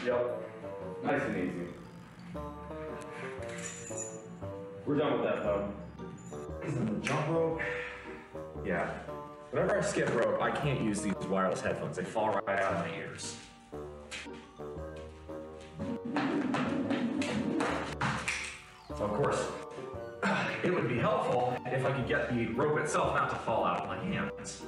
Yep, nice and easy. We're done with that though. And the jump rope. Yeah. Whenever I skip rope, I can't use these wireless headphones. They fall right out of my ears. So of course, it would be helpful if I could get the rope itself not to fall out of my hands.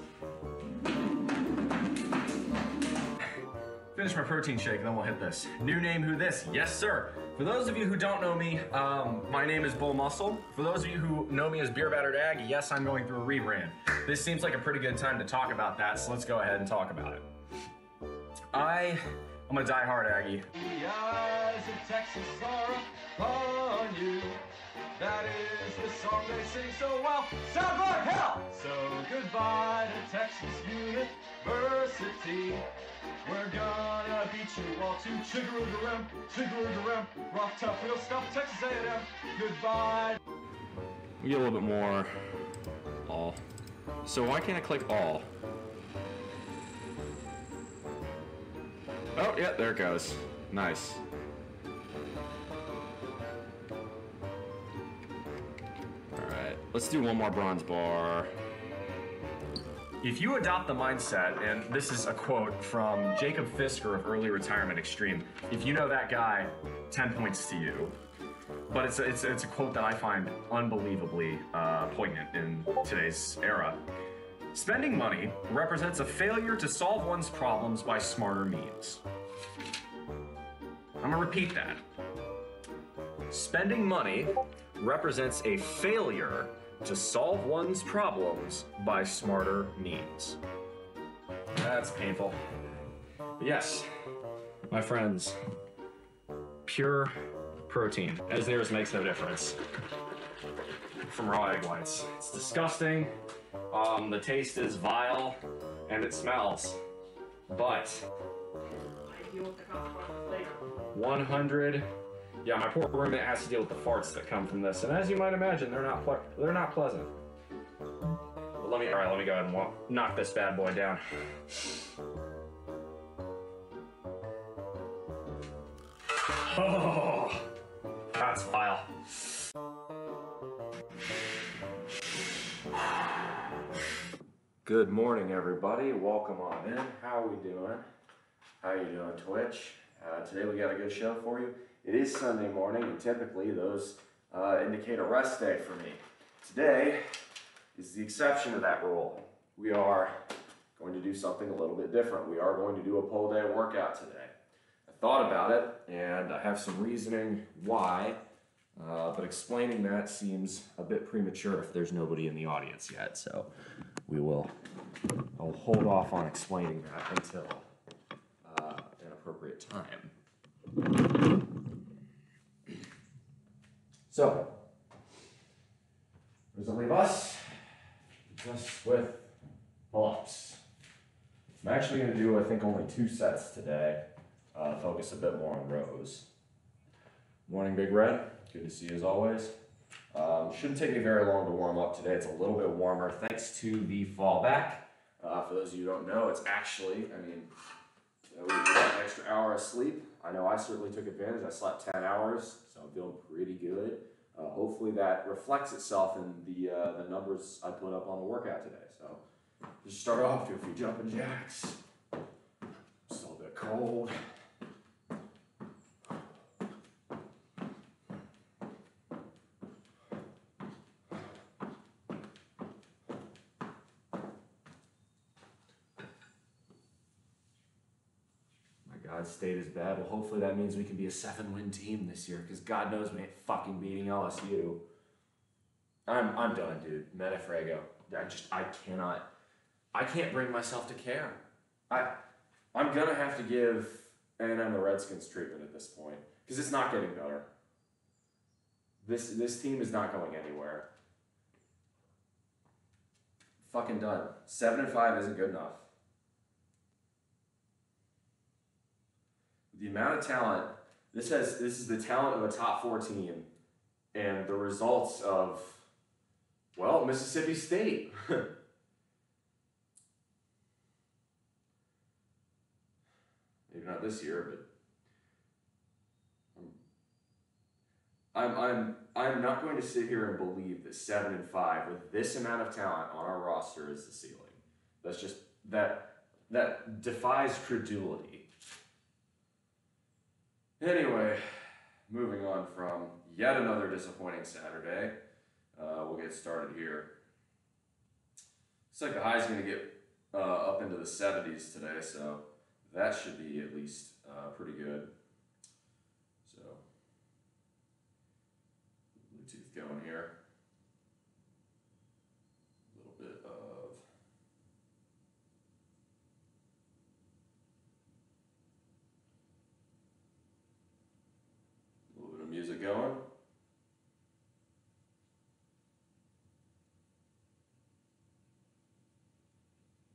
Finish my protein shake, and then we'll hit this. New name, who this? Yes, sir. For those of you who don't know me, my name is BullMuscle. For those of you who know me as Beer Battered Aggie, yes, I'm going through a rebrand. This seems like a pretty good time to talk about that, so let's go ahead and talk about it. I'm a die-hard Aggie. The eyes of Texas are upon you. That is the song they sing so well. Sounds like hell! So goodbye to Texas University. We're gonna beat you all to chigga-roo-ga-rim, rock tough, real stuff, Texas A&M. Goodbye. We get a little bit more all. So why can't I click all? Oh, yeah, there it goes. Nice. Alright, let's do one more bronze bar. If you adopt the mindset, and this is a quote from Jacob Fisker of Early Retirement Extreme, if you know that guy, 10 points to you. But it's a quote that I find unbelievably poignant in today's era. Spending money represents a failure to solve one's problems by smarter means. I'm gonna repeat that. Spending money represents a failure to solve one's problems by smarter means. That's painful. But yes, my friends, pure protein, as theirs makes no difference, from raw egg whites. It's disgusting, the taste is vile, and it smells, but 100. Yeah, my poor roommate has to deal with the farts that come from this, and as you might imagine, they're not pleasant. But let me go ahead and knock this bad boy down. Oh, that's vile. Good morning, everybody. Welcome on in. How are we doing? How are you doing, Twitch? Today we got a good show for you. It is Sunday morning, and typically those indicate a rest day for me. Today is the exception to that rule. We are going to do something a little bit different. We are going to do a pull day workout today. I thought about it, and I have some reasoning why, but explaining that seems a bit premature if there's nobody in the audience yet, so I'll hold off on explaining that until an appropriate time. So, what does it leave us? Just with pull-ups. I'm actually going to do, I think, only 2 sets today. Focus a bit more on rows. Morning, Big Red. Good to see you as always. Shouldn't take me very long to warm up today. It's a little bit warmer thanks to the fall back. For those of you who don't know, it's actually, we got an extra hour of sleep. I know I certainly took advantage. I slept 10 hours, so I'm feeling pretty good. Hopefully that reflects itself in the numbers I put up on the workout today. So just start off, do a few jumping jacks. Still a bit cold. God's state is bad. Well, hopefully that means we can be a 7-win team this year, because God knows we ain't fucking beating LSU. I'm done, dude. Metafrago. I can't bring myself to care. I'm gonna have to give A&M the Redskins treatment at this point, because it's not getting better. This team is not going anywhere. Fucking done. 7-5 isn't good enough. The amount of talent, this is the talent of a top 4 team, and the results of Well, Mississippi State. Maybe not this year, but I'm not going to sit here and believe that 7-5 with this amount of talent on our roster is the ceiling. That's just that defies credulity. Anyway, moving on from yet another disappointing Saturday, we'll get started here. Looks like the high's going to get up into the 70s today, so that should be at least pretty good. So, Bluetooth going here. A little bit of music going.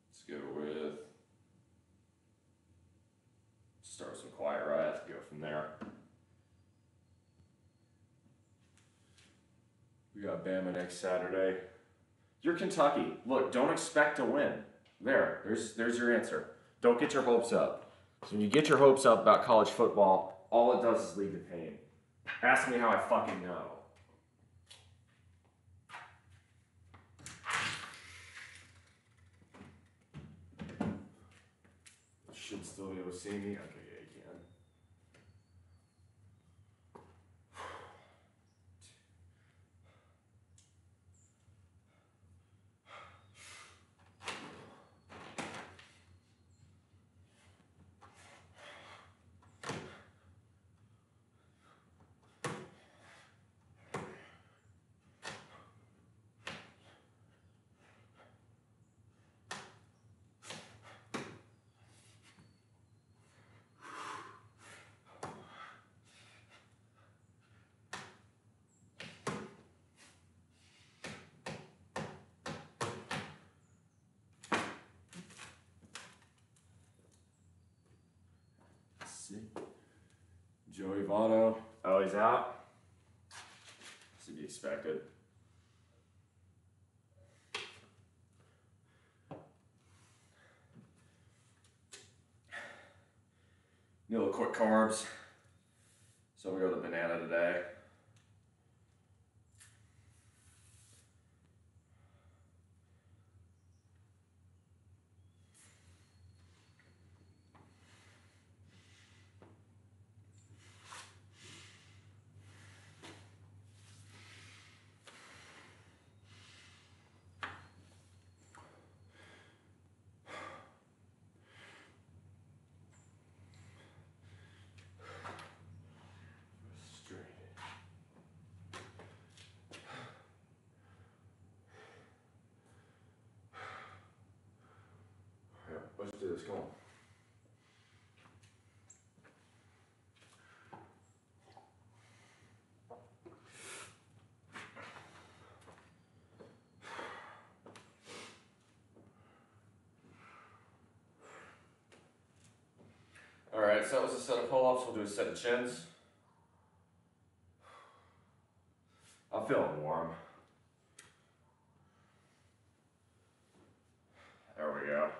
Let's go with, start with some Quiet Riot, go from there. We got Bama next Saturday. You're Kentucky. Look, don't expect to win. There's your answer. Don't get your hopes up. So when you get your hopes up about college football, all it does is lead to pain. Ask me how I fucking know. Should still be able to see me. Okay, yeah, you can. Joey Votto. Oh, he's out. That's to be expected. Need a little quick carbs. So we go to the banana today. Let's do this, come on. All right, so that was a set of pull-ups. We'll do a set of chins. I'm feeling warm. There we go.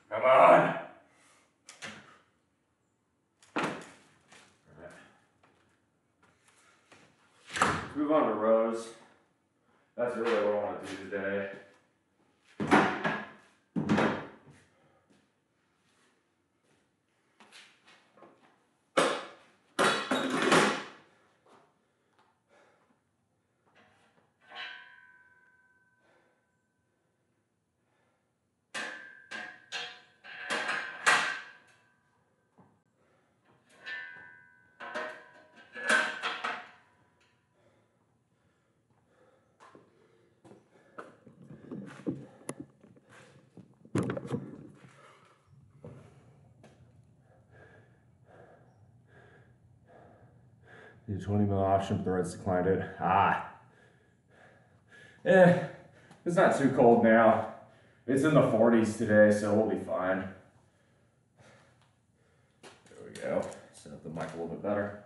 Come on. All right. Move on to rows. That's really what I want to do today. The 20 mil option, but the Reds declined it. It's not too cold now. It's in the 40s today, so we'll be fine. There we go. Set up the mic a little bit better.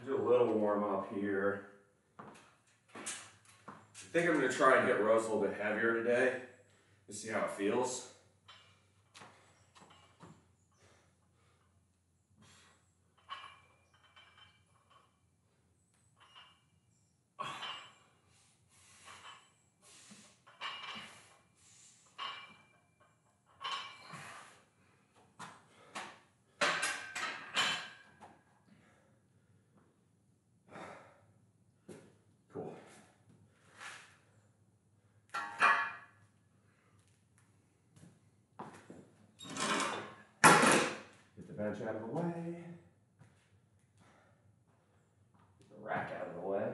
Do a little warm up here. I think I'm going to try and hit rows a little bit heavier today to see how it feels. Cool. Get the bench out of the way. Get the rack out of the way.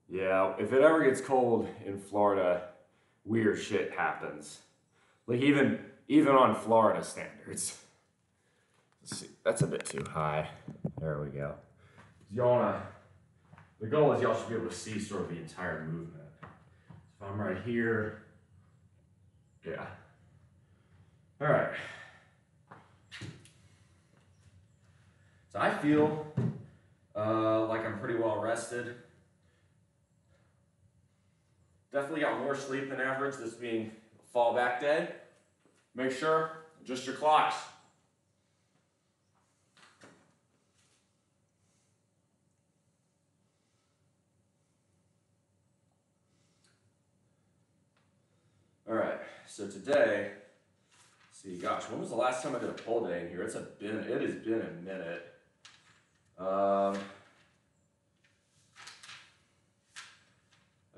Yeah, if it ever gets cold in Florida, weird shit happens. Like even on Florida standards. Let's see, that's a bit too high. There we go. The goal is y'all should be able to see sort of the entire movement. If I'm right here, yeah. All right. So I feel like I'm pretty well rested. Definitely got more sleep than average, this being a fallback day. Make sure, adjust your clocks. All right, so today, see, gosh, when was the last time I did a pull day in here? It has been a minute. I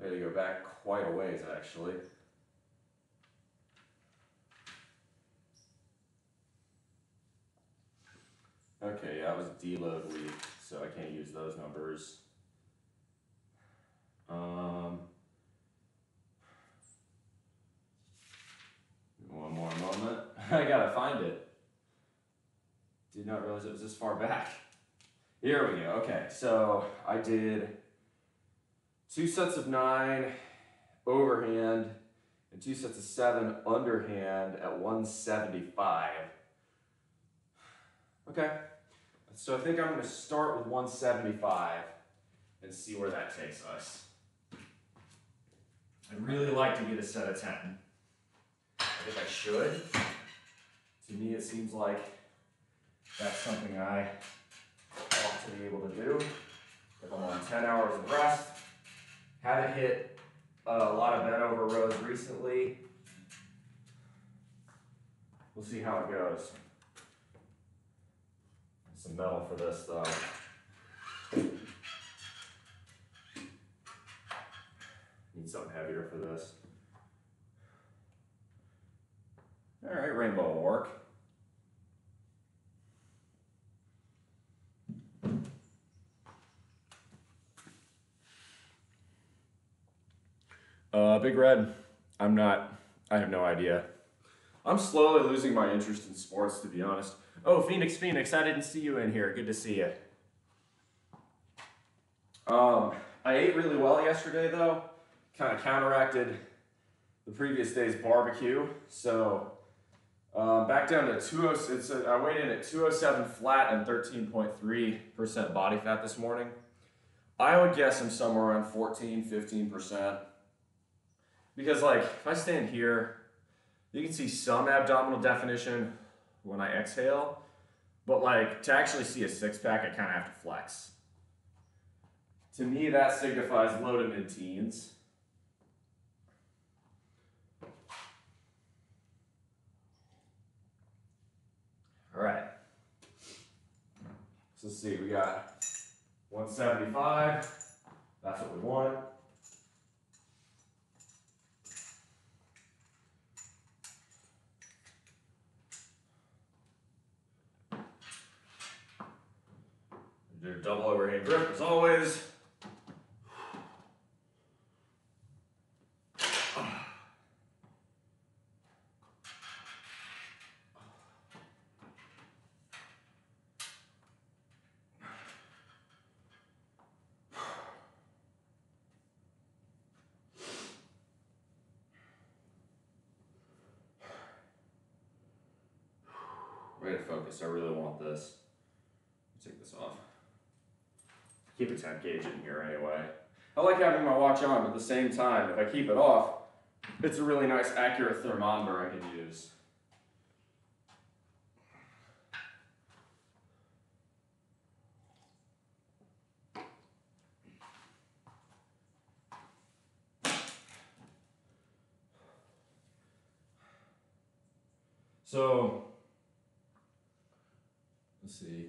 gotta go back quite a ways, actually. Okay, yeah, it was deload week, so I can't use those numbers. One more moment. I gotta find it. Did not realize it was this far back. Here we go. Okay, so I did 2 sets of 9 overhand and 2 sets of 7 underhand at 175. Okay, so I think I'm going to start with 175 and see where that takes us. I'd really like to get a set of 10. I think I should. To me, it seems like that's something I ought to be able to do. If I'm on 10 hours of rest, haven't hit a lot of bent over rows recently. We'll see how it goes. Some metal for this though. Need something heavier for this. All right, rainbow will work. Big Red, I have no idea. I'm slowly losing my interest in sports, to be honest. Oh, Phoenix, I didn't see you in here. Good to see you. I ate really well yesterday, though. Kind of counteracted the previous day's barbecue. So, back down to 206. I weighed in at 207 flat and 13.3% body fat this morning. I would guess I'm somewhere around 14, 15%. Because, like, if I stand here You can see some abdominal definition when I exhale, but like to actually see a six-pack, I kind of have to flex. To me, that signifies low to mid-teens. All right. So let's see, we got 175. That's what we want. Do a double overhand grip as always. Way to focus, I really want this. Take this off. Keep a temp gauge in here anyway. I like having my watch on, but at the same time, if I keep it off, it's a really nice accurate thermometer I can use. So, let's see.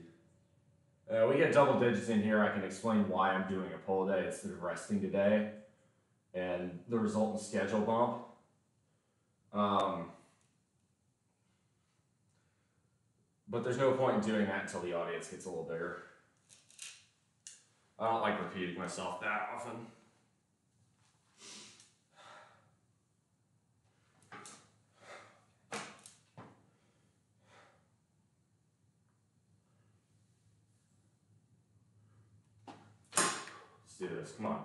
We get double digits in here. I can explain why I'm doing a pull day instead of resting today and the resultant schedule bump. But there's no point in doing that until the audience gets a little bigger. I don't like repeating myself that often. Let's do this, come on.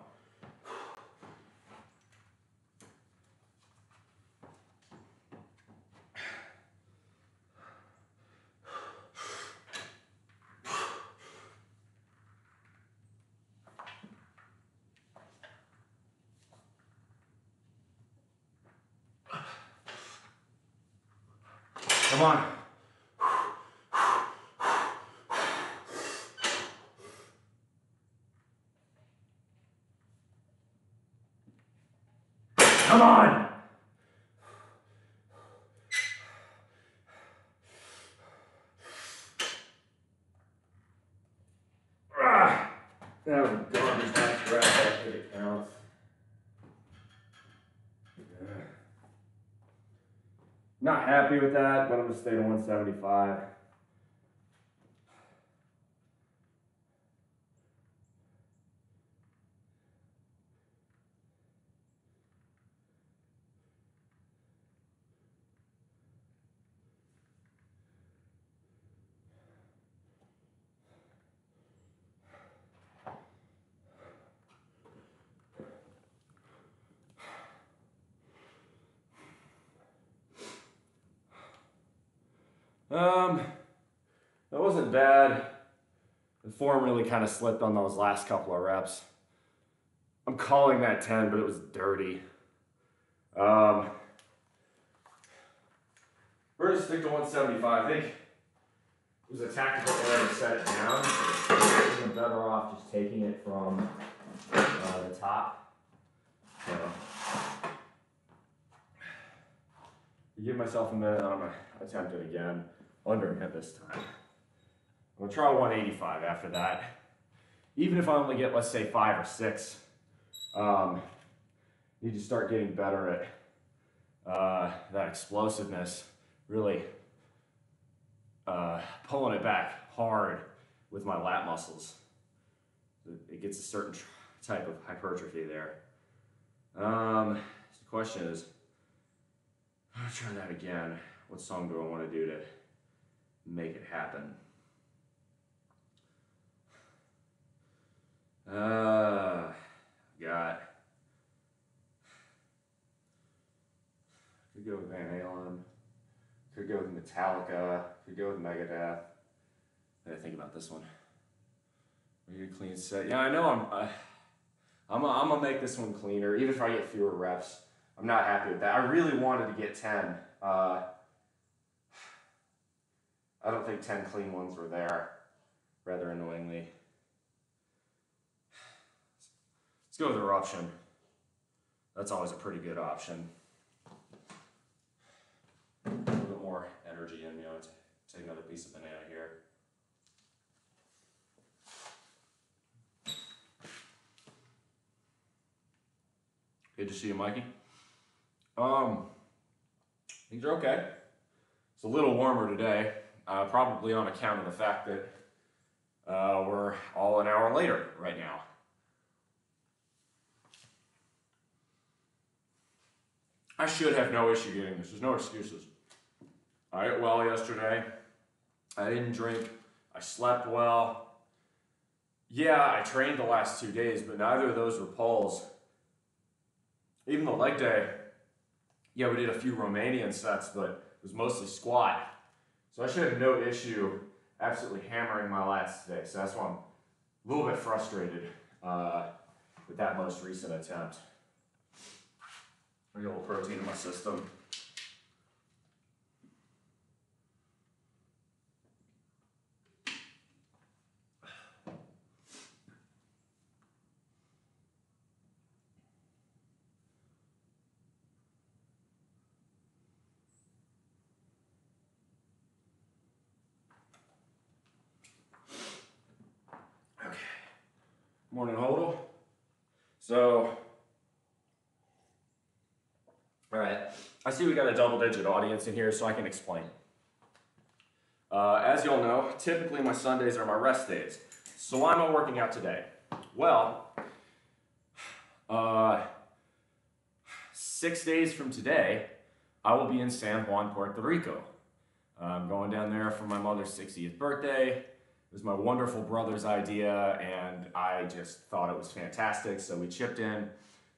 Come on. Come on. That was a garbage last breath. I think it counts. Not happy with that, but I'm gonna stay to 175. That wasn't bad. The form really kind of slipped on those last couple of reps. I'm calling that 10, but it was dirty. We're gonna stick to 175. I think it was a tactical error to set it down. I'm better off just taking it from the top. So, give myself a minute. I'm gonna attempt it again. Under a minute this time. I'm gonna try 185 after that. Even if I only get, let's say, 5 or 6, need to start getting better at that explosiveness, really pulling it back hard with my lat muscles. It gets a certain type of hypertrophy there. So the question is, I'm gonna try that again. What song do I want to do to make it happen? Could go with Van Halen, could go with Metallica, could go with Megadeth. I gotta think about this one. Maybe a clean set. Yeah, I know I'm gonna make this one cleaner, even if I get fewer reps. I'm not happy with that. I really wanted to get 10. I don't think 10 clean ones were there, rather annoyingly. Let's go with eruption. That's always a pretty good option. A little bit more energy in me. I'll take another piece of banana here. Good to see you, Mikey. Things are okay. It's a little warmer today, probably on account of the fact that we're all an hour later right now. I should have no issue getting this. There's no excuses. I ate well yesterday. I didn't drink. I slept well. Yeah, I trained the last 2 days, but neither of those were pulls. Even the leg day, yeah, we did a few Romanian sets, but it was mostly squat. So I should have no issue absolutely hammering my lats today. So that's why I'm a little bit frustrated with that most recent attempt. I get a little protein in my system. Okay. Morning hodl. So, all right, I see we got a double-digit audience in here, so I can explain. As y'all know, typically my Sundays are my rest days. So why am I working out today? Well, 6 days from today, I will be in San Juan, Puerto Rico. I'm going down there for my mother's 60th birthday. It was my wonderful brother's idea, and I just thought it was fantastic, so we chipped in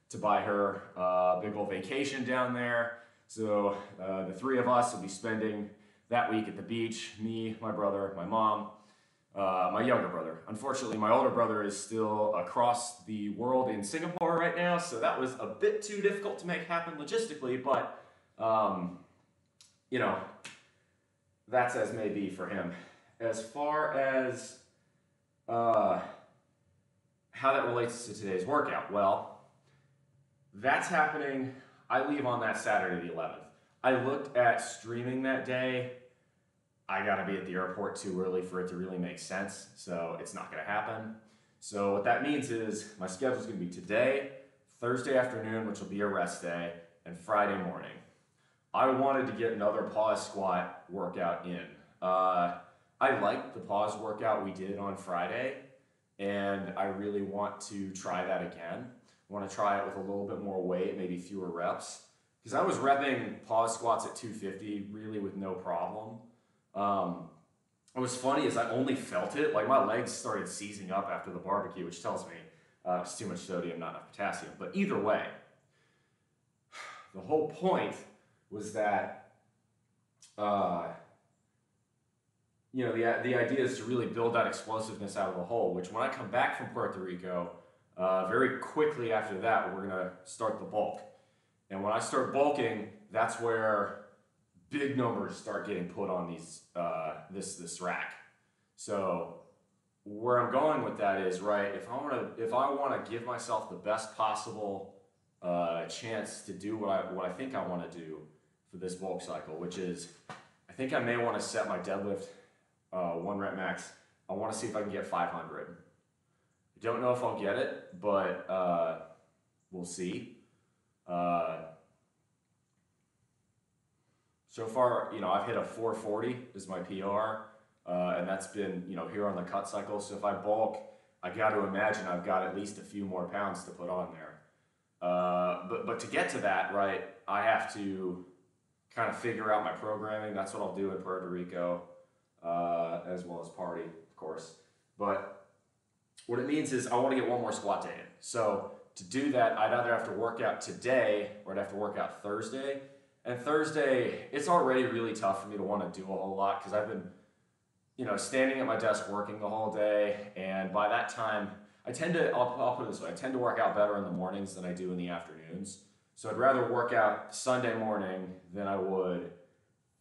to buy her a big old vacation down there. So the three of us will be spending that week at the beach, me, my brother, my mom, my younger brother. Unfortunately, my older brother is still across the world in Singapore right now, so that was a bit too difficult to make happen logistically, but, you know, that's as may be for him. As far as how that relates to today's workout, well, that's happening. I leave on that Saturday the 11th. I looked at streaming that day. I gotta be at the airport too early for it to really make sense, so it's not gonna happen. So what that means is my schedule's gonna be today, Thursday afternoon, which will be a rest day, and Friday morning. I wanted to get another pause squat workout in. I liked the pause workout we did on Friday, and I really want to try that again. I want to try it with a little bit more weight, maybe fewer reps. Because I was repping pause squats at 250 really with no problem. What was funny is I only felt it, like my legs started seizing up after the barbecue, which tells me it's too much sodium, not enough potassium. But either way, the whole point was that, you know, the idea is to really build that explosiveness out of the hole, which when I come back from Puerto Rico, very quickly after that, we're gonna start the bulk. And when I start bulking, that's where big numbers start getting put on these this rack. So where I'm going with that is, right, if I want to give myself the best possible chance to do what I think I want to do for this bulk cycle, which is I think I may want to set my deadlift 1 rep max. I want to see if I can get 500. I don't know if I'll get it, but we'll see. So far, you know, I've hit a 440 as my PR, and that's been, you know, here on the cut cycle. So if I bulk, I got to imagine I've got at least a few more pounds to put on there. But to get to that, right, I have to kind of figure out my programming. That's what I'll do in Puerto Rico, as well as party, of course. But what it means is I want to get one more squat day in. So to do that, I'd either have to work out today or I'd have to work out Thursday. And Thursday, it's already really tough for me to want to do a whole lot because I've been, you know, standing at my desk working the whole day. And by that time, I'll put it this way, I tend to work out better in the mornings than I do in the afternoons. So I'd rather work out Sunday morning than I would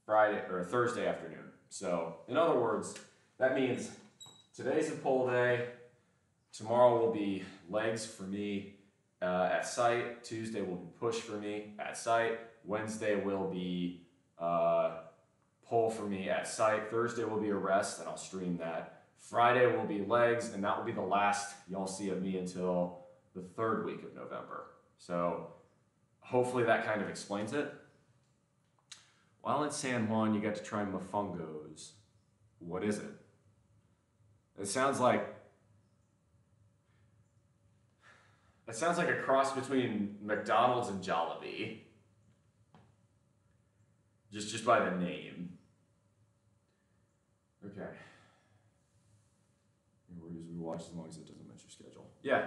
Friday or Thursday afternoon. So in other words, that means today's a pull day. Tomorrow will be legs for me at site. Tuesday will be push for me at site. Wednesday will be pull for me at site. Thursday will be a rest, and I'll stream that. Friday will be legs, and that will be the last y'all see of me until the 3rd week of November. So hopefully that kind of explains it. While in San Juan, you got to try mofungos. What is it? It sounds like a cross between McDonald's and Jollibee. Just by the name. Okay. We watch as long as it doesn't mess your schedule. Yeah.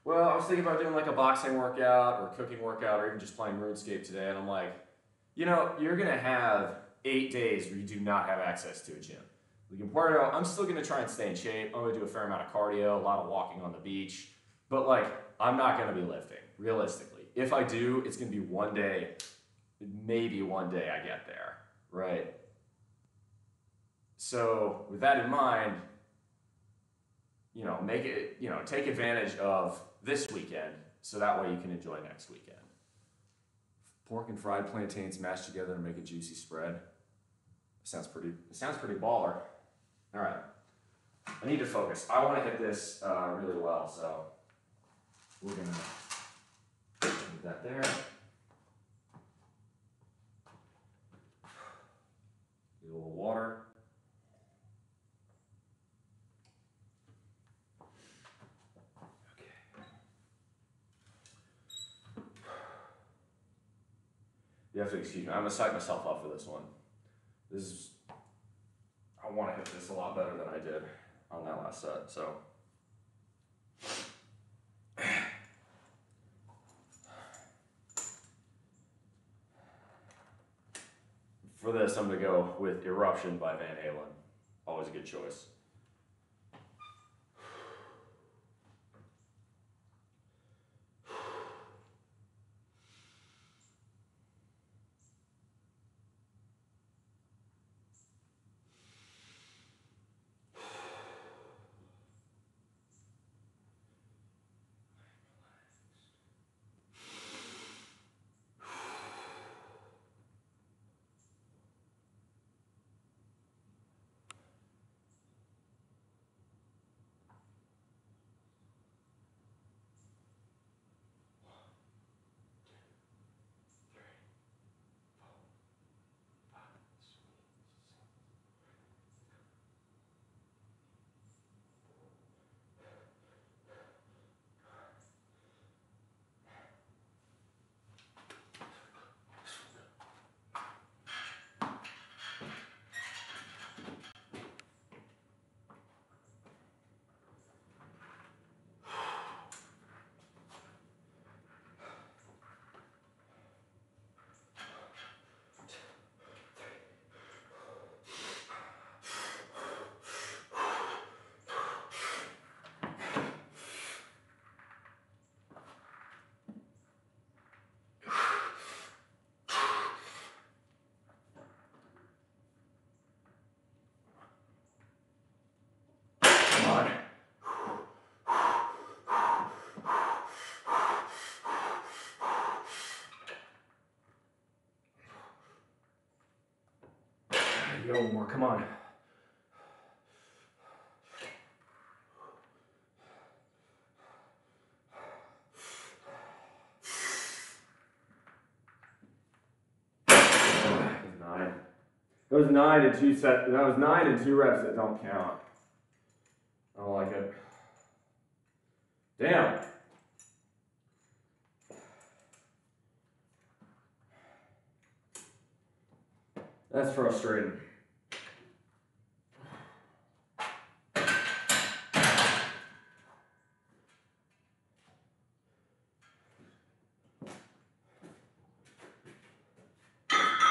Well, I was thinking about doing like a boxing workout or a cooking workout or even just playing RuneScape today, and I'm like, you know, you're gonna have 8 days where you do not have access to a gym. Like in Puerto, I'm still gonna try and stay in shape. I'm gonna do a fair amount of cardio, a lot of walking on the beach, but like, I'm not gonna be lifting, realistically. If I do, it's gonna be one day, maybe one day I get there, right? So with that in mind, you know, make it, you know, take advantage of this weekend so that way you can enjoy next weekend. Pork and fried plantains mashed together and make a juicy spread. It sounds pretty baller. All right, I need to focus. I want to hit this really well, so we're gonna move that there. Get a little water. You have to excuse me. I'm gonna psych myself up for this one. I want to hit this a lot better than I did on that last set. So, for this, I'm gonna go with Eruption by Van Halen. Always a good choice. Go more, come on. That was 9 and 2 sets. That was 9 and 2 reps that don't count. I don't like it. Damn. That's frustrating.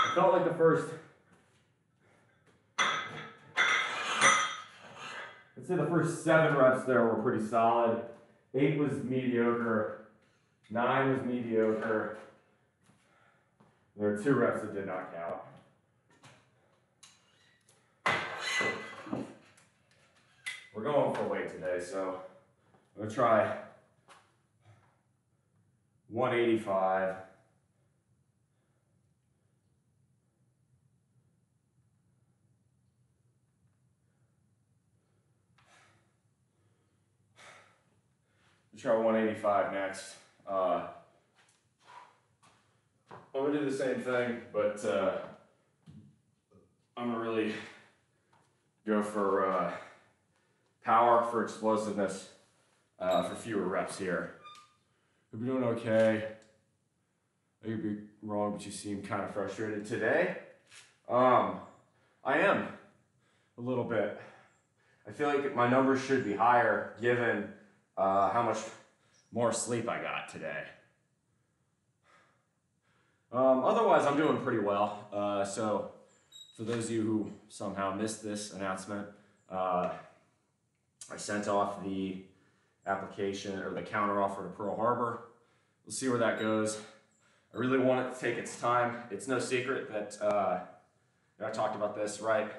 I felt like the first, I'd say the first 7 reps there were pretty solid. 8 was mediocre. 9 was mediocre. There are 2 reps that did not count. We're going for weight today, so I'm gonna try 185. Try 185 next. I'm gonna do the same thing, but I'm gonna really go for power, for explosiveness, for fewer reps here. Hope you're doing okay. I could be wrong, but you seem kind of frustrated today. I am a little bit. I feel like my numbers should be higher given how much more sleep I got today. Otherwise, I'm doing pretty well. So for those of you who somehow missed this announcement, I sent off the application or the counter offer to Pearl Harbor. We'll see where that goes. I really want it to take its time. It's no secret that I talked about this, right?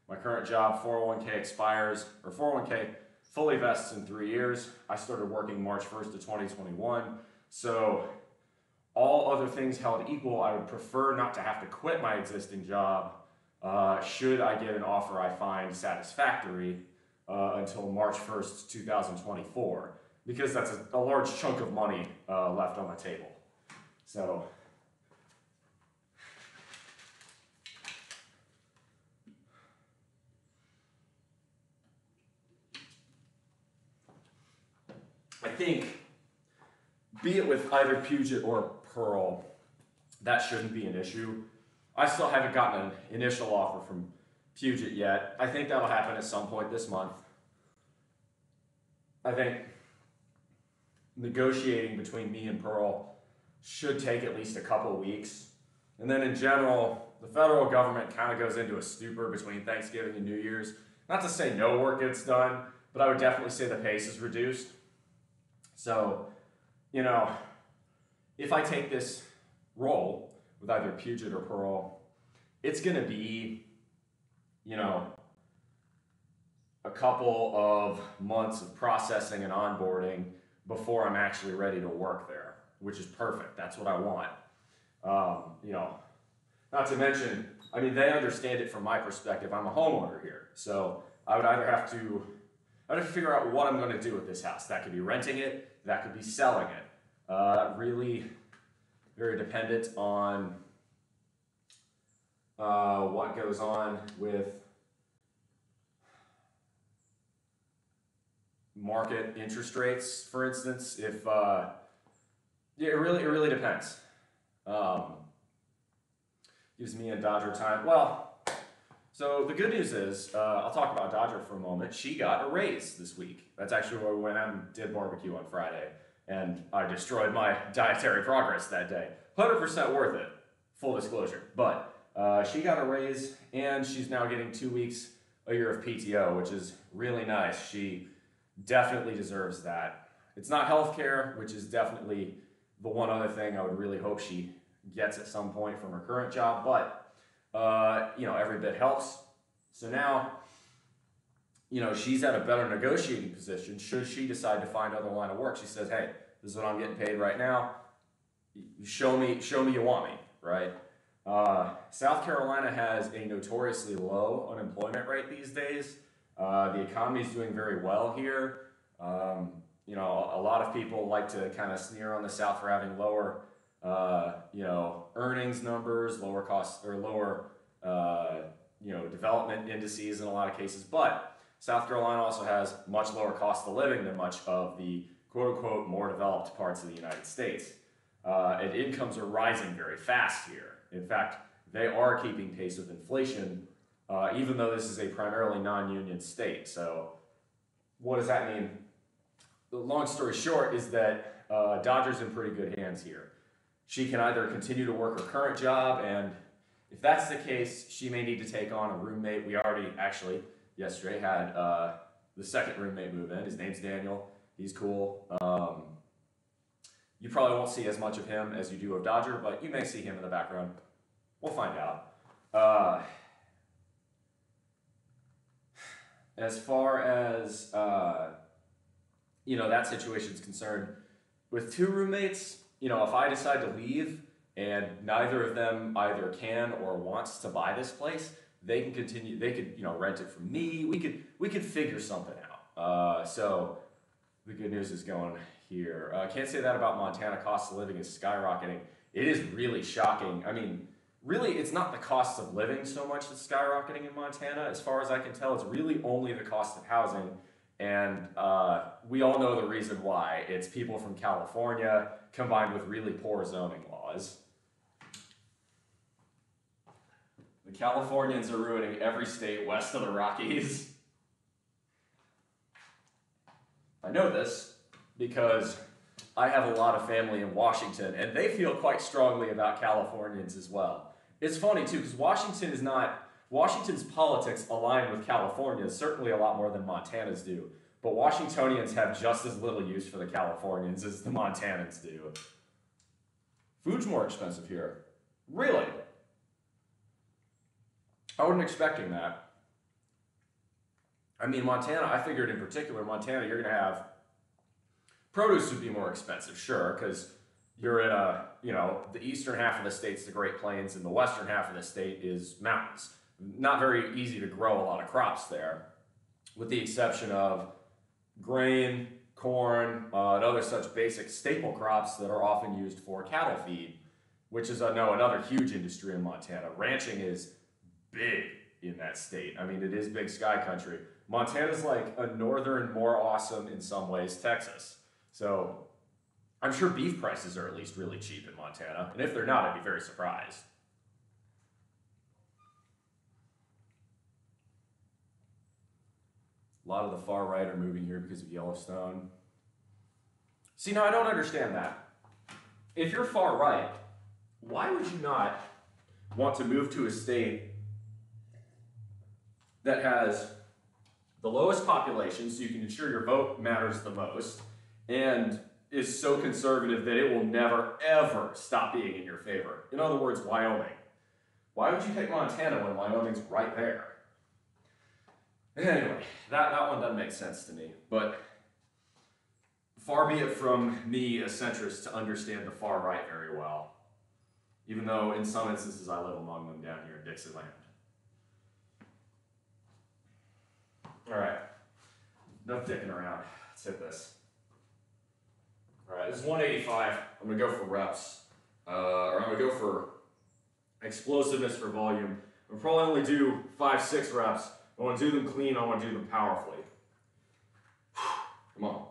My current job, 401k expires, or 401k fully vests in 3 years. I started working March 1st of 2021. So all other things held equal, I would prefer not to have to quit my existing job should I get an offer I find satisfactory until March 1st, 2024, because that's a large chunk of money left on the table. So I think, be it with either Puget or Pearl, that shouldn't be an issue. I still haven't gotten an initial offer from Puget yet. I think that'll happen at some point this month. I think negotiating between me and Pearl should take at least a couple of weeks. And then in general, the federal government kind of goes into a stupor between Thanksgiving and New Year's. Not to say no work gets done, but I would definitely say the pace is reduced. So, you know, if I take this role with either Puget or Pearl, it's going to be, you know, a couple of months of processing and onboarding before I'm actually ready to work there, which is perfect. That's what I want. You know, not to mention, I mean, they understand it from my perspective. I'm a homeowner here, so I would either have to figure out what I'm going to do with this house. That could be renting it, that could be selling it. Really very dependent on what goes on with market interest rates, for instance. If yeah, it really depends. Gives me and Dodger time. Well, so the good news is, I'll talk about Dodger for a moment. She got a raise this week. That's actually where we went out and did barbecue on Friday, and I destroyed my dietary progress that day. 100% worth it, full disclosure. But she got a raise, and she's now getting 2 weeks a year of PTO, which is really nice. She definitely deserves that. It's not healthcare, which is definitely the one other thing I would really hope she gets at some point from her current job, but you know, every bit helps. So now, you know, she's at a better negotiating position should she decide to find another line of work. She says, hey, this is what I'm getting paid right now. Show me you want me, right? South Carolina has a notoriously low unemployment rate these days. The economy is doing very well here. You know, a lot of people like to kind of sneer on the South for having lower, you know, earnings numbers, lower costs, or lower, you know, development indices in a lot of cases. But South Carolina also has much lower cost of living than much of the quote-unquote more developed parts of the United States. And incomes are rising very fast here. In fact, they are keeping pace with inflation, even though this is a primarily non-union state. So what does that mean? The long story short is that Dodger's in pretty good hands here. She can either continue to work her current job, and if that's the case, she may need to take on a roommate. We already actually yesterday had the second roommate move in. His name's Daniel. He's cool. You probably won't see as much of him as you do of Dodger, but you may see him in the background. We'll find out. As far as, that situation is concerned, with 2 roommates, if I decide to leave and neither of them either can or wants to buy this place, they can continue, they could, rent it from me. We could figure something out. So the good news is going here. Can't say that about Montana. Cost of living is skyrocketing. It is really shocking. I mean, really, it's not the cost of living so much that's skyrocketing in Montana. As far as I can tell, it's really only the cost of housing. And we all know the reason why. It's people from California combined with really poor zoning laws. The Californians are ruining every state west of the Rockies. I know this because I have a lot of family in Washington, and they feel quite strongly about Californians as well. It's funny, too, because Washington's politics align with California's, certainly a lot more than Montana's do. But Washingtonians have just as little use for the Californians as the Montanans do. Food's more expensive here. Really? I wasn't expecting that. I mean, Montana, I figured in particular, Montana, you're going to have... Produce would be more expensive, sure, because you're in the eastern half of the state's the Great Plains, and the western half of the state is mountains. Not very easy to grow a lot of crops there, with the exception of grain, corn, and other such basic staple crops that are often used for cattle feed, which is, another huge industry in Montana. Ranching is big in that state. I mean, it is big sky country. Montana's like a northern, more awesome in some ways Texas. So I'm sure beef prices are at least really cheap in Montana. And if they're not, I'd be very surprised. A lot of the far right are moving here because of Yellowstone. See, now I don't understand that. If you're far right, why would you not want to move to a state that has the lowest population, so you can ensure your vote matters the most, and is so conservative that it will never, ever stop being in your favor? In other words, Wyoming. Why would you pick Montana when Wyoming's right there? Anyway, that one doesn't make sense to me, but far be it from me, a centrist, to understand the far right very well, even though in some instances I live among them down here in Dixieland. All right, enough dicking around. Let's hit this. All right, this is 185. I'm gonna go for reps, or I'm gonna go for explosiveness for volume. I'll probably only do 5-6 reps. I want to do them clean. I want to do them powerfully. Come on.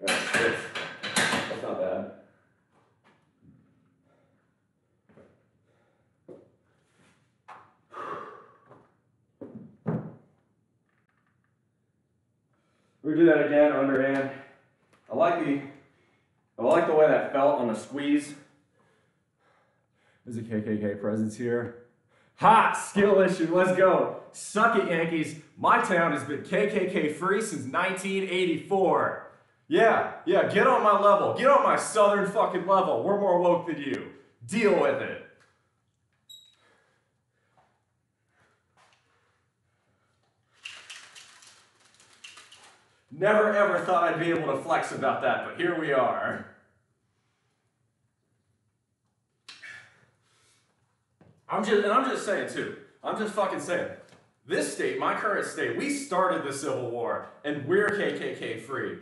That's not bad. We're gonna do that again, underhand. I like the way that felt on the squeeze. There's a KKK presence here. Hot skill issue, let's go. Suck it, Yankees. My town has been KKK free since 1984. Yeah, get on my level. Get on my southern fucking level. We're more woke than you. Deal with it. Never ever thought I'd be able to flex about that, but here we are. I'm just saying too. I'm just fucking saying. This state, my current state, we started the Civil War, and we're KKK free.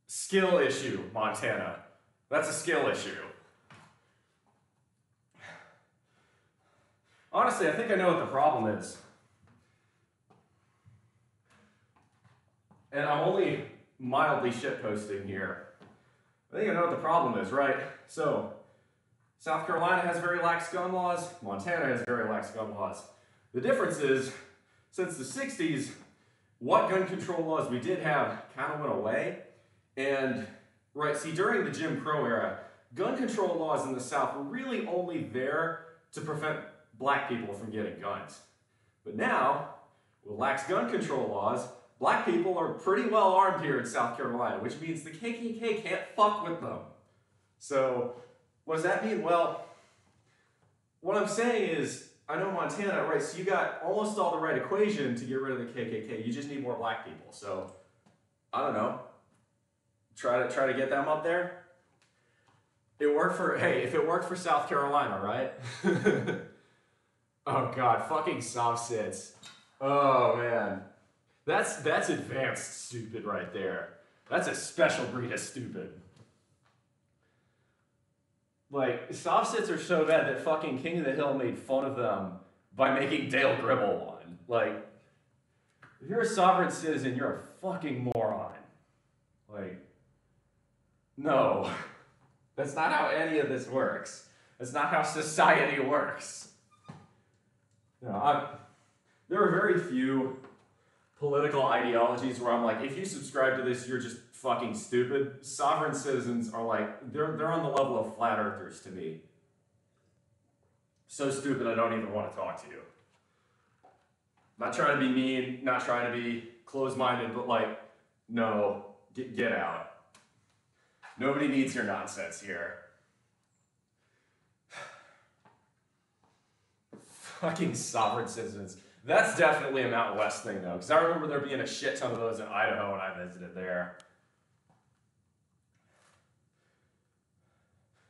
Skill issue, Montana. That's a skill issue. Honestly, I think I know what the problem is. And I'm only mildly shitposting here. I think I know what the problem is, right? So, South Carolina has very lax gun laws. Montana has very lax gun laws. The difference is, since the 60s, what gun control laws we did have kind of went away. And, right, see, during the Jim Crow era, gun control laws in the South were really only there to prevent black people from getting guns. But now, with lax gun control laws, black people are pretty well armed here in South Carolina, which means the KKK can't fuck with them. So, what does that mean? Well, what I'm saying is, I know Montana, right, so you got almost all the right equation to get rid of the KKK. You just need more black people. So, I don't know. Try to get them up there. It worked for, hey, if it worked for South Carolina, right? Oh God, fucking soft sits. Oh man. That's advanced stupid right there. That's a special breed of stupid. Like, soft sits are so bad that fucking King of the Hill made fun of them by making Dale Gribble one. Like, if you're a sovereign citizen, you're a fucking moron. Like, no. That's not how any of this works. That's not how society works. There are very few political ideologies where I'm like, if you subscribe to this, you're just fucking stupid. Sovereign citizens are like, they're on the level of flat earthers to me. So stupid I don't even want to talk to you. Not trying to be mean, not trying to be closed-minded, but like, no, get out. Nobody needs your nonsense here. Fucking sovereign citizens. That's definitely a Mountain West thing, though, because I remember there being a shit ton of those in Idaho when I visited there.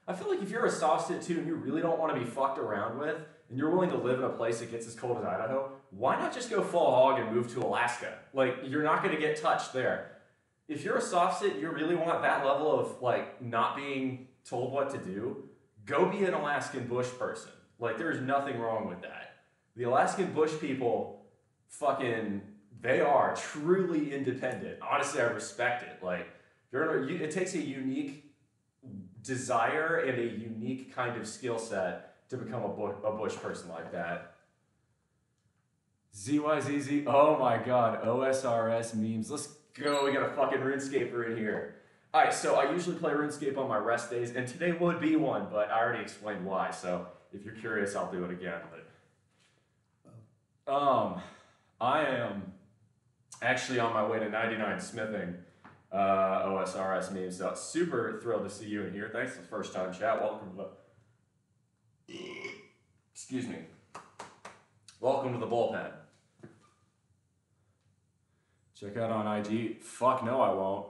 I feel like if you're a soft sit too and you really don't want to be fucked around with, and you're willing to live in a place that gets as cold as Idaho, why not just go full hog and move to Alaska? Like, you're not going to get touched there. If you're a soft sit, you really want that level of, like, not being told what to do, go be an Alaskan bush person. Like, there's nothing wrong with that. The Alaskan bush people, fucking, they are truly independent. Honestly, I respect it. Like, it takes a unique desire and a unique kind of skill set to become a bush person like that. ZYZZ, oh my god, OSRS memes. Let's go, we got a fucking RuneScaper in here. Alright, so I usually play RuneScape on my rest days, and today would be one, but I already explained why, so if you're curious, I'll do it again. But I am actually on my way to 99 smithing OSRS memes, so super thrilled to see you in here. Thanks for the first time chat. Welcome to the... Excuse me. Welcome to the bullpen. Check out on IG. Fuck no, I won't.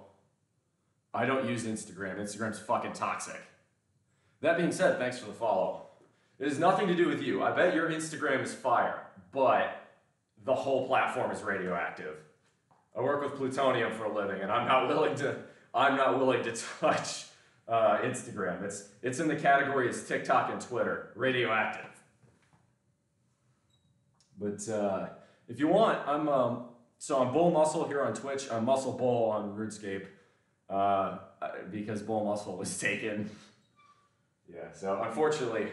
I don't use Instagram. Instagram's fucking toxic. That being said, thanks for the follow. It has nothing to do with you. I bet your Instagram is fire, but the whole platform is radioactive. I work with plutonium for a living, and I'm not willing to touch Instagram. It's in the category as TikTok and Twitter, radioactive. But if you want, I'm BullMuscle here on Twitch. I'm Muscle Bull on RuneScape because BullMuscle was taken. Yeah, so unfortunately,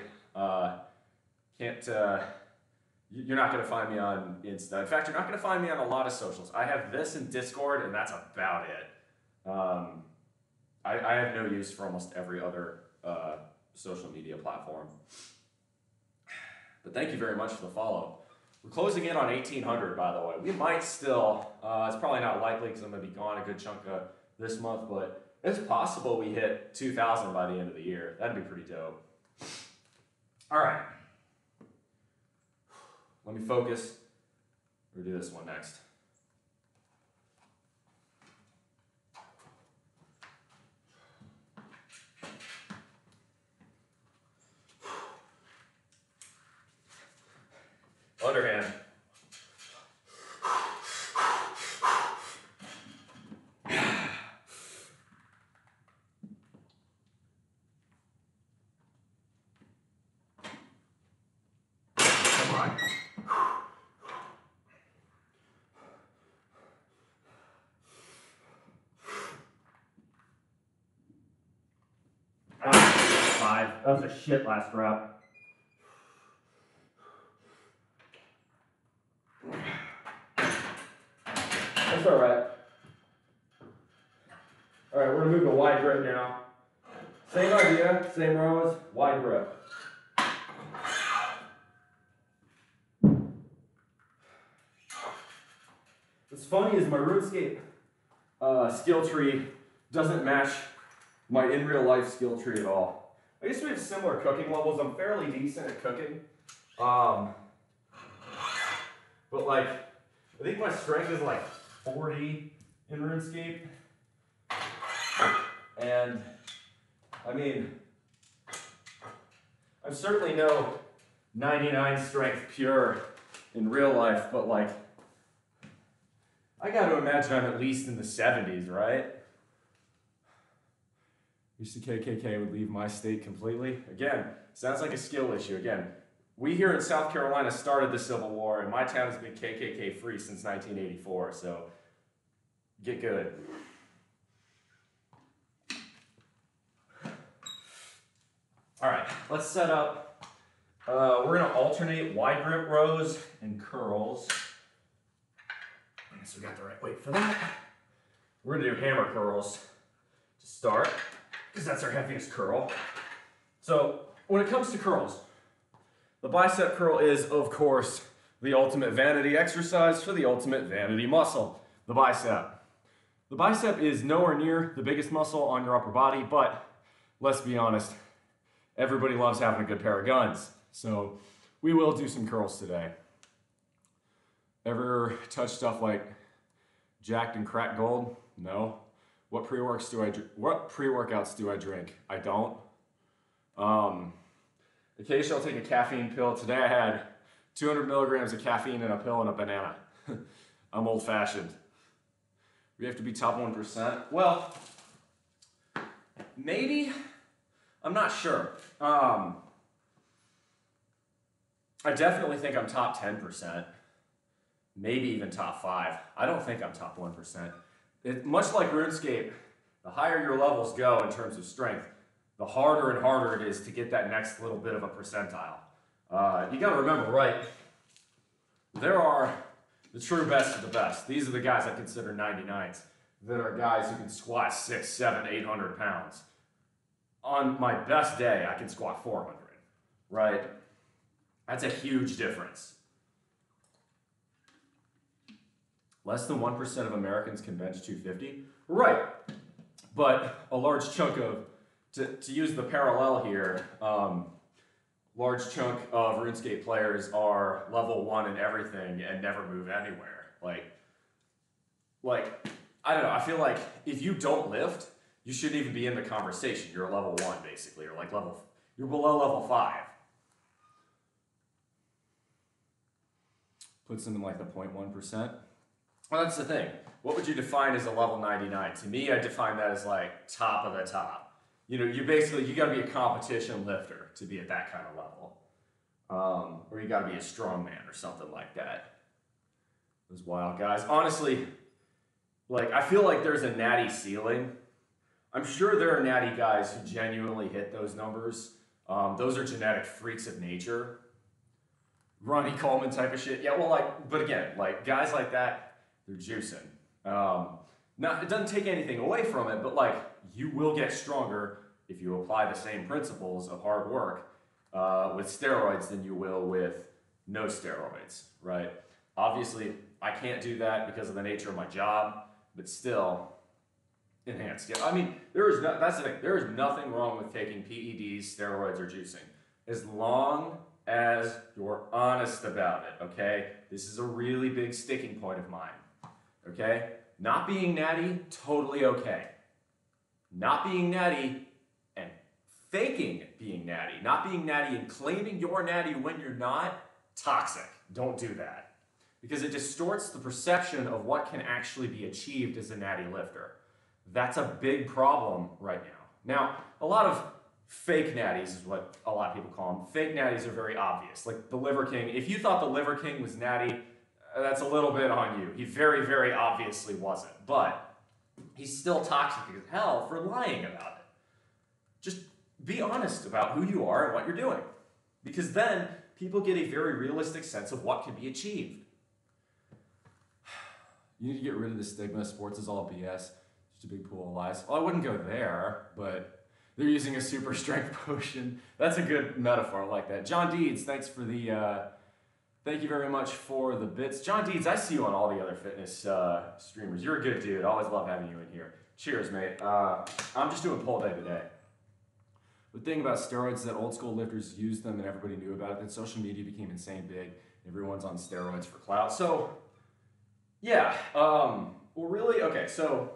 you're not going to find me on Insta. In fact, you're not going to find me on a lot of socials. I have this and Discord, and that's about it. I have no use for almost every other social media platform. But thank you very much for the follow. We're closing in on 1,800, by the way. We might still, it's probably not likely because I'm going to be gone a good chunk of this month, but it's possible we hit 2,000 by the end of the year. That'd be pretty dope. All right. Let me focus. We'll do this one next. Underhand. 5. That was a shit last rep. That's all right. All right, we're gonna move to wide grip now. Same idea, same rows, wide grip. What's funny is my RuneScape skill tree doesn't match my in real life skill tree at all. I guess we have similar cooking levels. I'm fairly decent at cooking. But like, I think my strength is like 40 in RuneScape. And I mean, I'm certainly no 99 strength pure in real life, but like, I gotta imagine I'm at least in the 70s, right? Wish the KKK would leave my state completely. Again, sounds like a skill issue. Again, we here in South Carolina started the Civil War, and my town has been KKK free since 1984, so get good. All right, let's set up. We're gonna alternate wide grip rows and curls. So we got the right weight for that. We're gonna do hammer curls to start, because that's our heaviest curl. So when it comes to curls, the bicep curl is, of course, the ultimate vanity exercise for the ultimate vanity muscle, the bicep. The bicep is nowhere near the biggest muscle on your upper body, but let's be honest, everybody loves having a good pair of guns. So we will do some curls today. Ever touch stuff like Jacked and Cracked Gold? No. What pre-workouts do I drink? I don't. Occasionally I'll take a caffeine pill. Today I had 200 milligrams of caffeine in a pill and a banana. I'm old-fashioned. We have to be top 1%. Well, maybe. I'm not sure. I definitely think I'm top 10%. Maybe even top 5. I don't think I'm top 1%. Much like RuneScape, the higher your levels go in terms of strength, the harder and harder it is to get that next little bit of a percentile. You gotta remember, right, there are the true best of the best. These are the guys I consider 99s, that are guys who can squat 600, 700, 800 pounds. On my best day, I can squat 400, right? That's a huge difference. Less than 1% of Americans can bench 250? Right, but a large chunk of, to use the parallel here, large chunk of RuneScape players are level 1 in everything and never move anywhere. Like, I don't know, I feel like if you don't lift, you shouldn't even be in the conversation. You're a level 1 basically, or like you're below level 5. Puts them in like the 0.1%. Well, that's the thing. What would you define as a level 99? To me, I define that as like top of the top. You know, you gotta be a competition lifter to be at that kind of level. Or you gotta be a strongman or something like that. Those wild guys. Honestly, like, I feel like there's a natty ceiling. I'm sure there are natty guys who genuinely hit those numbers. Those are genetic freaks of nature. Ronnie Coleman type of shit. Yeah, well, like, but again, like, guys like that, they're juicing. Now, it doesn't take anything away from it, but like, you will get stronger if you apply the same principles of hard work with steroids than you will with no steroids, right? Obviously, I can't do that because of the nature of my job, but still, enhanced. Yeah, I mean, that's the thing. There is nothing wrong with taking PEDs, steroids, or juicing, as long as you're honest about it, okay? This is a really big sticking point of mine, okay? Not being natty, totally okay. Not being natty and faking being natty. Not being natty and claiming you're natty when you're not, toxic. Don't do that. Because it distorts the perception of what can actually be achieved as a natty lifter. That's a big problem right now. Now, a lot of fake natties is what a lot of people call them. Fake natties are very obvious. Like the Liver King. If you thought the Liver King was natty, that's a little bit on you. He very, very obviously wasn't. But he's still toxic as hell for lying about it. Just be honest about who you are and what you're doing. Because then people get a very realistic sense of what can be achieved. You need to get rid of the stigma. Sports is all BS. Just a big pool of lies. Well, I wouldn't go there, but they're using a super strength potion. That's a good metaphor. I like that. John Deeds, thanks for the... thank you very much for the bits. John Deeds, I see you on all the other fitness streamers. You're a good dude. Always love having you in here. Cheers, mate. I'm just doing pull day today. The thing about steroids is that old school lifters used them and everybody knew about it. Then social media became insane big. Everyone's on steroids for clout. So, yeah. Well, really, okay, so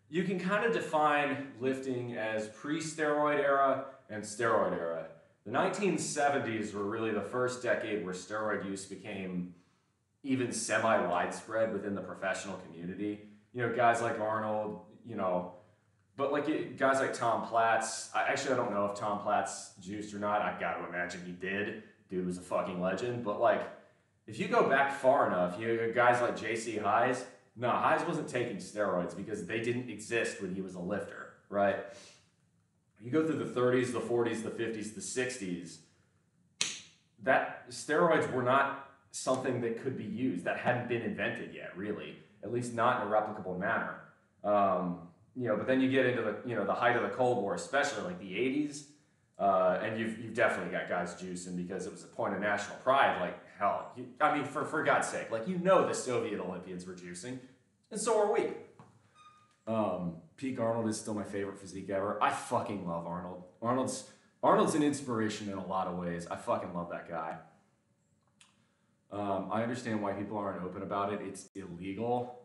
you can kind of define lifting as pre-steroid era and steroid era. The 1970s were really the first decade where steroid use became even semi-widespread within the professional community. You know, guys like Arnold, you know, but like guys like Tom Platz. I don't know if Tom Platz juiced or not. I got to imagine he did. Dude was a fucking legend. But like, if you go back far enough, you know, guys like J.C. Hayes. No, Hayes wasn't taking steroids because they didn't exist when he was a lifter, right? You go through the 30s, the 40s, the 50s, the 60s, that steroids were not something that could be used. That hadn't been invented yet, really, at least not in a replicable manner. You know, but then you get into the, you know, the height of the Cold War, especially like the 80s, and you've definitely got guys juicing because it was a point of national pride. Like hell, I mean, for God's sake, like, you know, the Soviet Olympians were juicing, and so are we. Peak Arnold is still my favorite physique ever. I fucking love Arnold. Arnold's an inspiration in a lot of ways. I fucking love that guy. I understand why people aren't open about it. It's illegal.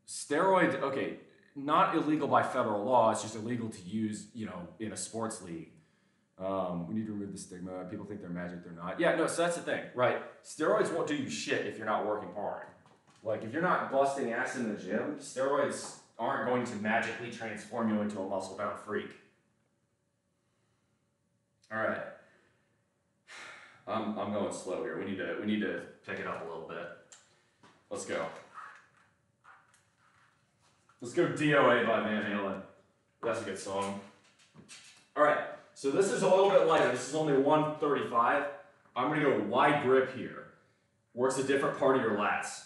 Steroids, okay, not illegal by federal law. It's just illegal to use, you know, in a sports league. We need to remove the stigma. People think they're magic, they're not. Yeah, no, so that's the thing, right? Steroids won't do you shit if you're not working hard. Like, if you're not busting ass in the gym, steroids aren't going to magically transform you into a muscle-bound freak. All right. I'm going slow here. We need to pick it up a little bit. Let's go. Let's go DOA by Van Halen. That's a good song. All right. So this is a little bit lighter. This is only 135. I'm going to go wide grip here. Works a different part of your lats.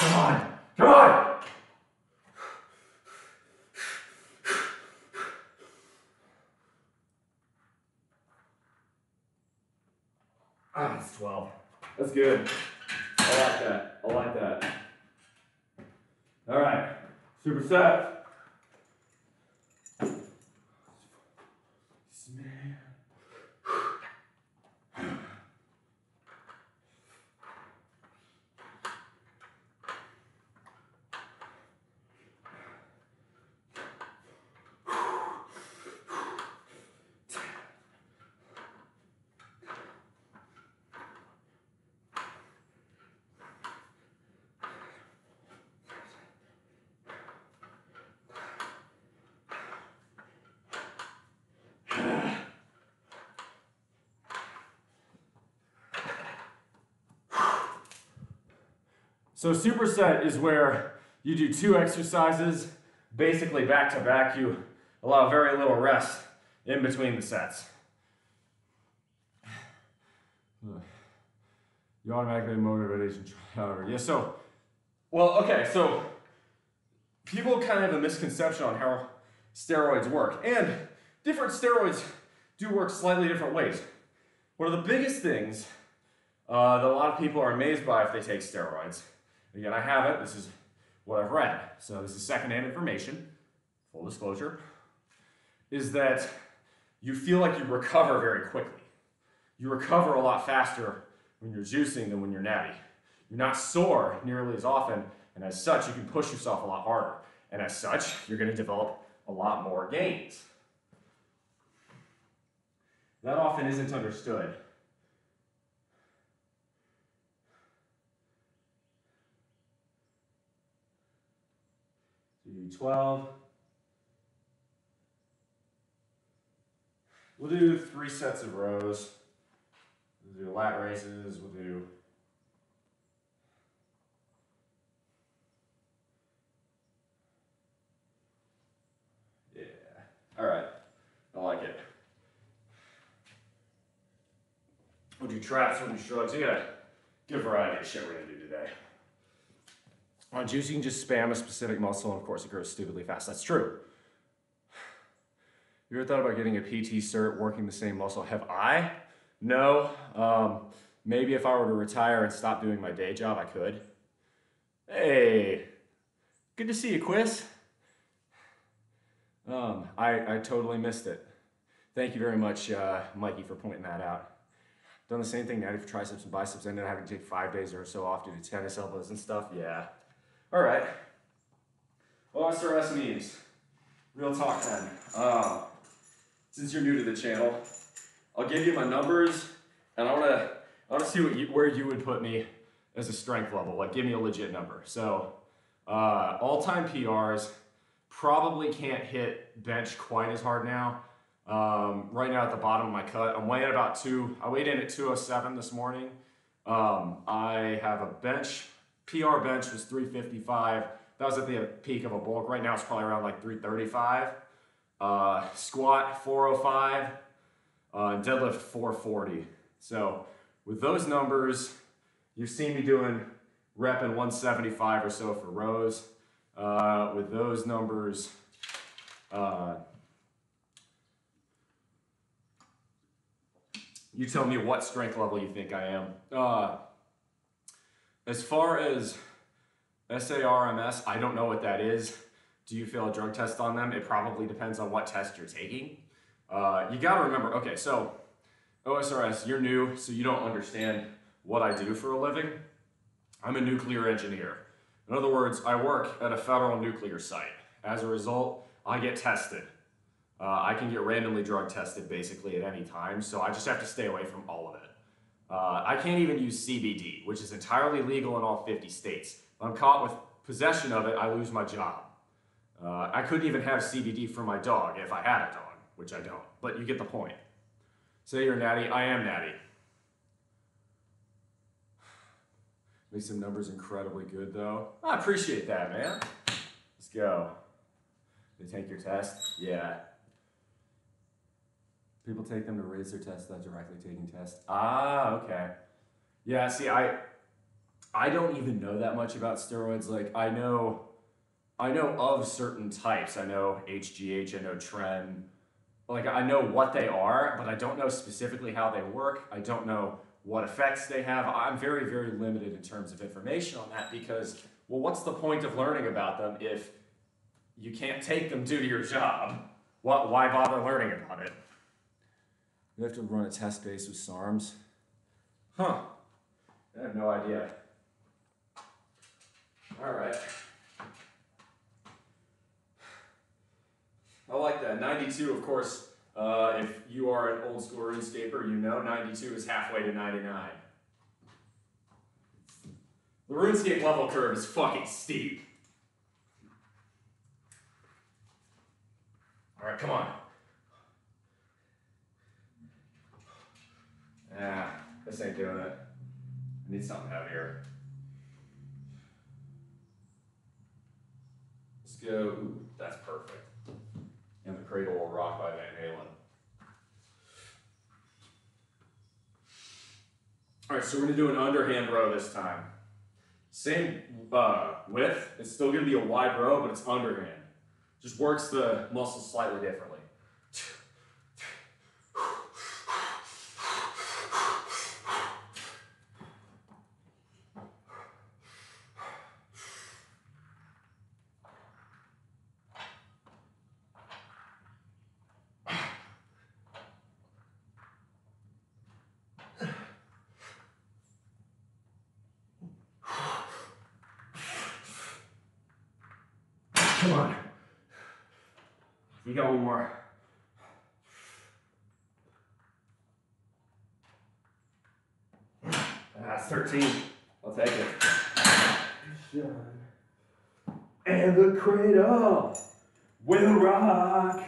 Come on! Come on! Ah, that's 12. That's good. I like that. I like that. All right. Superset. So superset is where you do 2 exercises, basically back to back. You allow very little rest in between the sets. You automatically motivation however. Yeah, so, well, okay, so people kind of have a misconception on how steroids work. And different steroids do work slightly different ways. One of the biggest things that a lot of people are amazed by if they take steroids, again, I haven't, this is what I've read, so this is secondhand information, full disclosure, is that you feel like you recover very quickly. You recover a lot faster when you're juicing than when you're natty. You're not sore nearly as often, and as such, you can push yourself a lot harder. And as such, you're going to develop a lot more gains. That often isn't understood. do 12. We'll do 3 sets of rows. We'll do lat raises. We'll do all right. I like it. We'll do traps, we'll do shrugs. You got a good variety of shit we're gonna do today. On juice, you can just spam a specific muscle, and of course it grows stupidly fast. That's true. You ever thought about getting a PT cert working the same muscle? Have I? No. Maybe if I were to retire and stop doing my day job, I could. Hey, good to see you, Quiz. I totally missed it. Thank you very much, Mikey, for pointing that out. Done the same thing, Natty, for triceps and biceps. I ended up having to take 5 days or so off due to tennis elbows and stuff. Yeah. All right. Well, SRS means real talk then. Since you're new to the channel, I'll give you my numbers, and I wanna see where you would put me as a strength level. Like, give me a legit number. So, all-time PRs. Probably can't hit bench quite as hard now. Right now at the bottom of my cut, I'm weighing about I weighed in at 207 this morning. I have a bench, PR bench was 355. That was at the peak of a bulk. Right now it's probably around like 335. Squat 405, and deadlift 440. So with those numbers, you've seen me doing repping 175 or so for rows. With those numbers, you tell me what strength level you think I am. As far as SARMS, I don't know what that is. Do you fail a drug test on them? It probably depends on what test you're taking. You gotta remember, okay, so OSRS, you're new, so you don't understand what I do for a living. I'm a nuclear engineer. In other words, I work at a federal nuclear site. As a result, I get tested. I can get randomly drug tested basically at any time, so I just have to stay away from all of it. I can't even use CBD, which is entirely legal in all 50 states. If I'm caught with possession of it, I lose my job. I couldn't even have CBD for my dog if I had a dog, which I don't, but you get the point. Say you're natty, I am natty. Make some numbers incredibly good though. I appreciate that, man. Let's go. They take your test? Yeah. People take them to raise their test without directly taking tests. Ah, okay. Yeah, see, I don't even know that much about steroids. Like, I know of certain types. I know HGH, I know Tren. Like, I know what they are, but I don't know specifically how they work. I don't know what effects they have. I'm very, very limited in terms of information on that because, well, what's the point of learning about them if you can't take them due to your job? Why bother learning about it? You have to run a test base with SARMs? Huh. I have no idea. All right. I like that. 92, of course, if you are an old school RuneScaper, you know 92 is halfway to 99. The RuneScape level curve is fucking steep. All right, come on. Ah, this ain't doing it. I need something heavier. Let's go. Ooh, that's perfect. And the Cradle Will Rock by Van Halen. All right, so we're gonna do an underhand row this time. Same width. It's still gonna be a wide row, but it's underhand. Just works the muscle slightly differently. Come on. You got one more. That's 13. I'll take it. And and the cradle with a rock.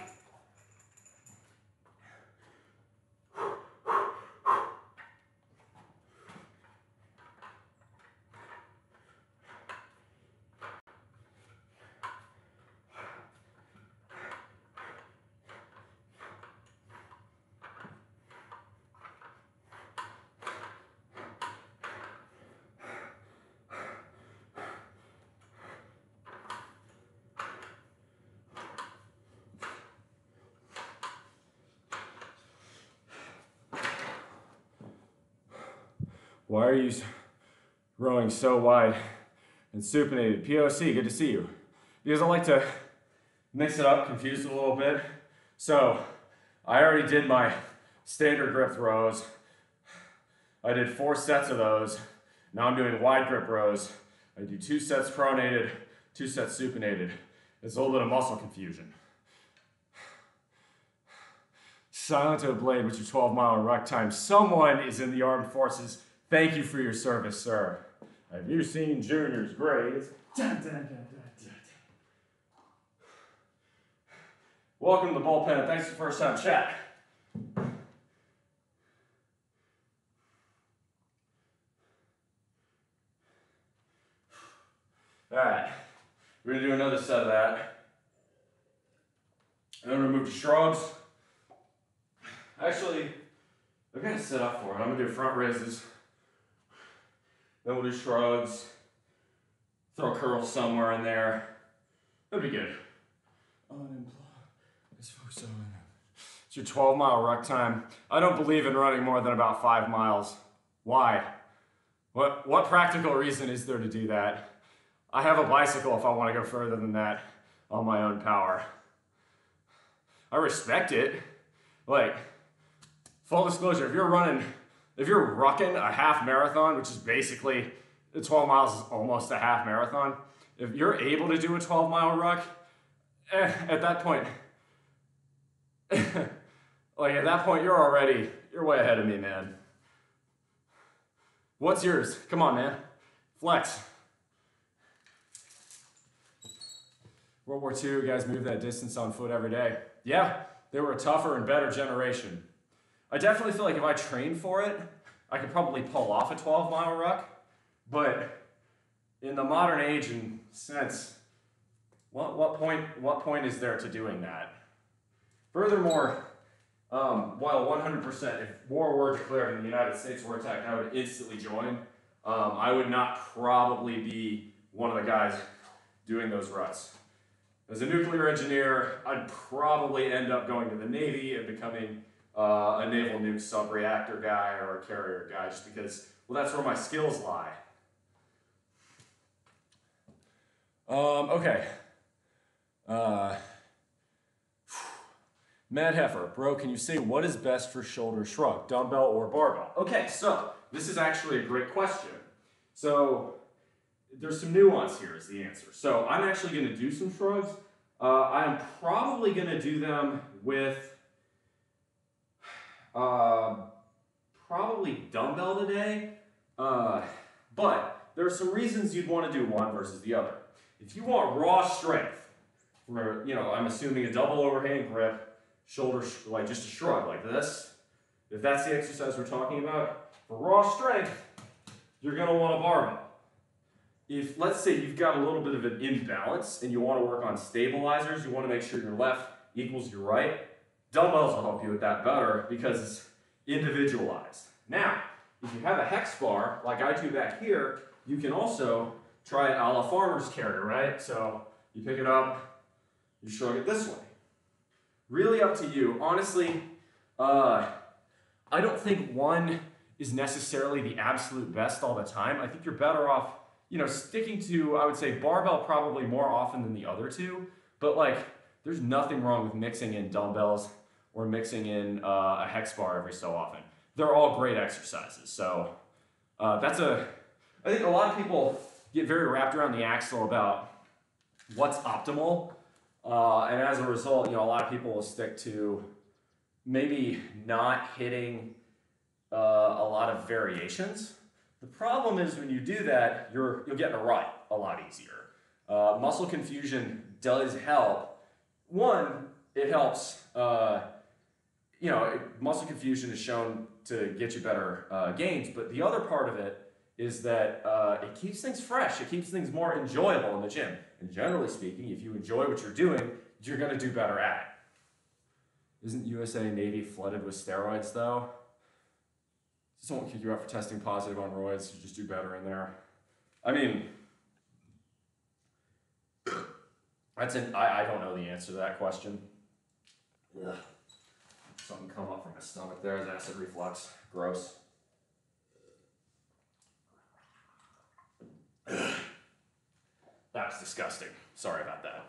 Why are you rowing so wide and supinated? POC, good to see you. Because I like to mix it up, confuse it a little bit. So I already did my standard grip rows. I did 4 sets of those. Now I'm doing wide grip rows. I do 2 sets pronated, 2 sets supinated. It's a little bit of muscle confusion. Silent to a blade with your 12-mile ruck time. Someone is in the armed forces. Thank you for your service, sir. Have you seen Junior's grades? Dun, dun, dun, dun, dun. Welcome to the bullpen, and thanks for the first time chat. All right, we're gonna do another set of that. And then we're gonna move to shrugs. Actually, I've got to set up for it. I'm gonna do front raises. Then we'll do shrugs. Throw a curl somewhere in there. That'd be good. It's your 12-mile ruck time. I don't believe in running more than about 5 miles. Why? What practical reason is there to do that? I have a bicycle if I want to go further than that on my own power. I respect it. Like, full disclosure, if you're rucking a half marathon, which is basically, 12 miles is almost a half marathon. If you're able to do a 12-mile ruck, at that point, you're way ahead of me, man. What's yours? Come on, man. Flex. World War II, guys moved that distance on foot every day. Yeah, they were a tougher and better generation. I definitely feel like if I trained for it, I could probably pull off a 12-mile ruck, but in the modern age and sense, what point is there to doing that? Furthermore, while 100%, if war were declared and the United States were attacked, I would instantly join. I would not probably be one of the guys doing those ruts. As a nuclear engineer, I'd probably end up going to the Navy and becoming a naval nuke sub-reactor guy or a carrier guy, just because, well, that's where my skills lie. Okay. Mad Heifer, bro, can you say what is best for shoulder shrug, dumbbell or barbell? Okay, so this is actually a great question. So there's some nuance here is the answer. So I'm actually going to do some shrugs. I'm probably going to do them with probably dumbbell today, but there are some reasons you'd want to do one versus the other. If you want raw strength, where, I'm assuming a double overhand grip, shoulder, like just a shrug like this, if that's the exercise we're talking about, for raw strength, you're going to want a barbell. If, let's say, you've got a little bit of an imbalance and you want to work on stabilizers, you want to make sure your left equals your right, dumbbells will help you with that better because it's individualized. Now, if you have a hex bar, like I do back here, you can also try it a la farmer's carry, right? So you pick it up, you shrug it this way. Really up to you. Honestly, I don't think one is necessarily the absolute best all the time. I think you're better off, sticking to, I would say, barbell probably more often than the other two, but like, there's nothing wrong with mixing in dumbbells or mixing in a hex bar every so often. They're all great exercises. So I think a lot of people get very wrapped around the axle about what's optimal. And as a result, a lot of people will stick to maybe not hitting a lot of variations. The problem is when you do that, you'll get in a rut a lot easier. Muscle confusion does help. One, it helps, muscle confusion is shown to get you better gains, but the other part of it is that it keeps things fresh. It keeps things more enjoyable in the gym. And generally speaking, if you enjoy what you're doing, you're going to do better at it. Isn't USA Navy flooded with steroids, though? Just won't kick you out for testing positive on roids. You just do better in there. I mean, I don't know the answer to that question. Ugh. Something come up from my stomach there. Is acid reflux. Gross. That was disgusting. Sorry about that.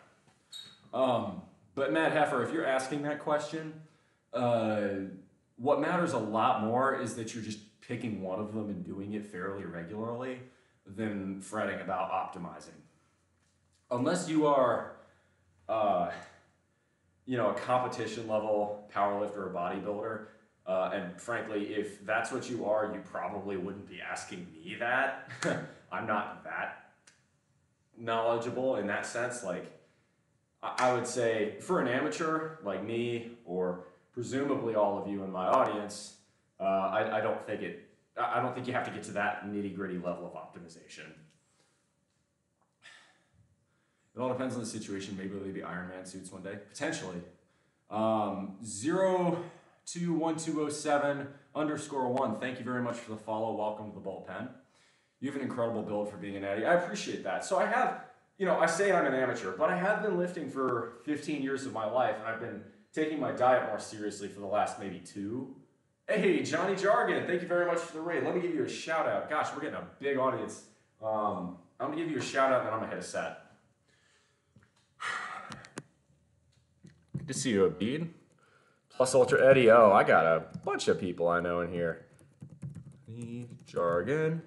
But Matt Heffer, if you're asking that question, what matters a lot more is that you're just picking one of them and doing it fairly regularly than fretting about optimizing. Unless you are, a competition level powerlifter or bodybuilder, and frankly, if that's what you are, you probably wouldn't be asking me that. I'm not that knowledgeable in that sense. Like, I would say for an amateur like me, or presumably all of you in my audience, I don't think you have to get to that nitty-gritty level of optimization. It all depends on the situation. Maybe there'll be Ironman suits one day, potentially. 021207_1. Thank you very much for the follow. Welcome to the bullpen. You have an incredible build for being an Addy. I appreciate that. So I have, I say I'm an amateur, but I have been lifting for 15 years of my life, and I've been taking my diet more seriously for the last maybe 2. Hey, Johnny Jargon, thank you very much for the raid. Let me give you a shout out. Gosh, we're getting a big audience. I'm gonna give you a shout out, and then I'm gonna hit a set. Good to see you, Abid. Plus Ultra Eddie. Oh, I got a bunch of people I know in here. Jargon.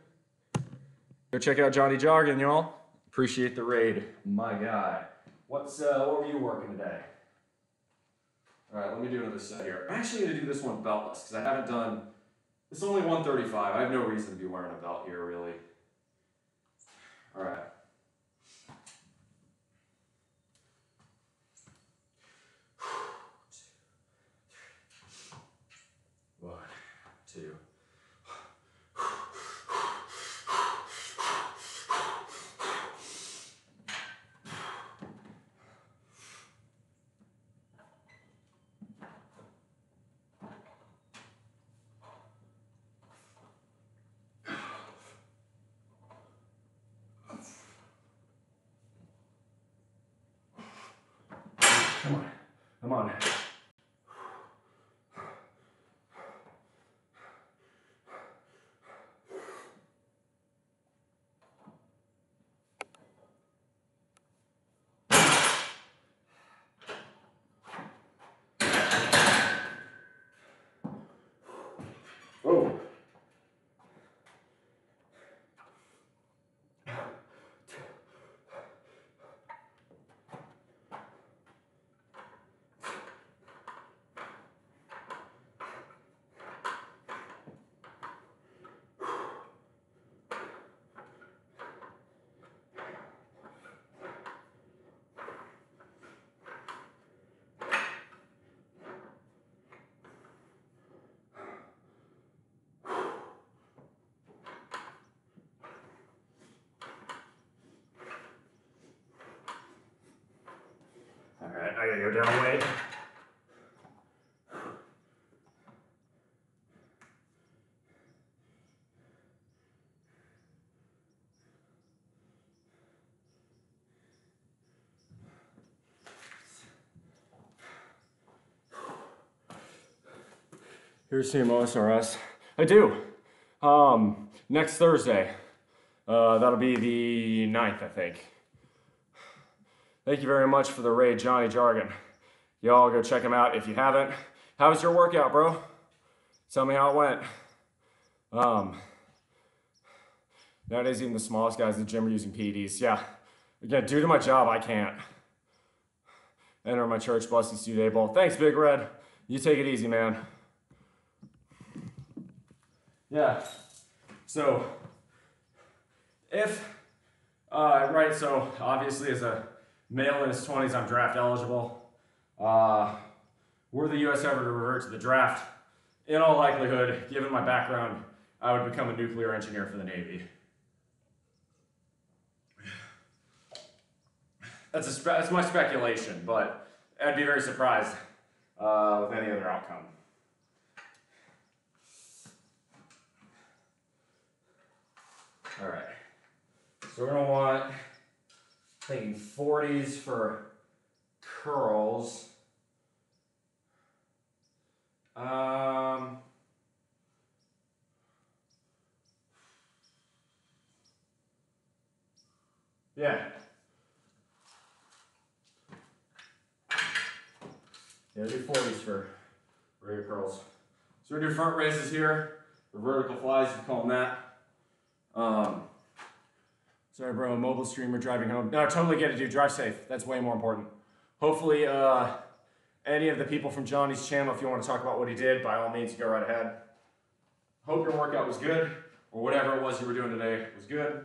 Go check out Johnny Jargon, y'all. Appreciate the raid, my guy. What were you working today? All right, let me do another set here. I'm actually gonna do this one beltless because I haven't done. It's only 135. I have no reason to be wearing a belt here, really. All right. 1, 2. Come on. Come on. Whoa. All right, I gotta go down weight. Here's CMOSRS. I do. Next Thursday. That'll be the 9th, I think. Thank you very much for the raid, Johnny Jargon. Y'all go check him out if you haven't. How was your workout, bro? Tell me how it went. Nowadays, even the smallest guys in the gym are using PEDs. Yeah. Again, due to my job, I can't. Enter my church, bless you, Stu Dayball. Thanks, Big Red. You take it easy, man. Yeah. So, if Right, so obviously as a male in his 20s, I'm draft eligible. Were the US ever to revert to the draft, in all likelihood, given my background, I would become a nuclear engineer for the Navy. That's my speculation, but I'd be very surprised with any other outcome. All right, so we're gonna want, thinking 40s for curls. Yeah. Yeah, do 40s for rear curls. So we're gonna do front raises here, or vertical flies, you call them that. Sorry bro, mobile streamer driving home. No, I totally get it, dude, drive safe. That's way more important. Hopefully, any of the people from Johnny's channel, if you want to talk about what he did, by all means, go right ahead. Hope your workout was good, or whatever it was you were doing today was good.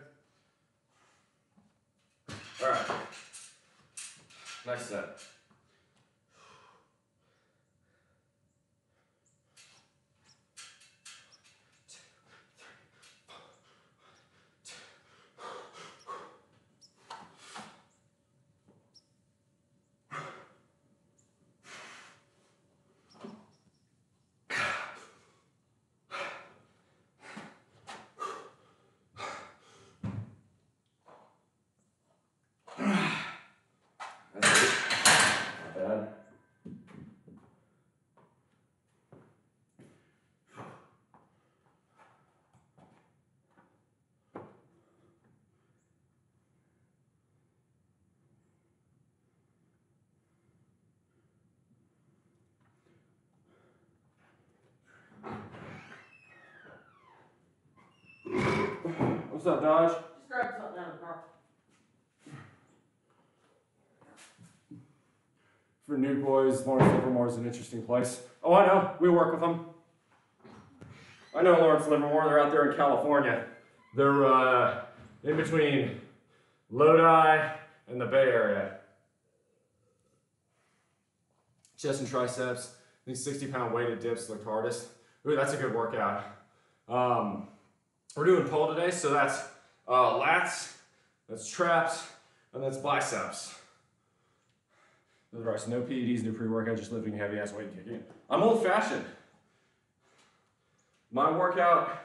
All right, next set. What's up, Dodge? Just grab something out of the car. For new boys, Lawrence Livermore is an interesting place. Oh, I know. We work with them. I know Lawrence Livermore. They're out there in California. They're in between Lodi and the Bay Area. Chest and triceps. I think 60-pound weighted dips looked hardest. Ooh, that's a good workout. We're doing pull today, so that's lats, that's traps, and that's biceps. Otherwise, no PEDs, no pre-workout, just lifting heavy ass weight and kicking. I'm old-fashioned. My workout,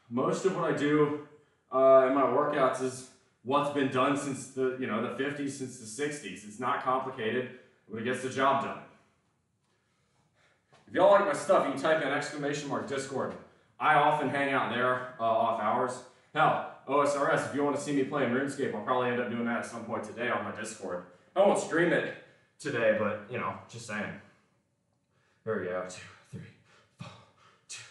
most of what I do in my workouts is what's been done since the 50s, since the 60s. It's not complicated, but it gets the job done. If y'all like my stuff, you can type in !Discord. I often hang out there off hours. Hell, OSRS, if you want to see me playing RuneScape, I'll probably end up doing that at some point today on my Discord. I won't stream it today, but, just saying. There we go. 2, 3, 4, 2.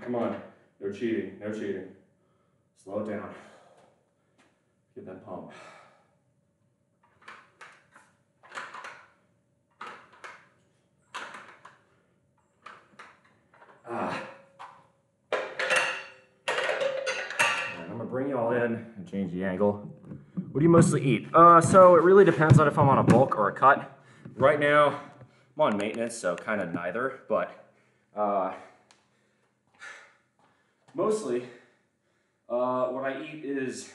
Come on, no cheating, no cheating. Slow it down. Get that pump. I'm gonna bring you all in and change the angle. What do you mostly eat? So it really depends on if I'm on a bulk or a cut. Right now, I'm on maintenance, so kind of neither, but mostly, what I eat is,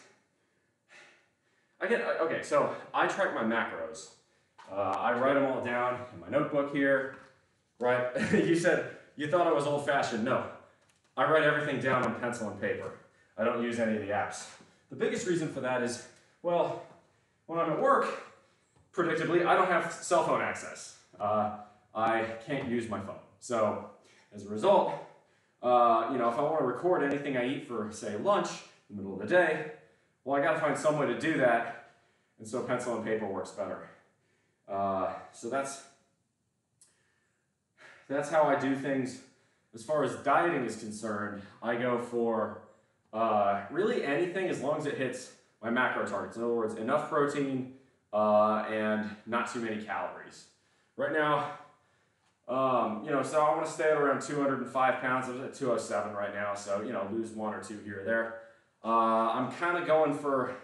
okay, so I track my macros. I write them all down in my notebook here, right? You said, you thought I was old-fashioned. No, I write everything down on pencil and paper. I don't use any of the apps. The biggest reason for that is, well, when I'm at work, predictably, I don't have cell phone access. I can't use my phone. So as a result, if I want to record anything I eat for, say, lunch in the middle of the day, well, I got to find some way to do that, and so pencil and paper works better. So that's how I do things. As far as dieting is concerned, I go for really anything as long as it hits my macro targets. In other words, enough protein and not too many calories. Right now, so I want to stay at around 205 pounds. I'm at 207 right now, so, lose 1 or 2 here or there. I'm kind of going for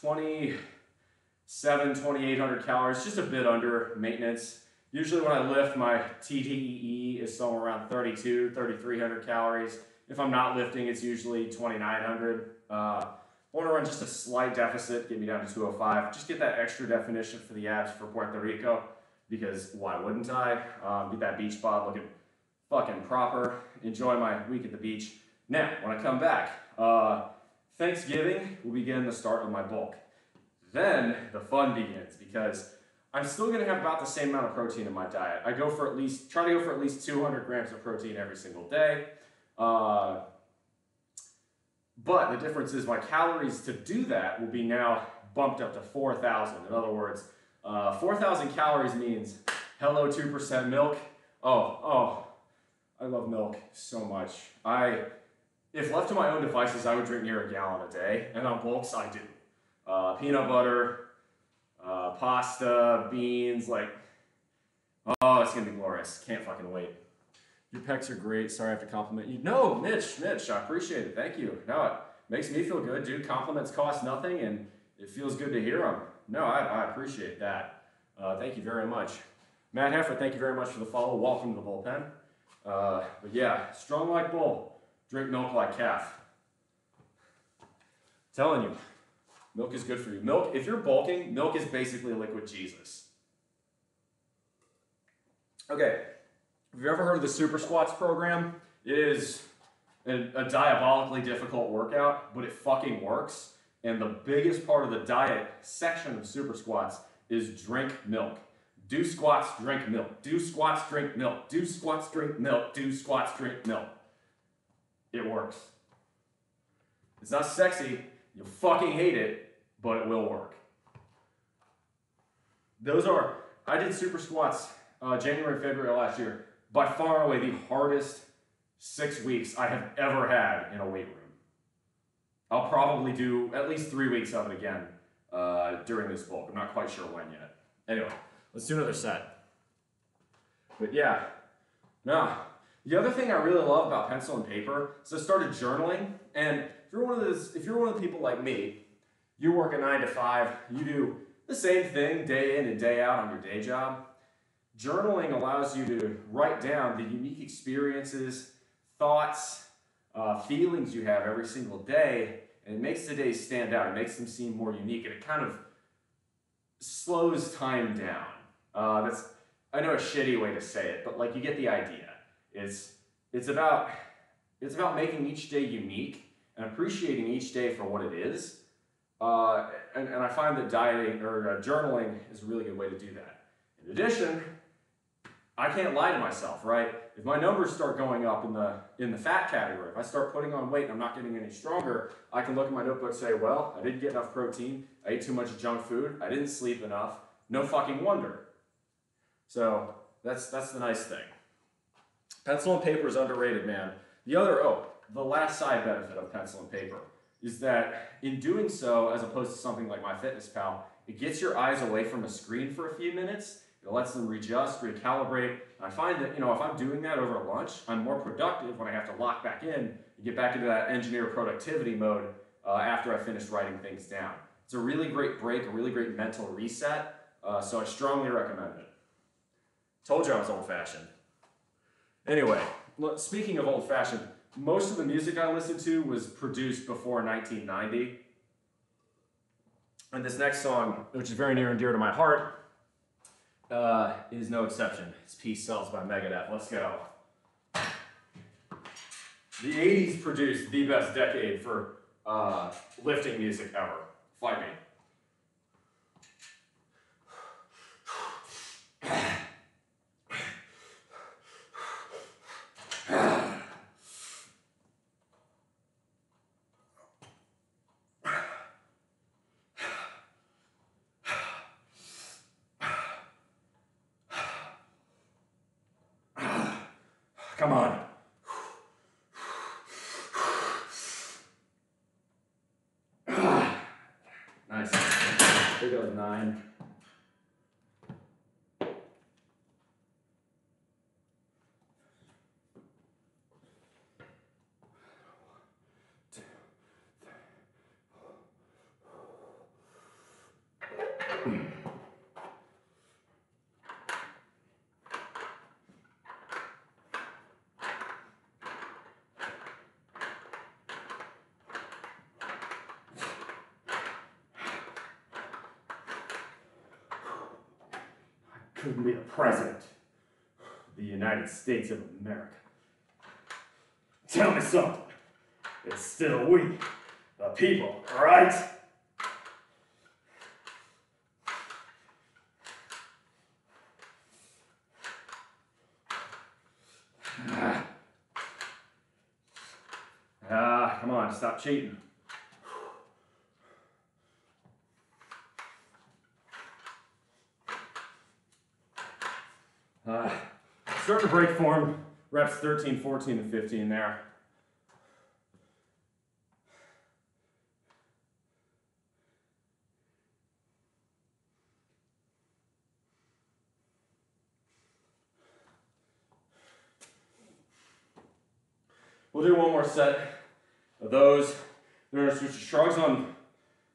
2,800 calories, just a bit under maintenance. Usually when I lift, my TDEE is somewhere around 3,300 calories. If I'm not lifting, it's usually 2,900. I want to run just a slight deficit, get me down to 205. Just get that extra definition for the abs for Puerto Rico, because why wouldn't I? Get that beach bod looking fucking proper. Enjoy my week at the beach. Now, when I come back, Thanksgiving will begin the start of my bulk. Then the fun begins, because I'm still going to have about the same amount of protein in my diet. I try to go for at least 200 grams of protein every single day. But the difference is my calories to do that will be now bumped up to 4,000. In other words, 4,000 calories means hello 2% milk. Oh, I love milk so much. If left to my own devices, I would drink near a gallon a day, and on bulks, I do. Peanut butter, pasta, beans, it's gonna be glorious. Can't fucking wait. Your pecs are great. Sorry I have to compliment you. No, Mitch, I appreciate it. Thank you. No, it makes me feel good, dude. Compliments cost nothing, and it feels good to hear them. No, I appreciate that. Thank you very much. Matt Heifer, thank you very much for the follow. Welcome to the bullpen. But yeah, strong like bull, drink milk like calf. Telling you, milk is good for you. Milk, if you're bulking, milk is basically liquid Jesus. Okay. Have you ever heard of the Super Squats program? It is a diabolically difficult workout, but it fucking works. And the biggest part of the diet section of Super Squats is drink milk. Do squats, drink milk. Do squats, drink milk. Do squats, drink milk. Do squats, drink milk. It works. It's not sexy. You'll fucking hate it, but it will work. I did Super Squats January, February last year. By far and away the hardest 6 weeks I have ever had in a weight room. I'll probably do at least 3 weeks of it again during this bulk. I'm not quite sure when yet. Anyway, let's do another set. But yeah, no. The other thing I really love about pencil and paper is I started journaling. And if you're one of the people like me, you work a 9 to 5, you do the same thing day in and day out on your day job. Journaling allows you to write down the unique experiences, thoughts, feelings you have every single day, and it makes the days stand out. It makes them seem more unique, and it kind of slows time down. I know a shitty way to say it, but you get the idea. It's about making each day unique and appreciating each day for what it is. And I find that dieting or journaling is a really good way to do that. In addition, I can't lie to myself, right? If my numbers start going up in the fat category, if I start putting on weight and I'm not getting any stronger, I can look at my notebook and say, well, I didn't get enough protein, I ate too much junk food, I didn't sleep enough, no fucking wonder. So that's the nice thing. Pencil and paper is underrated, man. The last side benefit of pencil and paper is that in doing so, as opposed to something like MyFitnessPal, it gets your eyes away from a screen for a few minutes. It lets them readjust, recalibrate. I find that, if I'm doing that over lunch, I'm more productive when I have to lock back in and get back into that engineer productivity mode after I finish writing things down. It's a really great break, a really great mental reset, so I strongly recommend it. Told you I was old-fashioned. Anyway, speaking of old-fashioned, most of the music I listened to was produced before 1990. And this next song, which is very near and dear to my heart, is no exception. It's Peace Sells by Megadeth. Let's go. The 80s produced the best decade for lifting music ever. Fight me. Come on. Nice. Here goes 9. Couldn't be the president of the United States of America. Tell me something. It's still we, the people, right? Come on, stop cheating. Starting to break form, reps 13, 14, and 15 there. We'll do one more set of those. Then we're gonna switch to shrugs on,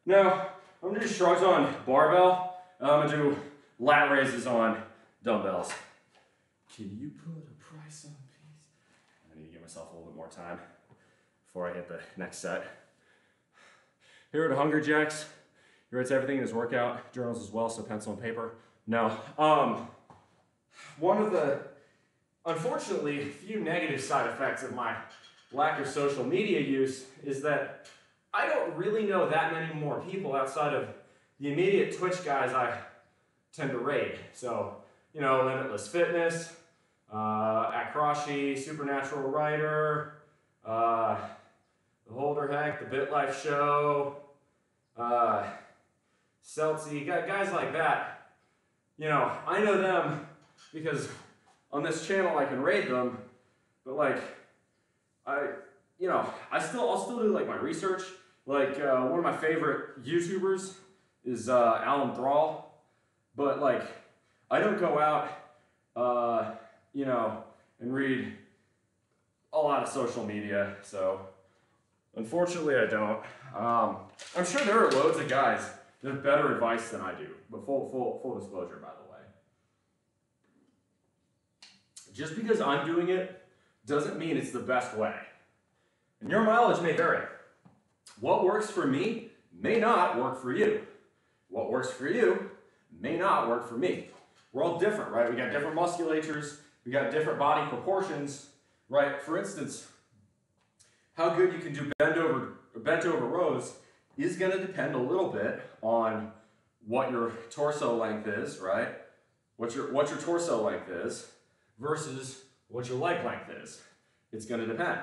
no, I'm gonna do shrugs on barbell. I'm gonna do lat raises on dumbbells. Can you put a price on peace? I need to give myself a little bit more time before I hit the next set. Here at Hunger Jacks, he writes everything in his workout journals as well, so pencil and paper. No. One of the, unfortunately, few negative side effects of my lack of social media use is that I don't really know that many more people outside of the immediate Twitch guys I tend to raid. So, you know, Limitless Fitness, Akrashi, Supernatural Writer, the Holder Heck, the Bit Life Show, Celtsy, guys like that. You know, I know them because on this channel I can raid them, but like, I'll still do like my research. Like one of my favorite YouTubers is Alan Thrall, but like I don't go out, and read a lot of social media. So unfortunately, I don't. I'm sure there are loads of guys that have better advice than I do. But full disclosure, by the way. Just because I'm doing it doesn't mean it's the best way. And your mileage may vary. What works for me may not work for you. What works for you may not work for me. We're all different, right? We got different musculatures, we got different body proportions, right? For instance, how good you can do bent over rows is going to depend a little bit on what your torso length is, right? What your torso length is versus what your leg length is. It's going to depend.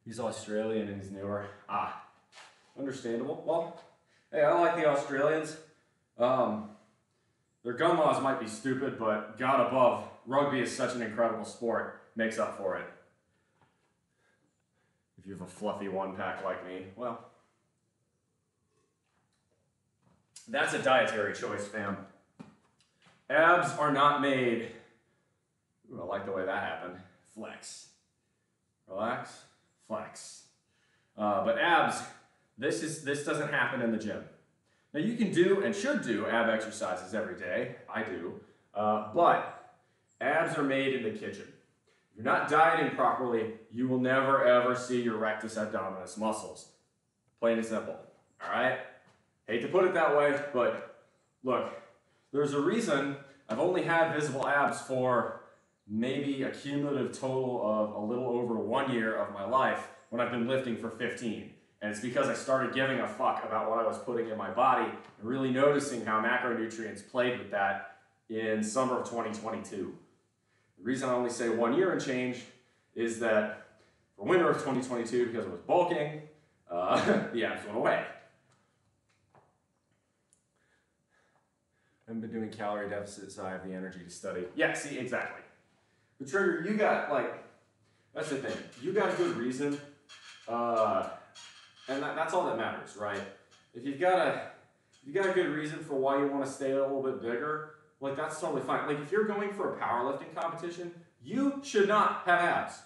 He's Australian and he's newer. Understandable. Well, hey, I like the Australians. Their gun laws might be stupid, but God above, rugby is such an incredible sport, makes up for it. If you have a fluffy one-pack like me, well, that's a dietary choice, fam. Abs are not made, ooh, I like the way that happened, flex. Relax, flex. But abs, this doesn't happen in the gym. Now you can do and should do ab exercises every day, I do, but abs are made in the kitchen. If you're not dieting properly, you will never ever see your rectus abdominis muscles. Plain and simple, all right? Hate to put it that way, but look, there's a reason I've only had visible abs for maybe a cumulative total of a little over 1 year of my life when I've been lifting for 15. And it's because I started giving a fuck about what I was putting in my body and really noticing how macronutrients played with that in summer of 2022. The reason I only say 1 year and change is that for winter of 2022, because I was bulking, the abs went away. I haven't been doing calorie deficits, so I have the energy to study. Yeah, see, exactly. The trigger, you got like, that's the thing. You got a good reason, and that's all that matters, right? If you've got a good reason for why you want to stay a little bit bigger, like that's totally fine. Like if you're going for a powerlifting competition, you should not have abs.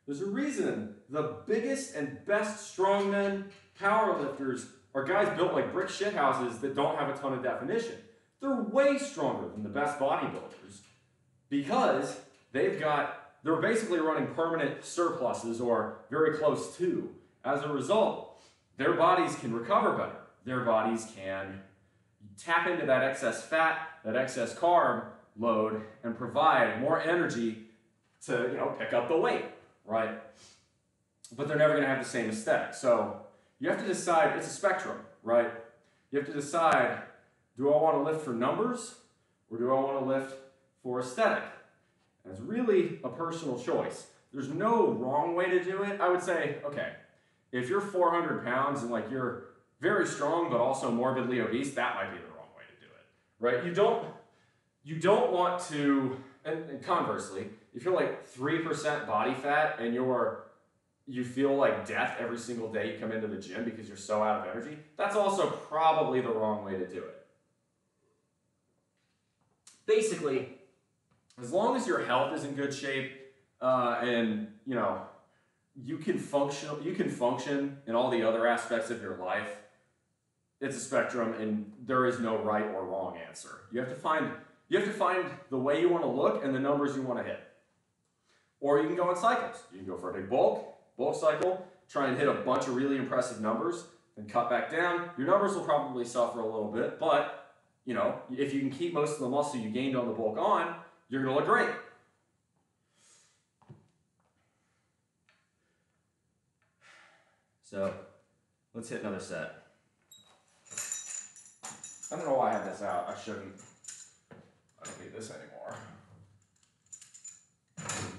There's a reason the biggest and best strongmen powerlifters are guys built like brick shithouses that don't have a ton of definition. They're way stronger than the best bodybuilders because they're basically running permanent surpluses or very close to. As a result, their bodies can recover better. Their bodies can tap into that excess fat, that excess carb load, and provide more energy to, pick up the weight, right? But they're never gonna have the same aesthetic. So you have to decide, it's a spectrum, right? You have to decide, do I wanna lift for numbers or do I wanna lift for aesthetic? And it's really a personal choice. There's no wrong way to do it. I would say, okay, if you're 400 pounds and like you're very strong but also morbidly obese, that might be the wrong way to do it, right? You don't want to, and conversely, if you're like 3% body fat and you feel like death every single day you come into the gym because you're so out of energy, that's also probably the wrong way to do it. Basically, as long as your health is in good shape and you can function in all the other aspects of your life, it's a spectrum and there is no right or wrong answer. You have to find the way you want to look and the numbers you want to hit. Or you can go in cycles. You can go for a big bulk cycle, try and hit a bunch of really impressive numbers, then cut back down. Your numbers will probably suffer a little bit, but if you can keep most of the muscle you gained on the bulk on, you're gonna look great. So let's hit another set. I don't know why I have this out. I shouldn't. I don't need this anymore.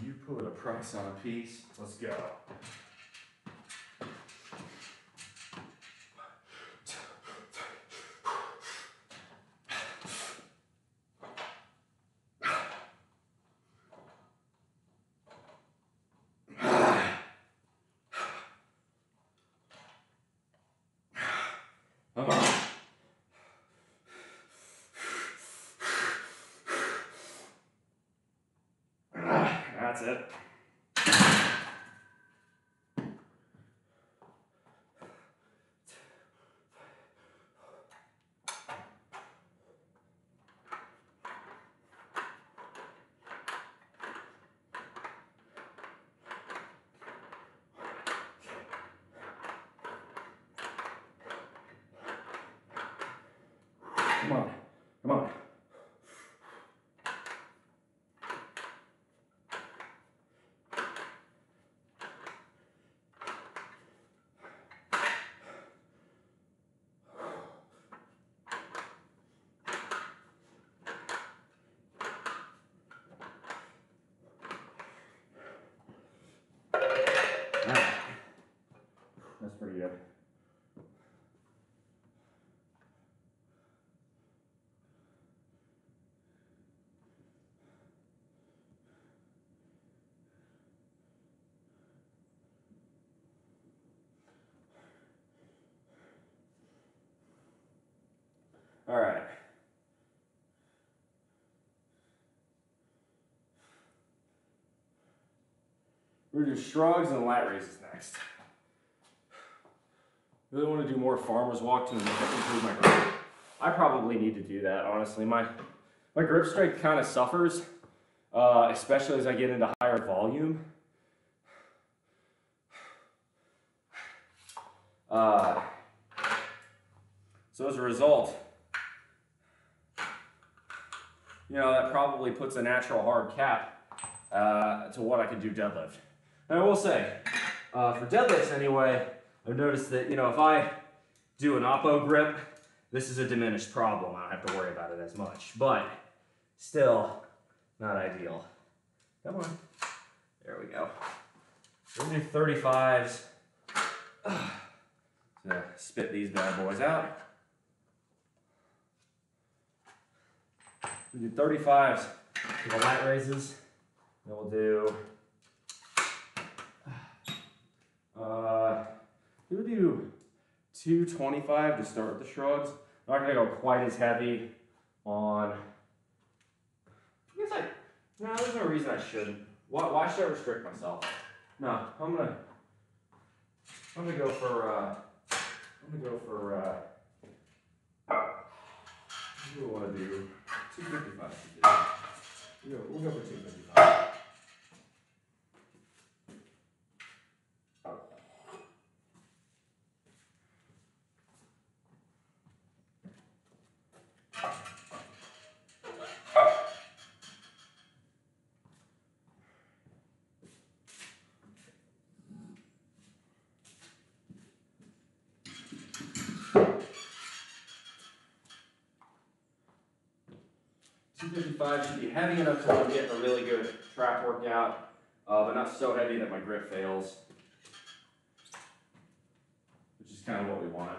You put a price on a piece. Let's go. Come on. That's it. Come on, come on. That's pretty good. All right. We're gonna do shrugs and lat raises next. Really want to do more farmer's walk to improve my grip. I probably need to do that, honestly. My grip strength kind of suffers, especially as I get into higher volume. So as a result, that probably puts a natural hard cap to what I can do deadlift. And I will say, for deadlifts anyway, I've noticed that, if I do an oppo grip, this is a diminished problem. I don't have to worry about it as much, but still not ideal. Come on. There we go. We're gonna do 35s. So spit these bad boys out. We do 35s for the lat raises. Then we'll do, we'll do 225 to start with the shrugs. I'm not gonna go quite as heavy on, no, there's no reason I shouldn't. Why should I restrict myself? No, I'm gonna go for, we want to do 255. We'll go for 255. Should be heavy enough so I'm getting a really good trap workout, but not so heavy that my grip fails, which is kind of what we want.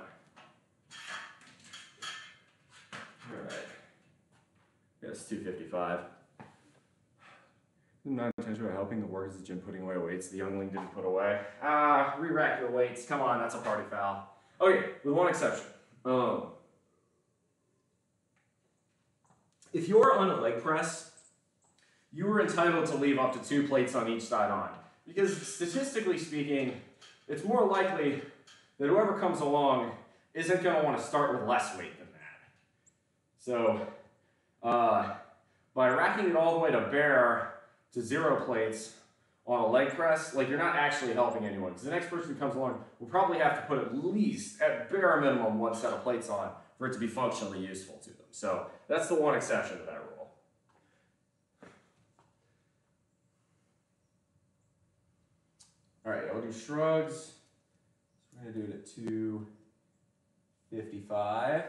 All right. Yes, 255. Not intentional helping the workers at the gym putting away weights the youngling didn't put away. Re-rack your weights. Come on, that's a party foul. Okay, with one exception. If you're on a leg press, you are entitled to leave up to 2 plates on each side on. Because statistically speaking, it's more likely that whoever comes along isn't going to want to start with less weight than that. So, by racking it all the way to bare to 0 plates on a leg press, like, you're not actually helping anyone. Because the next person who comes along will probably have to put at least, at bare minimum, 1 set of plates on for it to be functionally useful to them. So that's the one exception to that rule. All right, I'll do shrugs. So we're gonna do it at 255.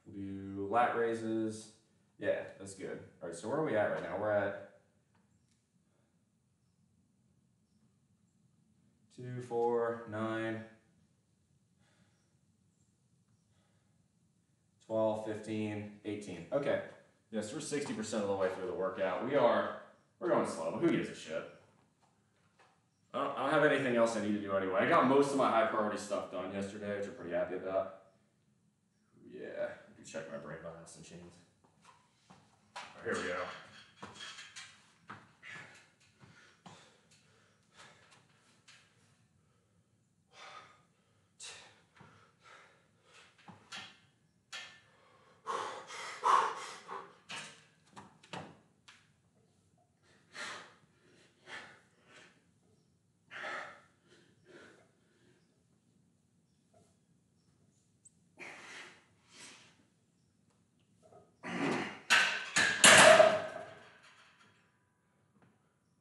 We'll do lat raises. Yeah, that's good. All right, so where are we at right now? We're at 2, 4, 9, 12, 15, 18. Okay. Yes, we're 60% of the way through the workout. We're going slow, but who gives a shit? I don't have anything else I need to do anyway. I got most of my high priority stuff done yesterday, which I'm pretty happy about. Yeah, I can check my brain balance and chains. Here we go.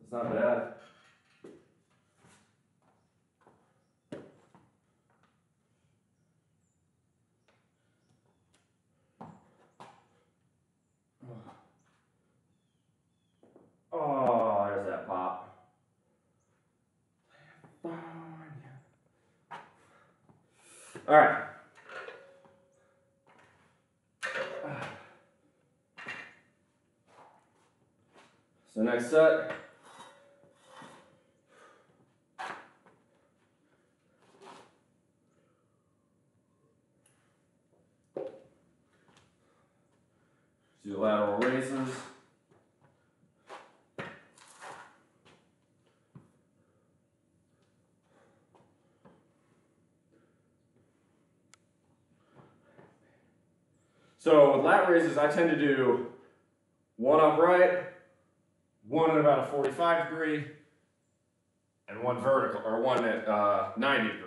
It's not bad. Oh, there's that pop. All right. So next set. Do lateral raises. So with lat raises, I tend to do 1 upright, 1 at about a 45 degree, and 1 vertical, or 1 at 90 degree.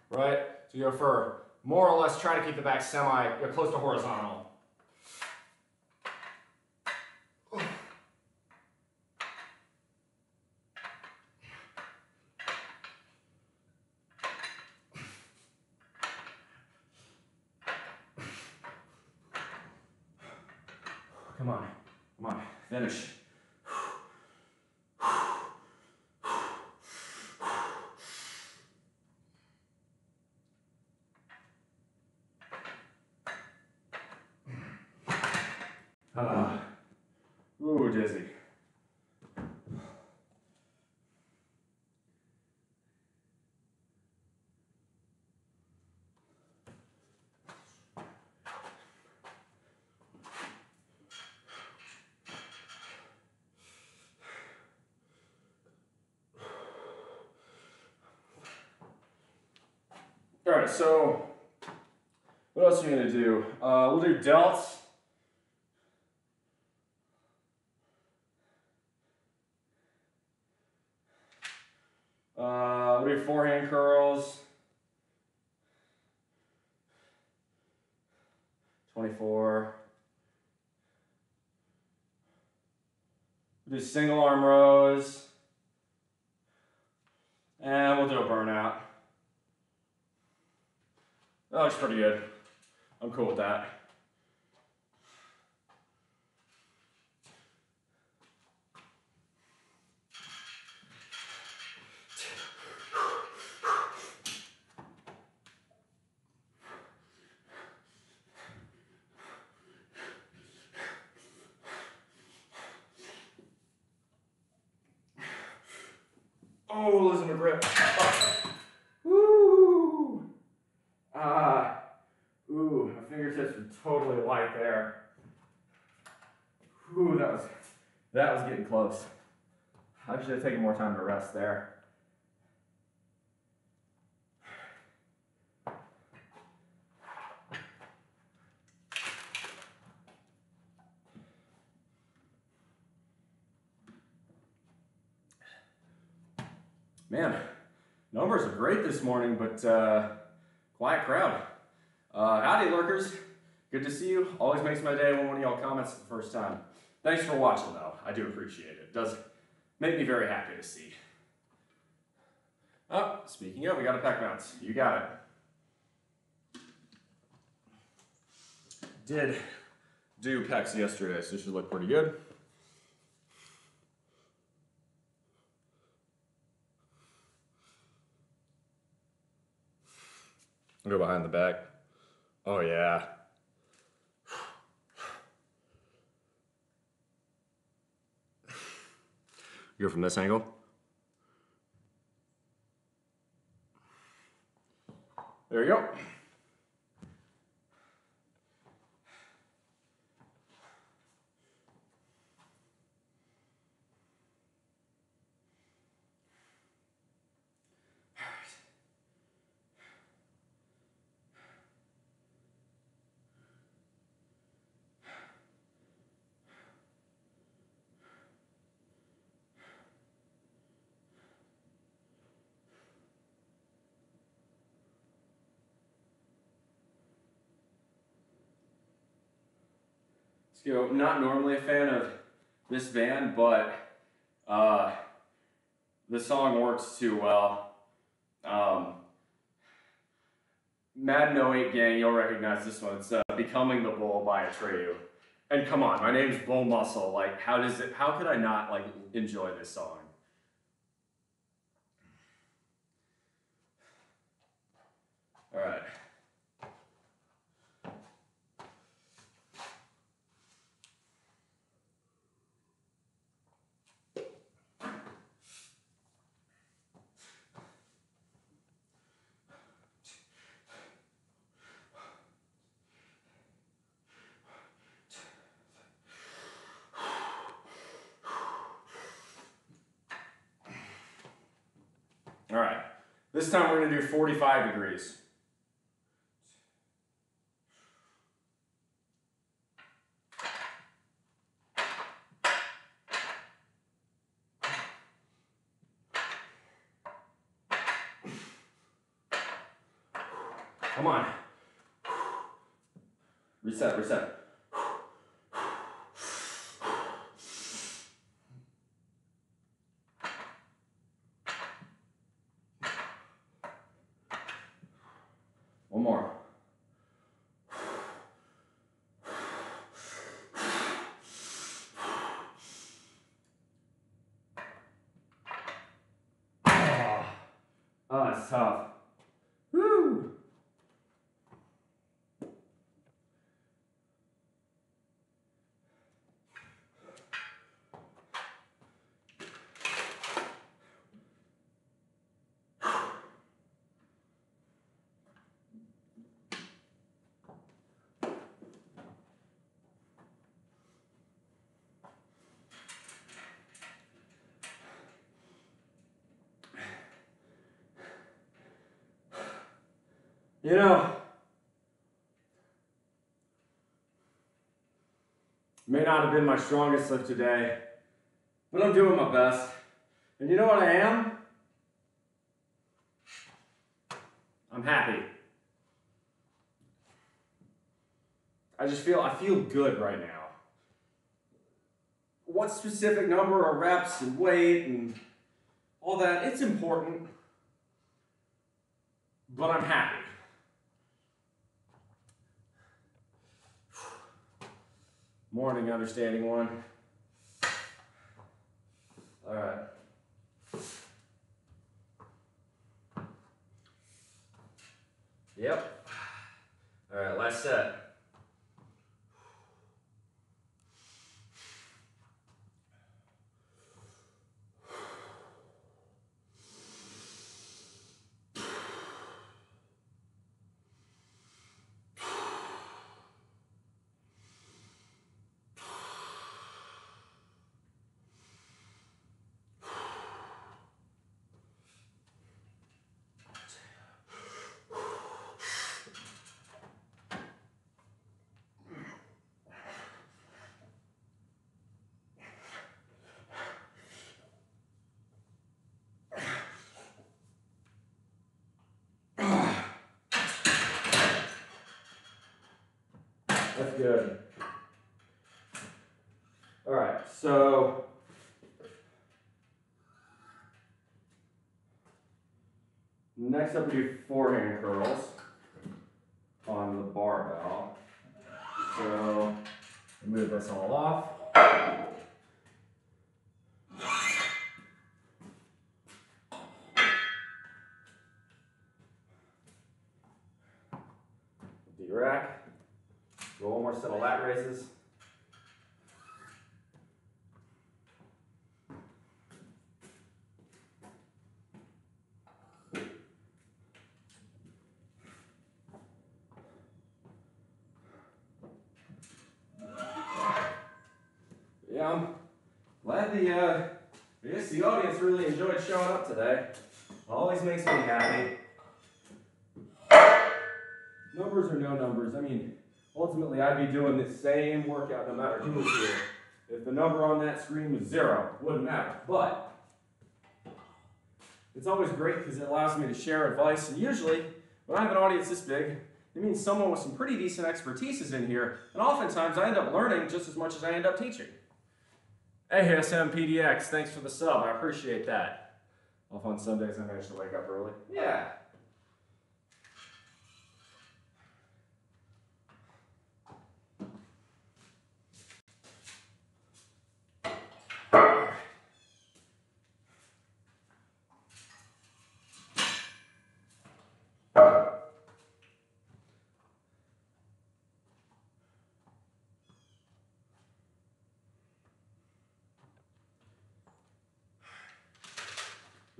Right? So you go for more or less try to keep the back close to horizontal. Come on, finish. Ooh, dizzy. All right, so what else are we gonna do? We'll do delts. We'll do forehand curls. 24. We'll do single arm rows. And we'll do a burnout. That looks pretty good. I'm cool with that. Oh, losing my grip. Woo! Ooh, my fingertips are totally light there. Ooh, that was getting close. I should have taken more time to rest there. Man, numbers are great this morning, but quiet crowd. Howdy, lurkers. Good to see you. Always makes my day when one of y'all comments the first time. Thanks for watching, though. I do appreciate it. It does make me very happy to see. Oh, speaking of, we got a pec bounce. You got it. Did do pecs yesterday, so it should look pretty good. Go behind the back. Oh yeah. Go from this angle. There you go. So, not normally a fan of this band, but the song works too well. Madden 08 gang, you'll recognize this one. It's Becoming the Bull by Atreyu. And come on, my name's BullMuscle. Like, how could I not like enjoy this song? All right. All right, this time we're gonna do 45 degrees. Come on. Reset, reset. One more. Oh, that's tough. Woo! You know, may not have been my strongest lift today, but I'm doing my best. And you know what I am? I'm happy. I feel good right now. What specific number of reps and weight and all that, it's important, but I'm happy. Morning, understanding one. All right. Yep. All right, last set. That's good. All right, so next up we do forehand curls on the barbell. So move this all off. D-rack. Do one more set of lat raises. Yeah, I'm glad the audience really enjoyed showing up today. Always makes me happy. Numbers or no numbers, I mean, ultimately I'd be doing the same workout no matter who was here. If the number on that screen was 0, wouldn't matter. But it's always great because it allows me to share advice, and usually when I have an audience this big, it means someone with some pretty decent expertise is in here, and oftentimes I end up learning just as much as I end up teaching. ASM PDX, thanks for the sub, I appreciate that. Off on Sundays I manage to wake up early. Yeah.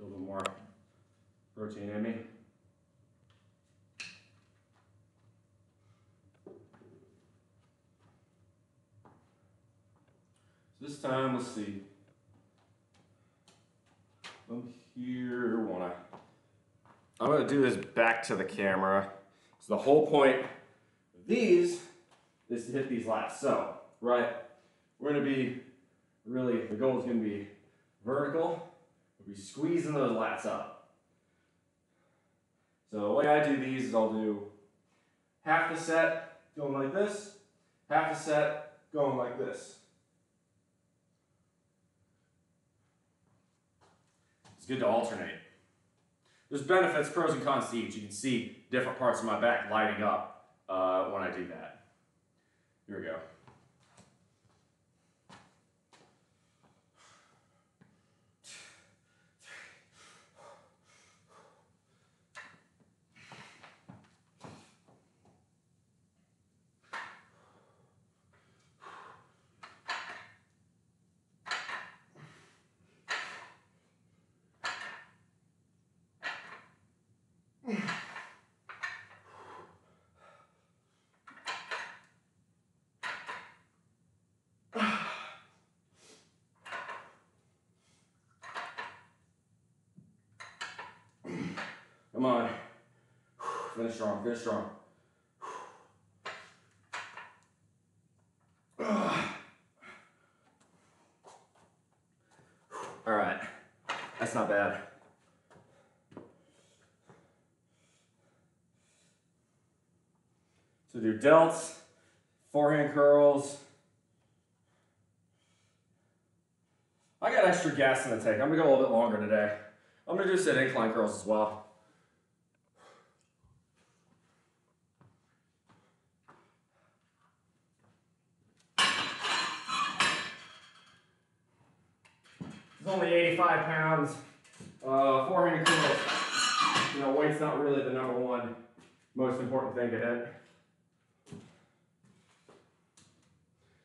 A little bit more protein in me. So this time, let's see. From here, I'm gonna do this back to the camera. So the whole point of these is to hit these lats. So, right, we're gonna be the goal is gonna be vertical. We'll be squeezing those lats up. So the way I do these is I'll do half the set going like this, half the set going like this. It's good to alternate. There's benefits, pros and cons to each. You can see different parts of my back lighting up when I do that. Here we go. Come on. Finish strong, finish strong. All right, that's not bad. So do delts, forehand curls. I got extra gas in the tank. I'm gonna go a little bit longer today. I'm gonna do set incline curls as well. It's only 85 pounds. Forehand curls, you know, weight's not really the number one most important thing to hit.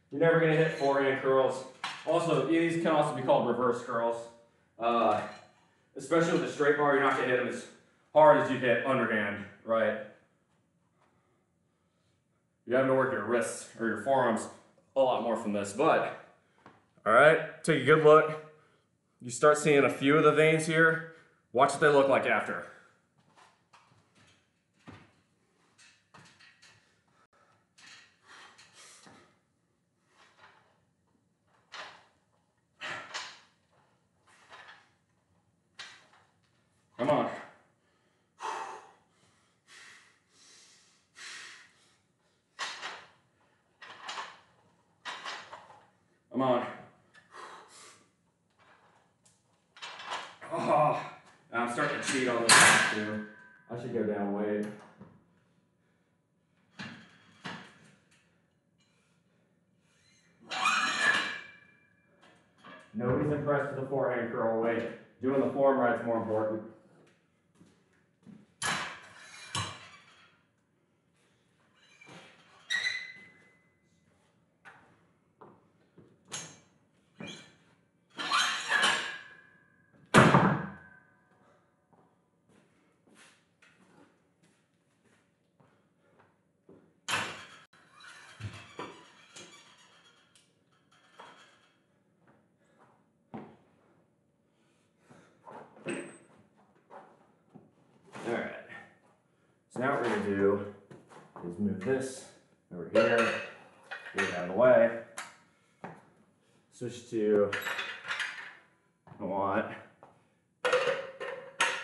You're never gonna hit forehand curls. Also, these can also be called reverse curls. Especially with a straight bar, you're not gonna hit them as hard as you hit underhand, right? You're having to work your wrists or your forearms a lot more from this, but, all right, take a good look. You start seeing a few of the veins here. Watch what they look like after. Come on. Come on. Oh, I'm starting to cheat on this one too. I should go down weight. Nobody's impressed with the forehand curl weight. Doing the form right is more important. Alright, so now what we're going to do is move this over here, get it out of the way, switch to, I want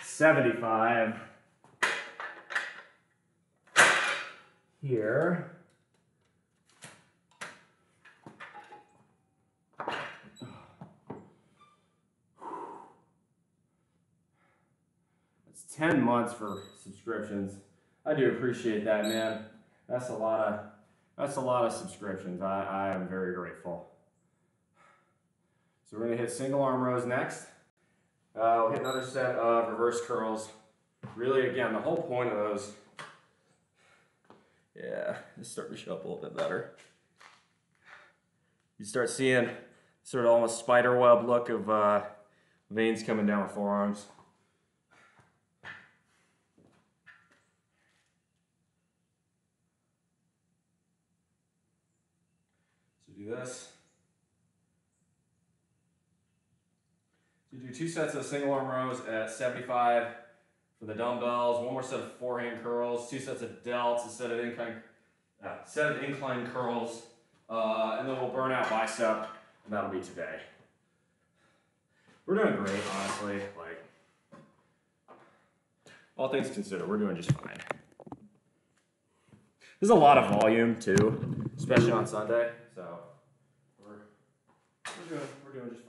75 here. It's 10 months for subscriptions. I do appreciate that, man. That's a lot of subscriptions. I am very grateful. So we're gonna hit single arm rows next. We'll hit another set of reverse curls. Really, again, the whole point of those, yeah, it's starting to show up a little bit better. You start seeing sort of almost spider web look of veins coming down the forearms. So do this. So do 2 sets of single arm rows at 75 for the dumbbells, 1 more set of forehand curls, 2 sets of delts, a set of incline curls, and then we'll burn out bicep, and that'll be today. We're doing great, honestly. Like, all things considered, we're doing just fine. There's a lot of volume too, especially on Sunday, so we're doing just fine.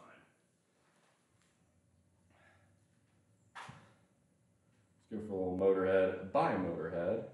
Let's go for a little motorhead by motorhead.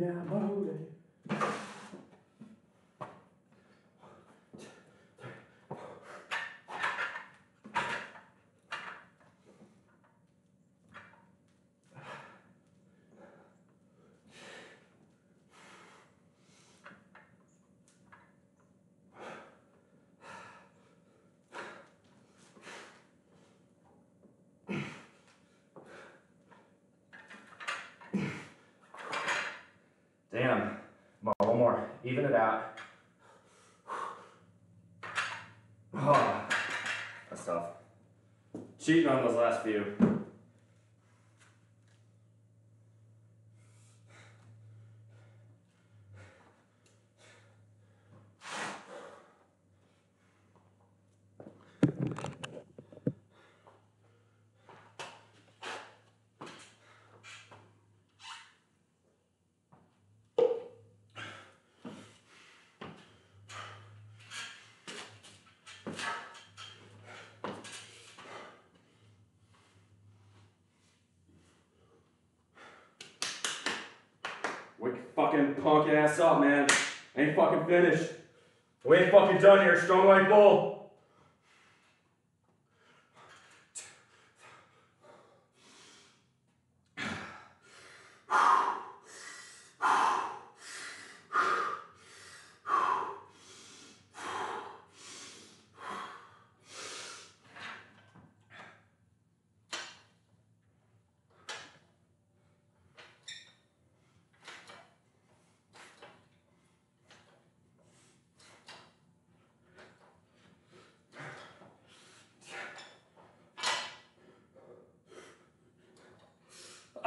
down loaded. Damn. Come on, one more. Even it out. Oh, that's tough. Cheating on those last few. Wake fucking punk ass up, man. Ain't fucking finished. We ain't fucking done here, strong like bull.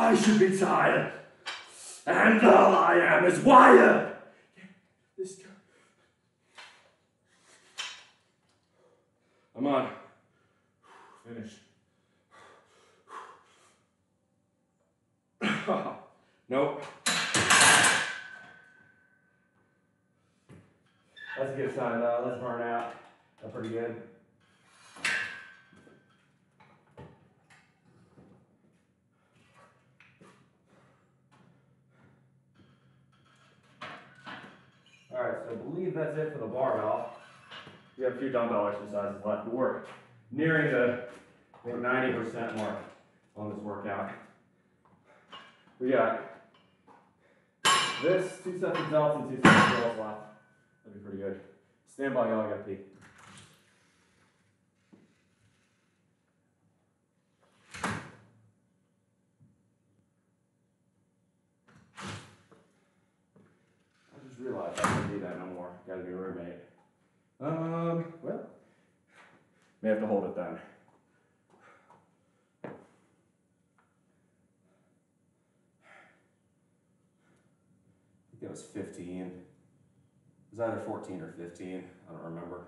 I should be tired, and all I am is wired. This guy. I'm on. Finish. Nope. That's a good sign though. Let's burn out. That's pretty good. Alright, so I believe that's it for the barbell. We have a few dumbbell exercises left, but we're nearing the 90% mark on this workout. We got this, 2 sets of delts and 2 sets of curls left. That'd be pretty good. Stand by, y'all, I gotta pee. Realize I can't do that no more. Gotta be a roommate. Well, may have to hold it then. I think it was 15. It was either 14 or 15. I don't remember.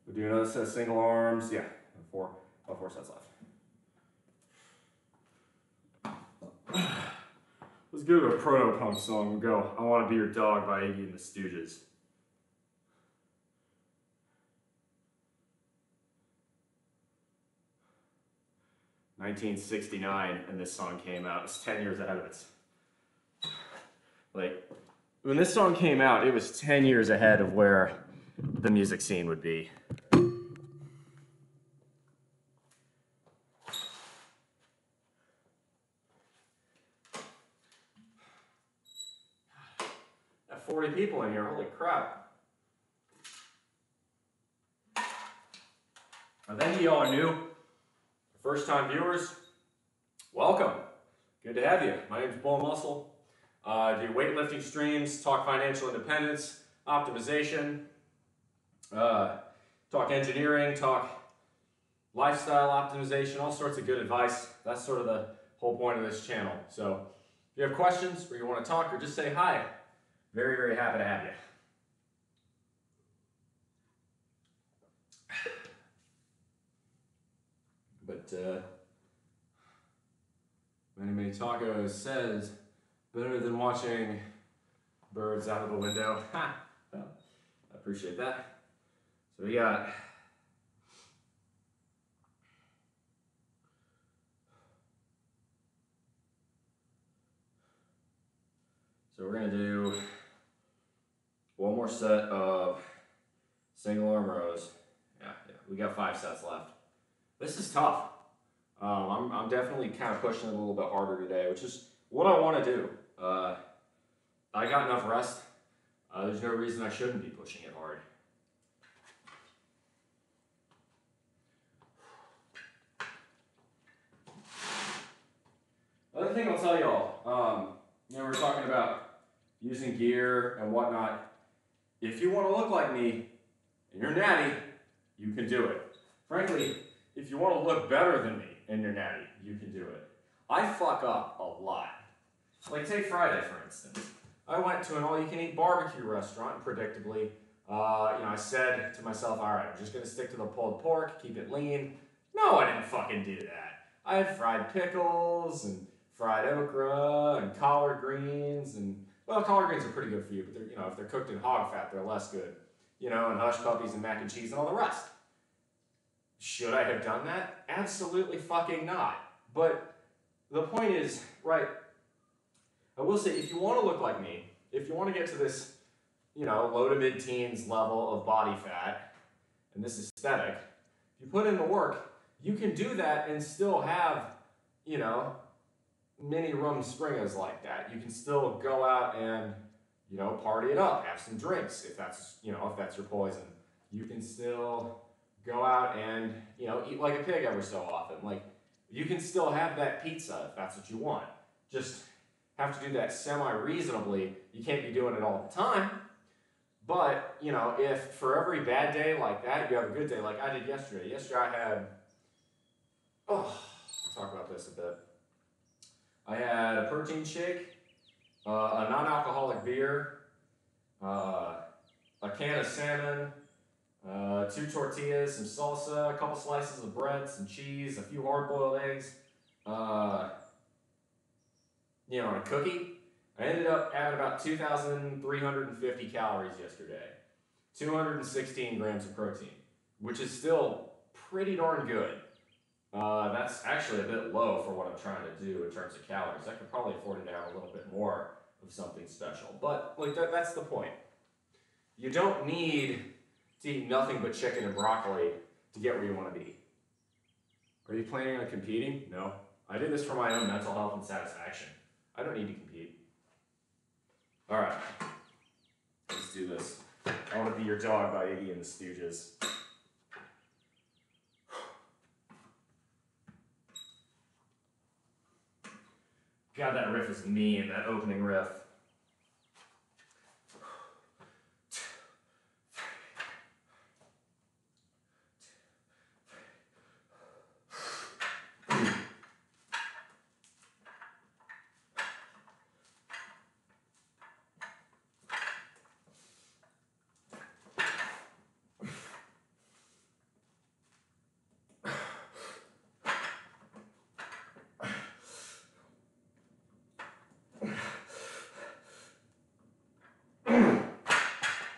We'll do another set of single arms. Yeah, about 4 sets left. Let's go to a proto-punk song. We'll go I Want to Be Your Dog by Iggy and the Stooges. (1969) and this song came out. It's 10 years ahead of its. Like, when this song came out, it was 10 years ahead of where the music scene would be. Got 40 people in here, holy crap. If any of y'all are new, first time viewers, welcome. Good to have you. My name is BullMuscle. I do weightlifting streams, talk financial independence, optimization, talk engineering, talk lifestyle optimization, all sorts of good advice. That's sort of the whole point of this channel. So if you have questions or you want to talk or just say hi, very, very happy to have you. But Many Tacos says, better than watching birds out of the window. Ha! Well, I appreciate that. So we got So we're gonna do one more set of single arm rows. Yeah, we got 5 sets left. This is tough. I'm definitely kind of pushing it a little bit harder today, which is what I want to do. I got enough rest. There's no reason I shouldn't be pushing it hard. Another thing I'll tell y'all, we're talking about using gear and whatnot. If you want to look like me and you're natty, you can do it. Frankly, if you want to look better than me and you're natty, you can do it. I fuck up a lot. Like take Friday, for instance. I went to an all-you-can-eat barbecue restaurant, and predictably, I said to myself, all right, I'm just going to stick to the pulled pork, keep it lean. No, I didn't fucking do that. I had fried pickles and fried okra and collard greens, and well, collard greens are pretty good for you, but they're, if they're cooked in hog fat, they're less good. And hush puppies and mac and cheese and all the rest. Should I have done that? Absolutely fucking not. But the point is, right, I will say, if you want to look like me, if you want to get to this, low to mid-teens level of body fat, and this aesthetic, if you put in the work, you can do that and still have, mini rum springas like that. You can still go out and, party it up, have some drinks if that's your poison. You can still go out and, eat like a pig every so often. Like, you can still have that pizza if that's what you want. Just have to do that semi-reasonably. You can't be doing it all the time. But, if for every bad day like that, you have a good day like I did yesterday. Yesterday I had, I'll talk about this a bit. I had a protein shake, a non-alcoholic beer, a can of salmon, 2 tortillas, some salsa, a couple slices of bread, some cheese, a few hard-boiled eggs, and a cookie. I ended up having about 2,350 calories yesterday, 216 grams of protein, which is still pretty darn good. That's actually a bit low for what I'm trying to do in terms of calories. I could probably afford to have a little bit more of something special, but that's the point. You don't need to eat nothing but chicken and broccoli to get where you want to be. Are you planning on competing? No. I did this for my own mental health and satisfaction. I don't need to compete. All right, let's do this. I Want to Be Your Dog by Iggy and the Stooges. God, that riff is mean, that opening riff.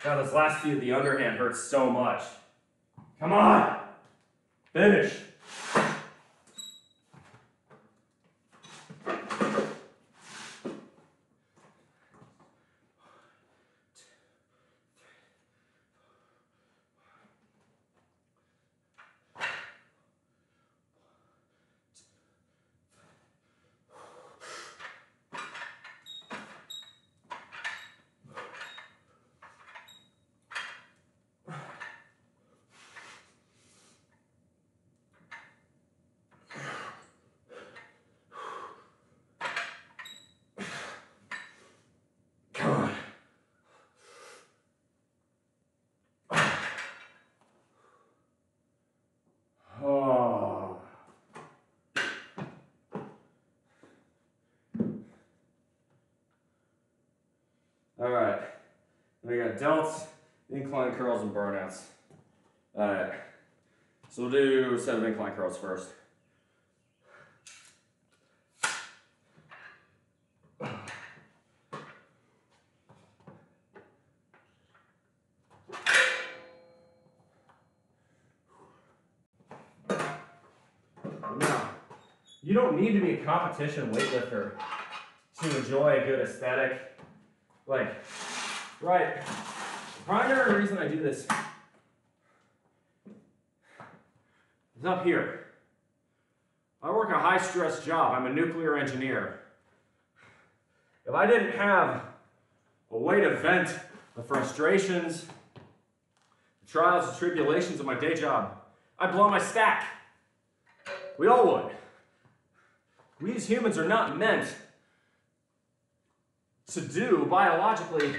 God, those last few of the underhand hurts so much. Come on! Finish! All right, we got delts, incline curls, and burnouts. All right, so we'll do a set of incline curls first. Now, you don't need to be a competition weightlifter to enjoy a good aesthetic Like, right, the primary reason I do this is up here. I work a high-stress job. I'm a nuclear engineer. If I didn't have a way to vent the frustrations, the trials and tribulations of my day job, I'd blow my stack. We all would. We as humans are not meant to do biologically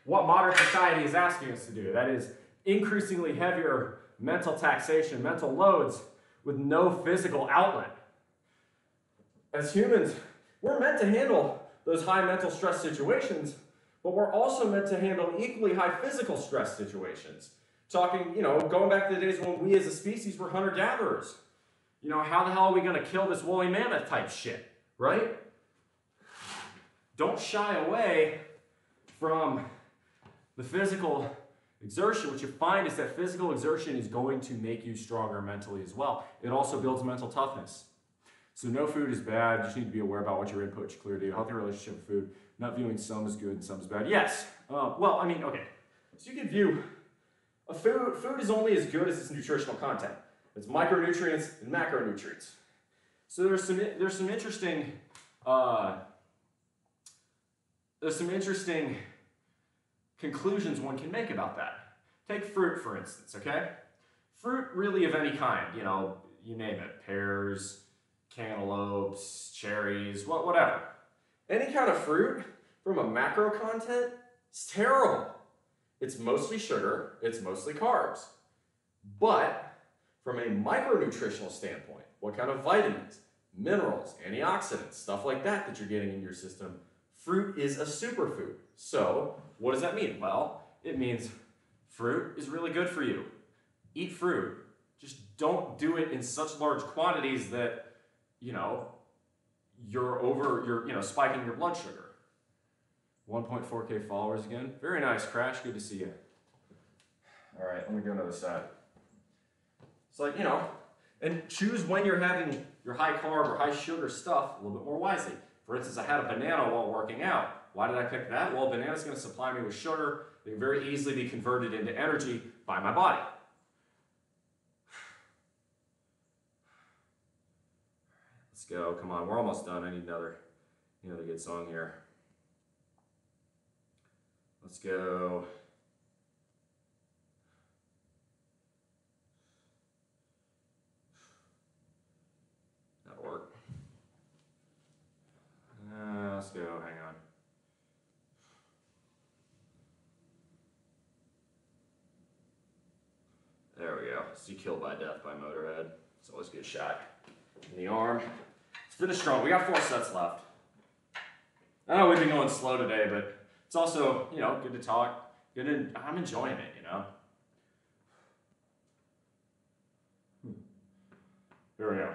what modern society is asking us to do. That is increasingly heavier mental taxation, mental loads with no physical outlet. As humans, we're meant to handle those high mental stress situations, but we're also meant to handle equally high physical stress situations. Talking, going back to the days when we as a species were hunter-gatherers. How the hell are we going to kill this woolly mammoth type shit, right? Don't shy away from the physical exertion. What you find is that physical exertion is going to make you stronger mentally as well. It also builds mental toughness. So no food is bad. You just need to be aware about what your input should clearly do. Healthy relationship with food. Not viewing some as good and some as bad. Yes. Okay. So you can view food is only as good as its nutritional content. It's micronutrients and macronutrients. So there's some interesting conclusions one can make about that. Take fruit, for instance, okay? Fruit really of any kind, you name it, pears, cantaloupes, cherries, whatever. Any kind of fruit from a macro content is terrible. It's mostly sugar, it's mostly carbs. But from a micronutritional standpoint, what kind of vitamins, minerals, antioxidants, stuff like that you're getting in your system, fruit is a superfood. So, what does that mean? Well, it means fruit is really good for you. Eat fruit. Just don't do it in such large quantities that, you're spiking your blood sugar. 1.4K followers again. Very nice, Crash. Good to see you. All right, let me go to the side. It's like, and choose when you're having your high carb or high sugar stuff a little bit more wisely. For instance, I had a banana while working out. Why did I pick that? Well, a banana's going to supply me with sugar that can very easily be converted into energy by my body. Let's go. Come on, we're almost done. I need another good song here. Let's go. That'll work. Let's go. Hang on. There we go. See Killed by Death by Motorhead. It's always a good shot. In the arm. Let's finish strong. We got 4 sets left. I know we've been going slow today, but it's also, good to talk. I'm enjoying it, Here we go.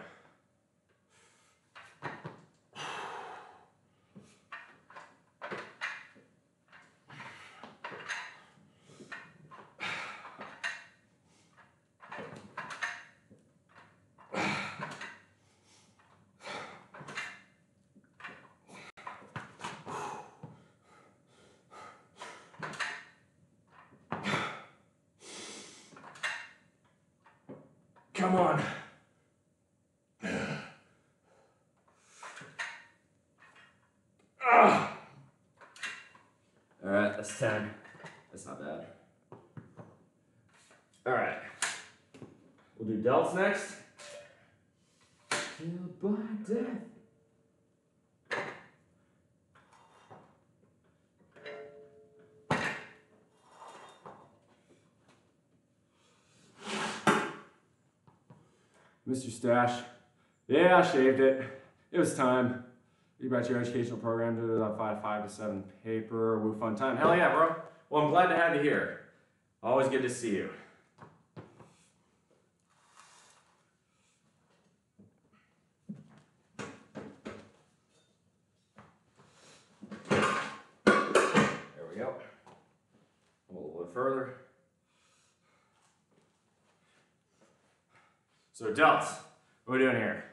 Come on. All right, that's 10. That's not bad. All right. We'll do delts next. Killed by death. Mr. Stash. Yeah, I shaved it. It was time. You brought your educational program to the 5 to 7 paper. Woo, fun time. Hell yeah, bro. Well, I'm glad to have you here. Always good to see you. There we go. A little bit further. So delts, what are we doing here?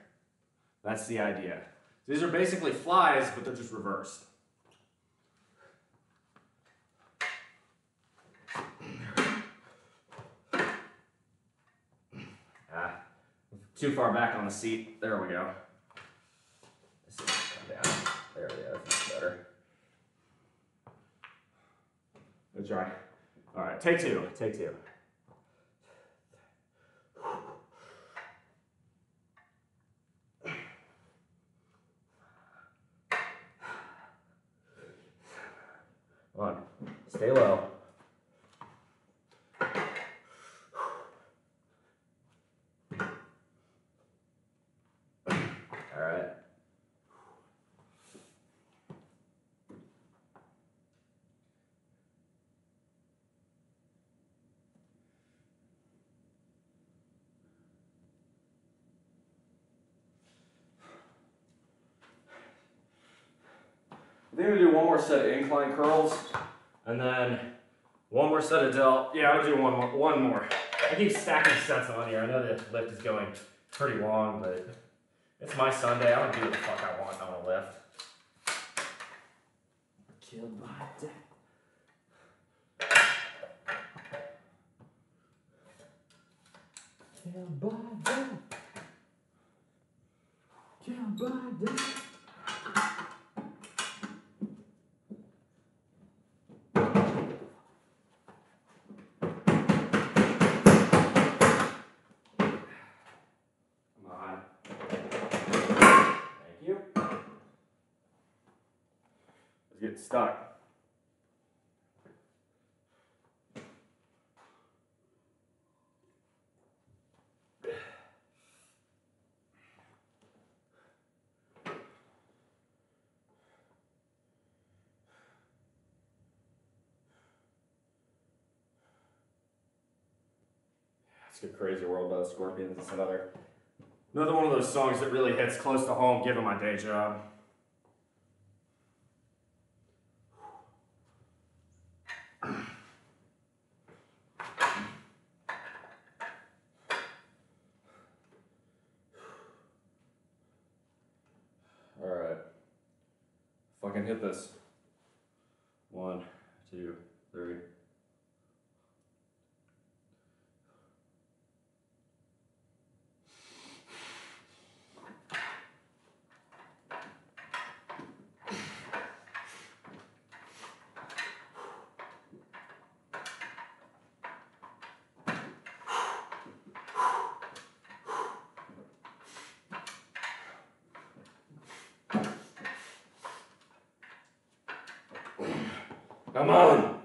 That's the idea. These are basically flies, but they're just reversed. too far back on the seat. There we go. Come down. There we go. That's better. Good try. All right, take two. Take two. One. Stay low. All right. I think I'm gonna do one more set of incline curls, and then one more set of delt. Yeah, I'll do one more. I keep stacking sets on here. I know the lift is going pretty long, but it's my Sunday. I don't do what the fuck I want on a lift. Killed by death. Killed by death. Killed by death. Get stuck. Let's get Crazy World of Scorpions. It's another one of those songs that really hits close to home given my day job. Alright. Fucking hit this. 1, 2, 3. Come on!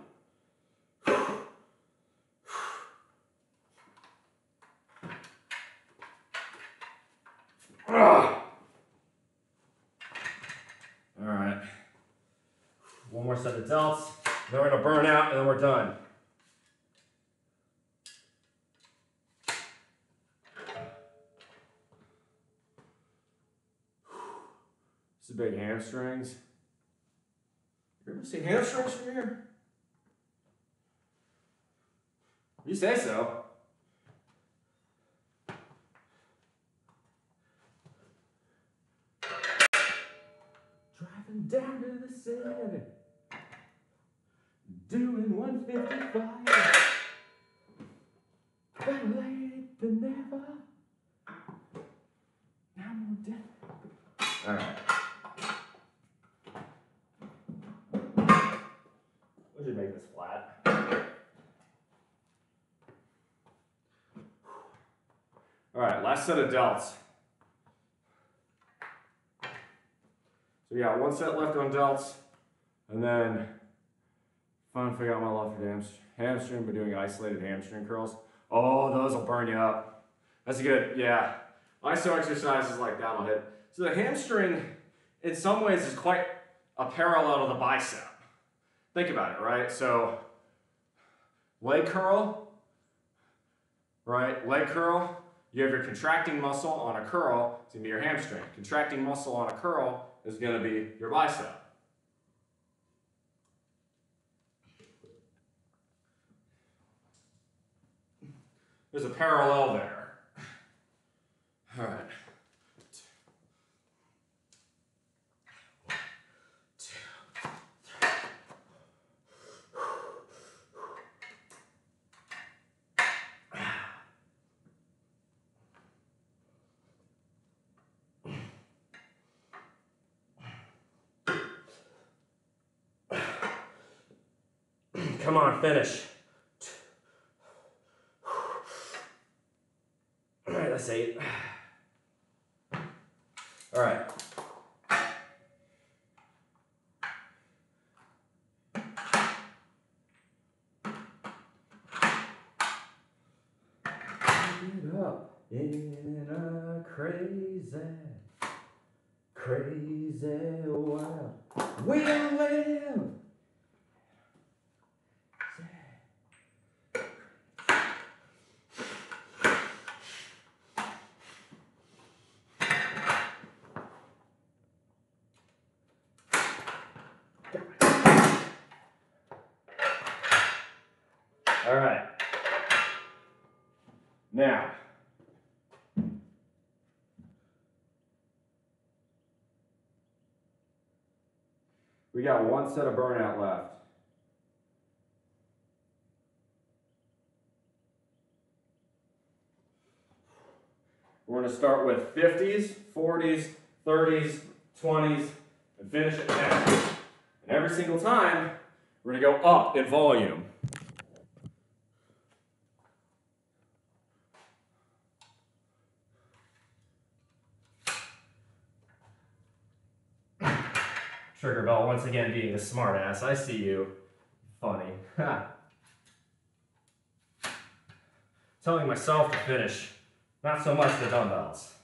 Alright. One more set of delts, then we're gonna burn out, and then we're done. This is big hamstrings. You ever see hamstrings from here? You say so. Driving down to the city, doing 155. Better late than never. Now I'm dead. All right. We should make this flat. All right, last set of delts. So we got one set left on delts, and then finally figure out my left hamstring by doing isolated hamstring curls. Oh, those will burn you up. That's good, yeah. ISO exercises like that will hit. So the hamstring, in some ways, is quite a parallel to the bicep. Think about it, right? So leg curl, right? Leg curl. You have your contracting muscle on a curl, it's gonna be your hamstring. Contracting muscle on a curl is gonna be your bicep. There's a parallel there. All right. Come on, finish. All right, that's 8. All right. Get up in a crazy, crazy world. We don't live. All right. Now, we got one set of burnout left. We're going to start with 50s, 40s, 30s, 20s, and finish it down. And every single time, we're going to go up in volume. Trigger bell once again being a smart ass. I see you. Funny. Telling myself to finish, not so much the dumbbells.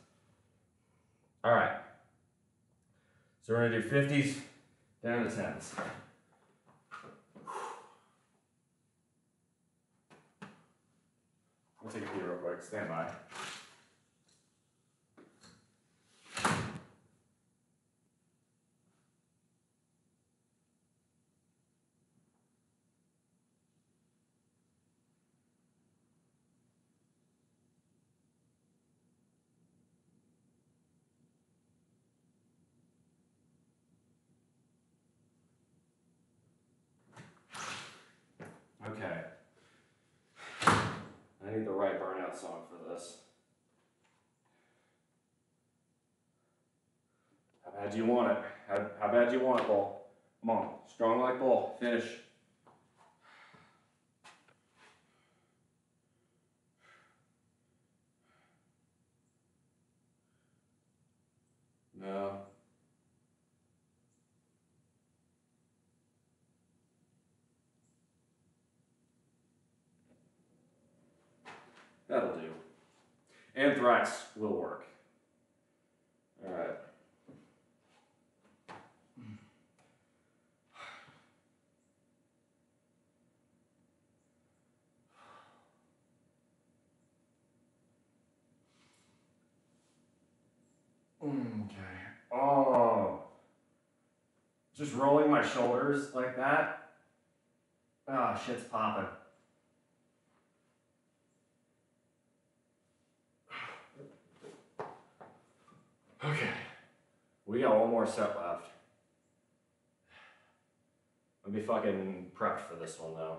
All right. So we're going to do 50s down to 10s. I'll take a pee real quick. Stand by. Okay. I need the right burnout song for this. How bad do you want it? How bad do you want it, Bull? Come on. Strong like Bull. Finish. No. That'll do. Anthrax will work. All right. Okay. Oh. Just rolling my shoulders like that. Ah, oh, shit's popping. Okay. We got one more set left. I'll be fucking prepped for this one though.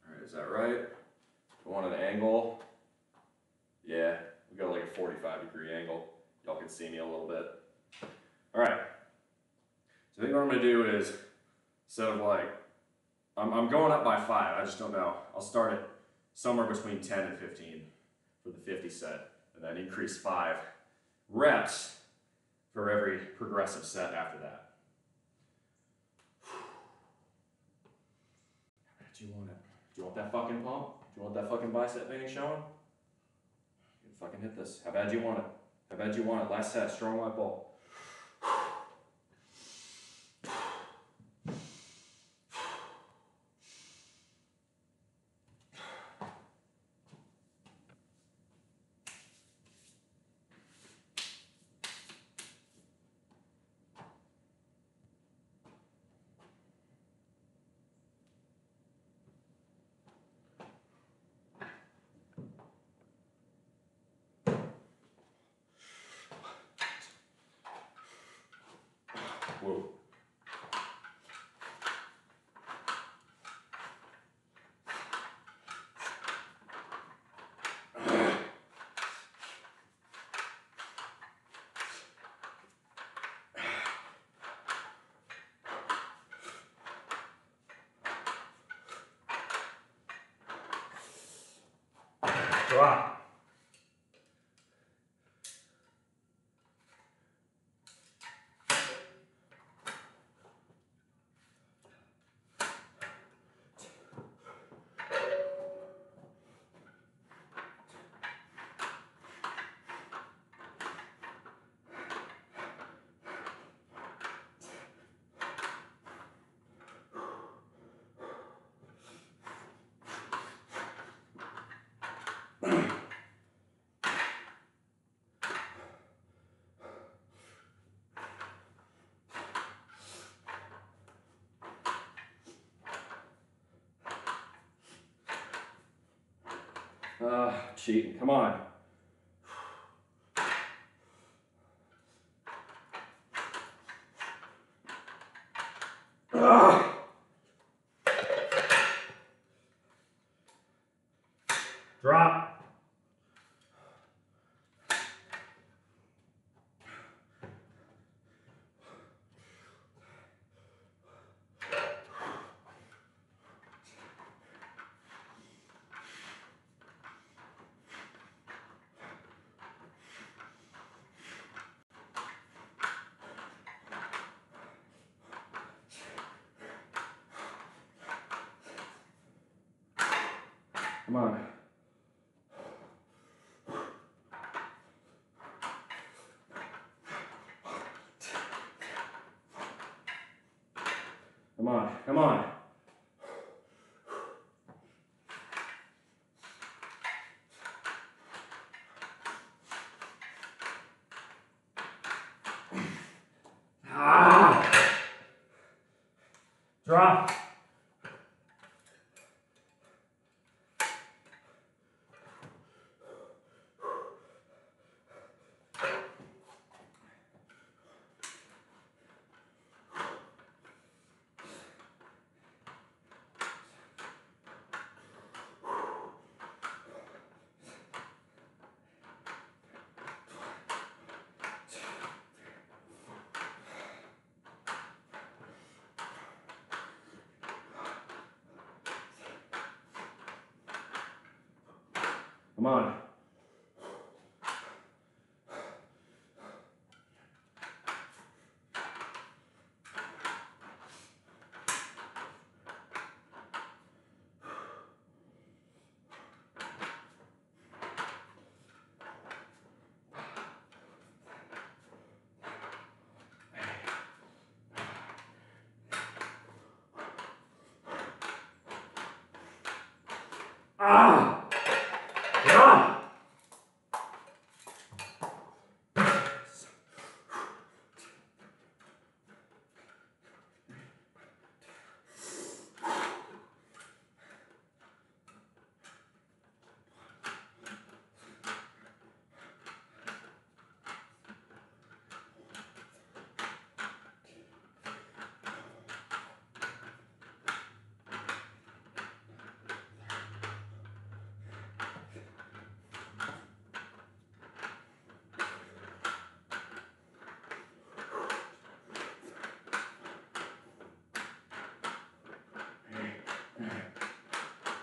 Alright, is that right? We want an angle. Yeah, we got like a 45-degree angle. Y'all can see me a little bit. Alright. So I think what I'm gonna do is, instead of like, I'm going up by 5, I just don't know. I'll start it somewhere between 10 and 15 for the 50 set, and then increase 5 reps for every progressive set after that. Do you want it? Do you want that fucking pump? Do you want that fucking bicep thing showing? You can fucking hit this. How bad do you want it? How bad do you want it? Last set, strong like Bull. Whoa. Cheating, come on. Drop. Come on. Come on, come on. Drop. Come on.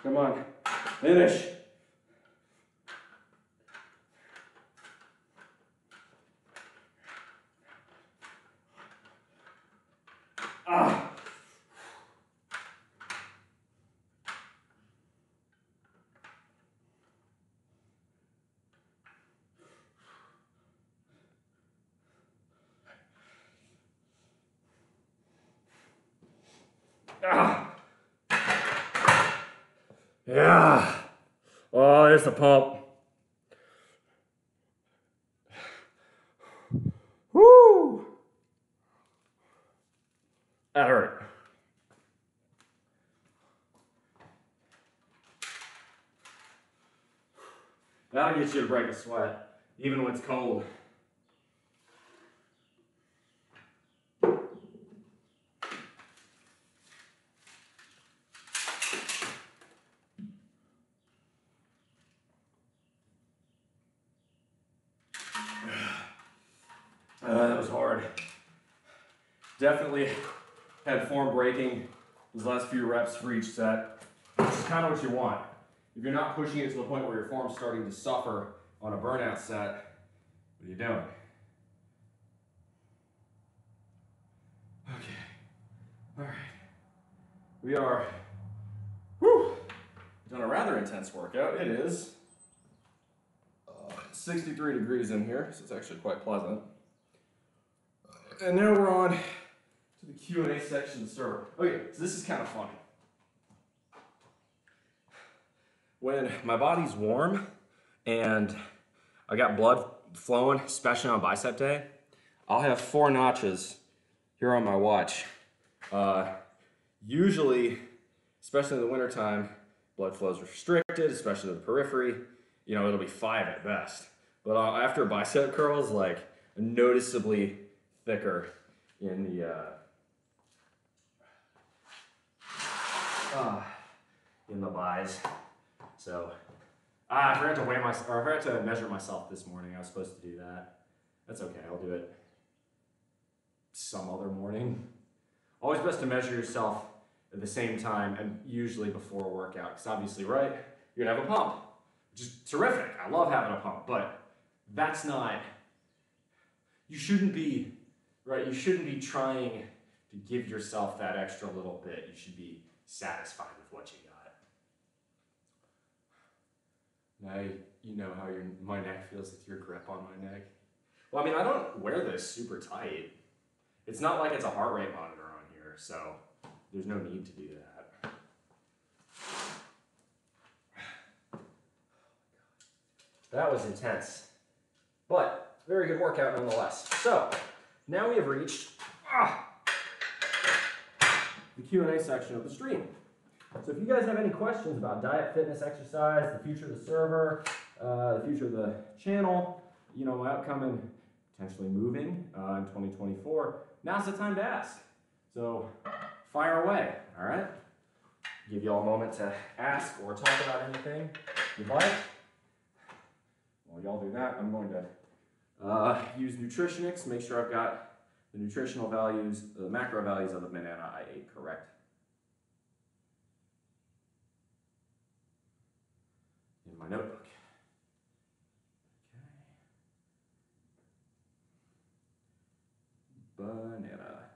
Come on, finish. Yeah. Oh, there's the pump. Woo! That hurt. That'll get you to break a sweat, even when it's cold. That was hard. Definitely had form breaking these last few reps for each set, which is kind of what you want. If you're not pushing it to the point where your form's starting to suffer on a burnout set, what are you doing? Okay, all right. We are, done a rather intense workout. It is 63 degrees in here, so it's actually quite pleasant. And now we're on to the Q&A section of the server. Okay, so this is kind of funny. When my body's warm and I got blood flowing, especially on bicep day, I'll have 4 notches here on my watch. Usually, especially in the wintertime, blood flow is restricted, especially to the periphery, you know, it'll be 5 at best. But after bicep curls, like noticeably thicker in the buys. So I forgot to I forgot to measure myself this morning. I was supposed to do that. That's okay. I'll do it some other morning. Always best to measure yourself at the same time and usually before a workout, because obviously, right, you're gonna have a pump, which is terrific. I love having a pump, but that's not, you shouldn't be, right, you shouldn't be trying to give yourself that extra little bit. You should be satisfied with what you got. Now you know how my neck feels with your grip on my neck. Well, I mean, I don't wear this super tight. It's not like it's a heart rate monitor on here, so there's no need to do that. That was intense, but very good workout nonetheless. So now we have reached the Q&A section of the stream. So if you guys have any questions about diet, fitness, exercise, the future of the server, the future of the channel, you know, my upcoming potentially moving in 2024, now's the time to ask. So fire away, all right? Give you all a moment to ask or talk about anything you'd like. While y'all do that, I'm going to use Nutritionix, make sure I've got the nutritional values, the macro values of the banana I ate correct. In my notebook. Okay. Banana.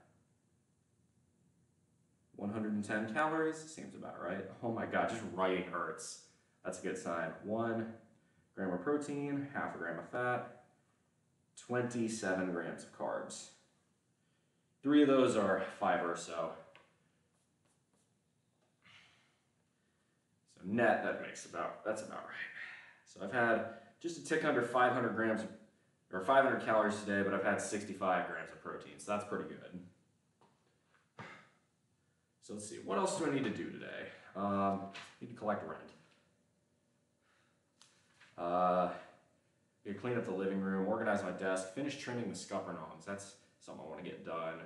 110 calories, seems about right. Oh my God, just writing hurts. That's a good sign. 1 gram of protein, half a gram of fat, 27 grams of carbs. 3 of those are fiber, so net, that's about right. So I've had just a tick under 500 grams or 500 calories today, but I've had 65 grams of protein, so that's pretty good. So let's see, what else do I need to do today? Need to collect rent. Clean up the living room, organize my desk, finish trimming the scuppernongs. That's something I want to get done.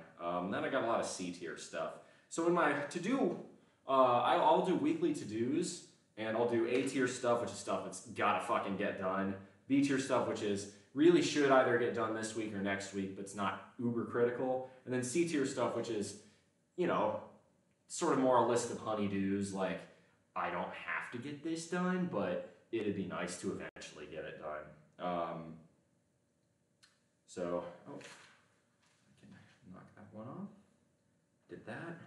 Then I got a lot of C-tier stuff. So in my to-do, I'll do weekly to-dos, and I'll do A-tier stuff, which is stuff that's gotta fucking get done. B-tier stuff, which is really should either get done this week or next week, but it's not uber critical. And then C-tier stuff, which is, you know, sort of more a list of honeydews, like, I don't have to get this done, but it'd be nice to eventually get it done. So, I can knock that one off. Did that.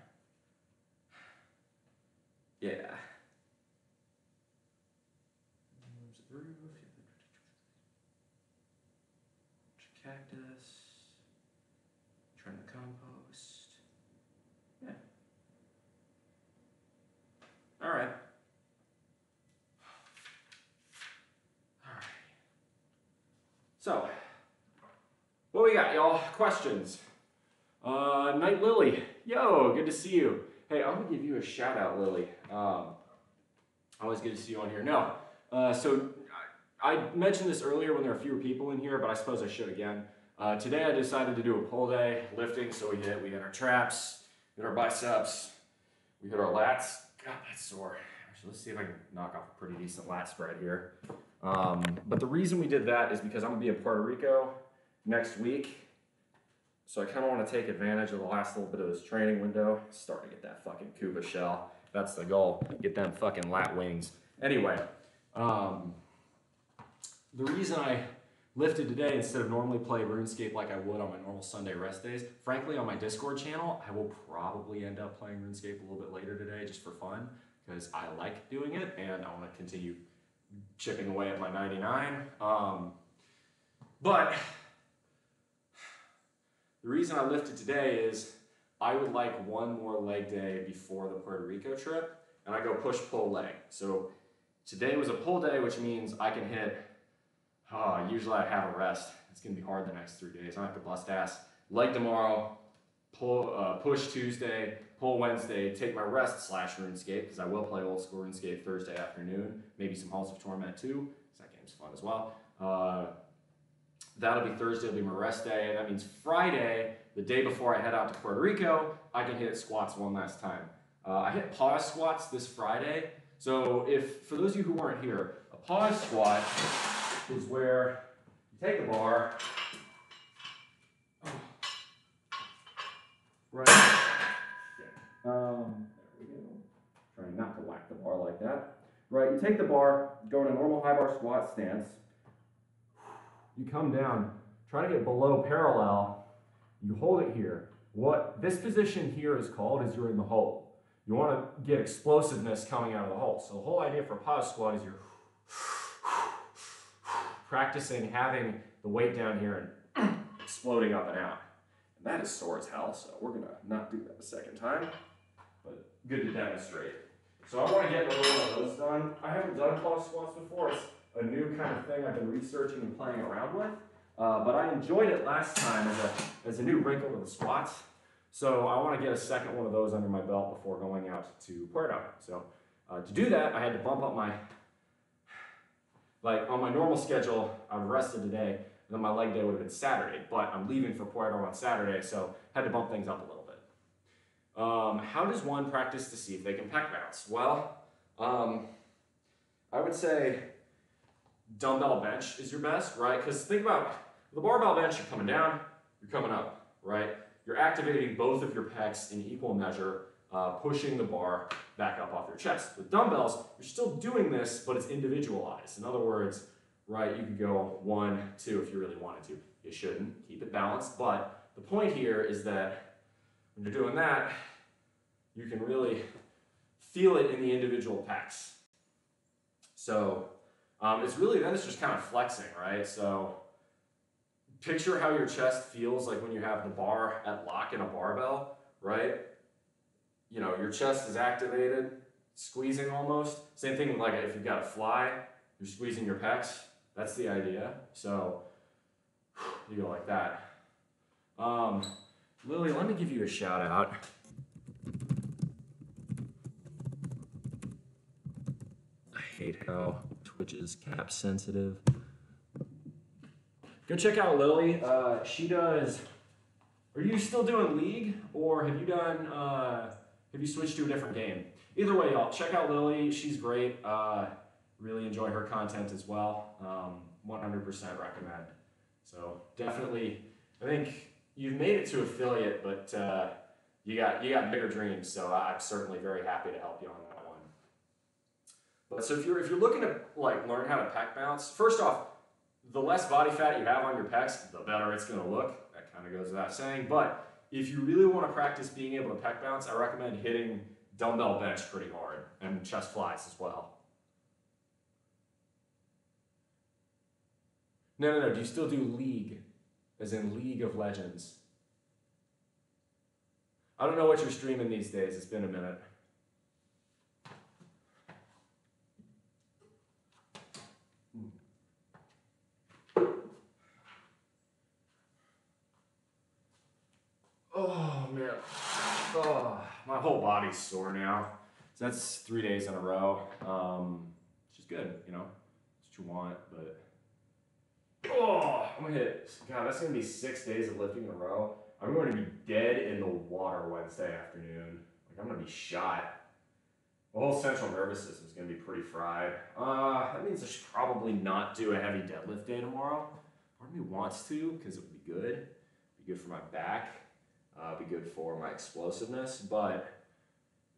Yeah. Cactus. Trim the compost. Yeah. All right. So, what we got, y'all? Questions. Night Lily. Yo, good to see you. Hey, I'm gonna give you a shout out, Lily. Always good to see you on here. No, so I mentioned this earlier when there were fewer people in here, but I suppose I should again. Today I decided to do a pull day, lifting, so we hit our traps, we hit our biceps, we hit our lats. God, that's sore. Actually, let's see if I can knock off a pretty decent lat spread here. But the reason we did that is because I'm gonna be in Puerto Rico next week. So I kind of want to take advantage of the last little bit of this training window. Start to get that fucking Cuba shell. That's the goal. Get them fucking lat wings. Anyway, the reason I lifted today instead of normally play RuneScape like I would on my normal Sunday rest days, frankly, on my Discord channel, I will probably end up playing RuneScape a little bit later today just for fun because I like doing it and I want to continue chipping away at my 99. But the reason I lifted today is I would like one more leg day before the Puerto Rico trip, and I go push-pull leg. So today was a pull day, which means I can hit, usually I have a rest. It's gonna be hard the next 3 days. I have to bust ass. Leg tomorrow, push Tuesday, pull Wednesday, take my rest / RuneScape, because I will play old school RuneScape Thursday afternoon, maybe some Halls of Torment too, because that game's fun as well. That'll be Thursday, will be my rest day, and that means Friday, the day before I head out to Puerto Rico, I can hit squats one last time. I hit pause squats this Friday, so for those of you who weren't here, a pause squat is where you take the bar, right, there we go, trying not to whack the bar like that. Right, you take the bar, go in a normal high bar squat stance, you come down, try to get below parallel, you hold it here. What this position here is called is you're in the hole. You want to get explosiveness coming out of the hole. So the whole idea for a pause squat is you're practicing having the weight down here and exploding up and out. And that is sore as hell, so we're gonna not do that a second time, but good to demonstrate. So I want to get a little of those done. I haven't done pause squats before. It's a new kind of thing I've been researching and playing around with, but I enjoyed it last time as a new wrinkle to the squats. So I want to get a second one of those under my belt before going out to Puerto. So to do that, I had to bump up on my normal schedule, I would rested today, and then my leg day would have been Saturday, but I'm leaving for Puerto on Saturday, so I had to bump things up a little bit. How does one practice to see if they can pec bounce? Well, I would say dumbbell bench is your best, right? Because think about the barbell bench, you're coming down, you're coming up, right? You're activating both of your pecs in equal measure, pushing the bar back up off your chest. With dumbbells, you're still doing this, but it's individualized. In other words, right, you could go 1, 2 if you really wanted to. You shouldn't, keep it balanced, but the point here is that when you're doing that, you can really feel it in the individual pecs. So it's just kind of flexing, right? So picture how your chest feels like when you have the bar at lock in a barbell, right? You know, your chest is activated, squeezing almost. Same thing like if you've got a fly, you're squeezing your pecs. That's the idea. So you go like that. Lily, let me give you a shout out. I hate how Twitch is cap sensitive. Go check out Lily. She does. Are you still doing League, or have you done? Have you switched to a different game? Either way, y'all check out Lily. She's great. Really enjoy her content as well. 100% recommend. So definitely, I think you've made it to affiliate, but you got bigger dreams. So I'm certainly very happy to help you on that one. But so if you're looking to like learn how to pec bounce, first off, the less body fat you have on your pecs, the better it's going to look. That kind of goes without saying. But if you really want to practice being able to pec bounce, I recommend hitting dumbbell bench pretty hard and chest flies as well. No. Do you still do League, as in League of Legends? I don't know what you're streaming these days. It's been a minute. Oh, man. Oh, my whole body's sore now. So that's 3 days in a row. Which is good, you know. It's what you want, but... Oh, I'm gonna hit... God, that's gonna be 6 days of lifting in a row. I'm going to be dead in the water Wednesday afternoon. Like, I'm gonna be shot. The whole central nervous system is gonna be pretty fried. That means I should probably not do a heavy deadlift day tomorrow. Part of me wants to, because it would be good. Be good for my back. Be good for my explosiveness, but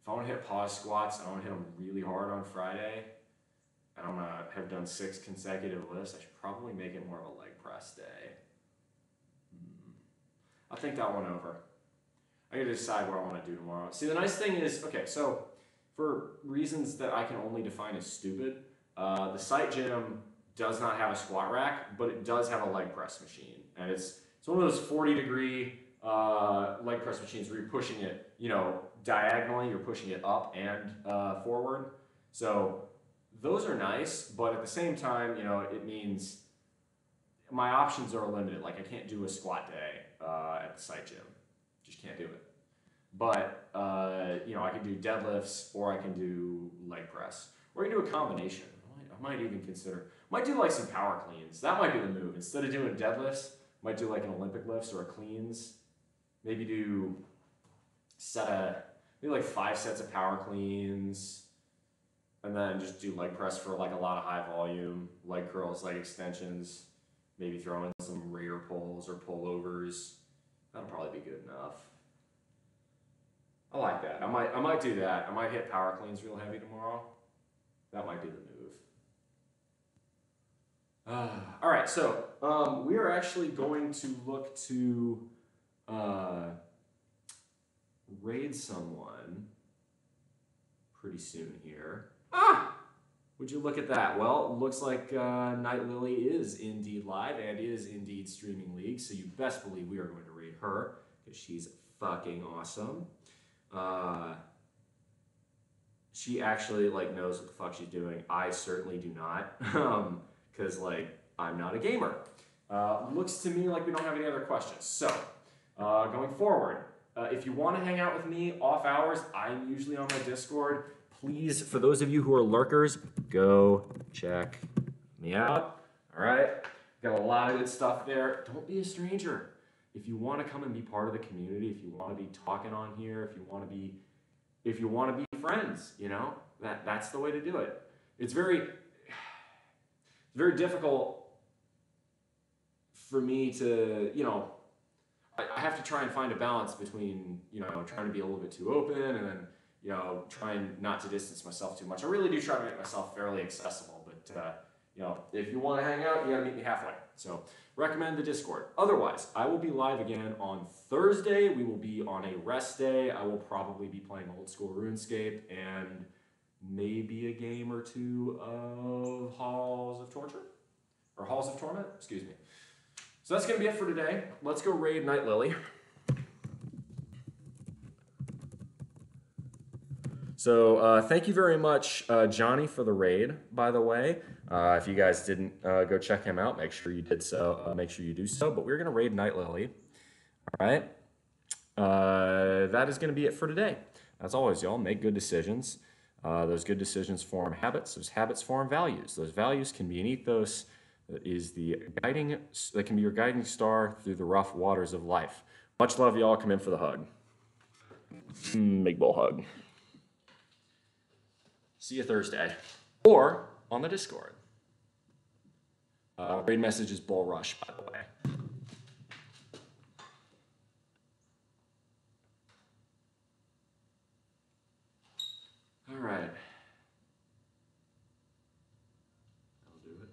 if I want to hit pause squats, I want to hit them really hard on Friday, and I'm going to have done 6 consecutive lifts, I should probably make it more of a leg press day. I'll think that one over. I got to decide what I want to do tomorrow. See, the nice thing is, okay, so for reasons that I can only define as stupid, the site gym does not have a squat rack, but it does have a leg press machine, and it's one of those 40-degree leg press machines where you're pushing it, you know, diagonally, you're pushing it up and forward. So those are nice, but at the same time, you know, it means my options are limited. Like I can't do a squat day at the site gym. Just can't do it. But, you know, I can do deadlifts or I can do leg press. Or I can do a combination. I might even consider, might do like some power cleans. That might be the move. Instead of doing deadlifts, might do like an Olympic lifts or a cleans. Maybe do maybe like 5 sets of power cleans. And then just do leg press for like a lot of high volume, leg curls, leg extensions. Maybe throw in some rear pulls or pullovers. That'll probably be good enough. I like that. I might do that. I might hit power cleans real heavy tomorrow. That might be the move. All right, so we are actually going to look to raid someone pretty soon here. Would you look at that? Well, looks like Night Lily is indeed live and is indeed streaming League, so you best believe we are going to raid her because she's fucking awesome. She actually like knows what the fuck she's doing. I certainly do not, because like I'm not a gamer. Looks to me like we don't have any other questions. So going forward, if you want to hang out with me off hours, I'm usually on my Discord. Please, for those of you who are lurkers, go check me out. All right, got a lot of good stuff there. Don't be a stranger. If you want to come and be part of the community, if you want to be talking on here, if you want to be friends, you know, that's the way to do it. It's very difficult for me to, you know, I have to try and find a balance between, you know, trying to be a little bit too open and then, you know, trying not to distance myself too much. I really do try to make myself fairly accessible, but, you know, if you want to hang out, you got to meet me halfway. So recommend the Discord. Otherwise, I will be live again on Thursday. We will be on a rest day. I will probably be playing old school RuneScape and maybe a game or two of Halls of Torture or Halls of Torment, excuse me. So that's going to be it for today. Let's go raid Night Lily. So thank you very much, Johnny, for the raid, by the way. If you guys didn't go check him out, make sure you did so. Make sure you do so. But we're going to raid Night Lily. All right. That is going to be it for today. As always, y'all, make good decisions. Those good decisions form habits. Those habits form values. Those values can be an ethos that can be your guiding star through the rough waters of life. Much love, y'all. Come in for the hug. Big bull hug. See you Thursday. Or on the Discord. Raid message is Bull Rush, by the way. All right. That'll do it.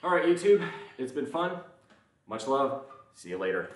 All right, YouTube, it's been fun. Much love. See you later.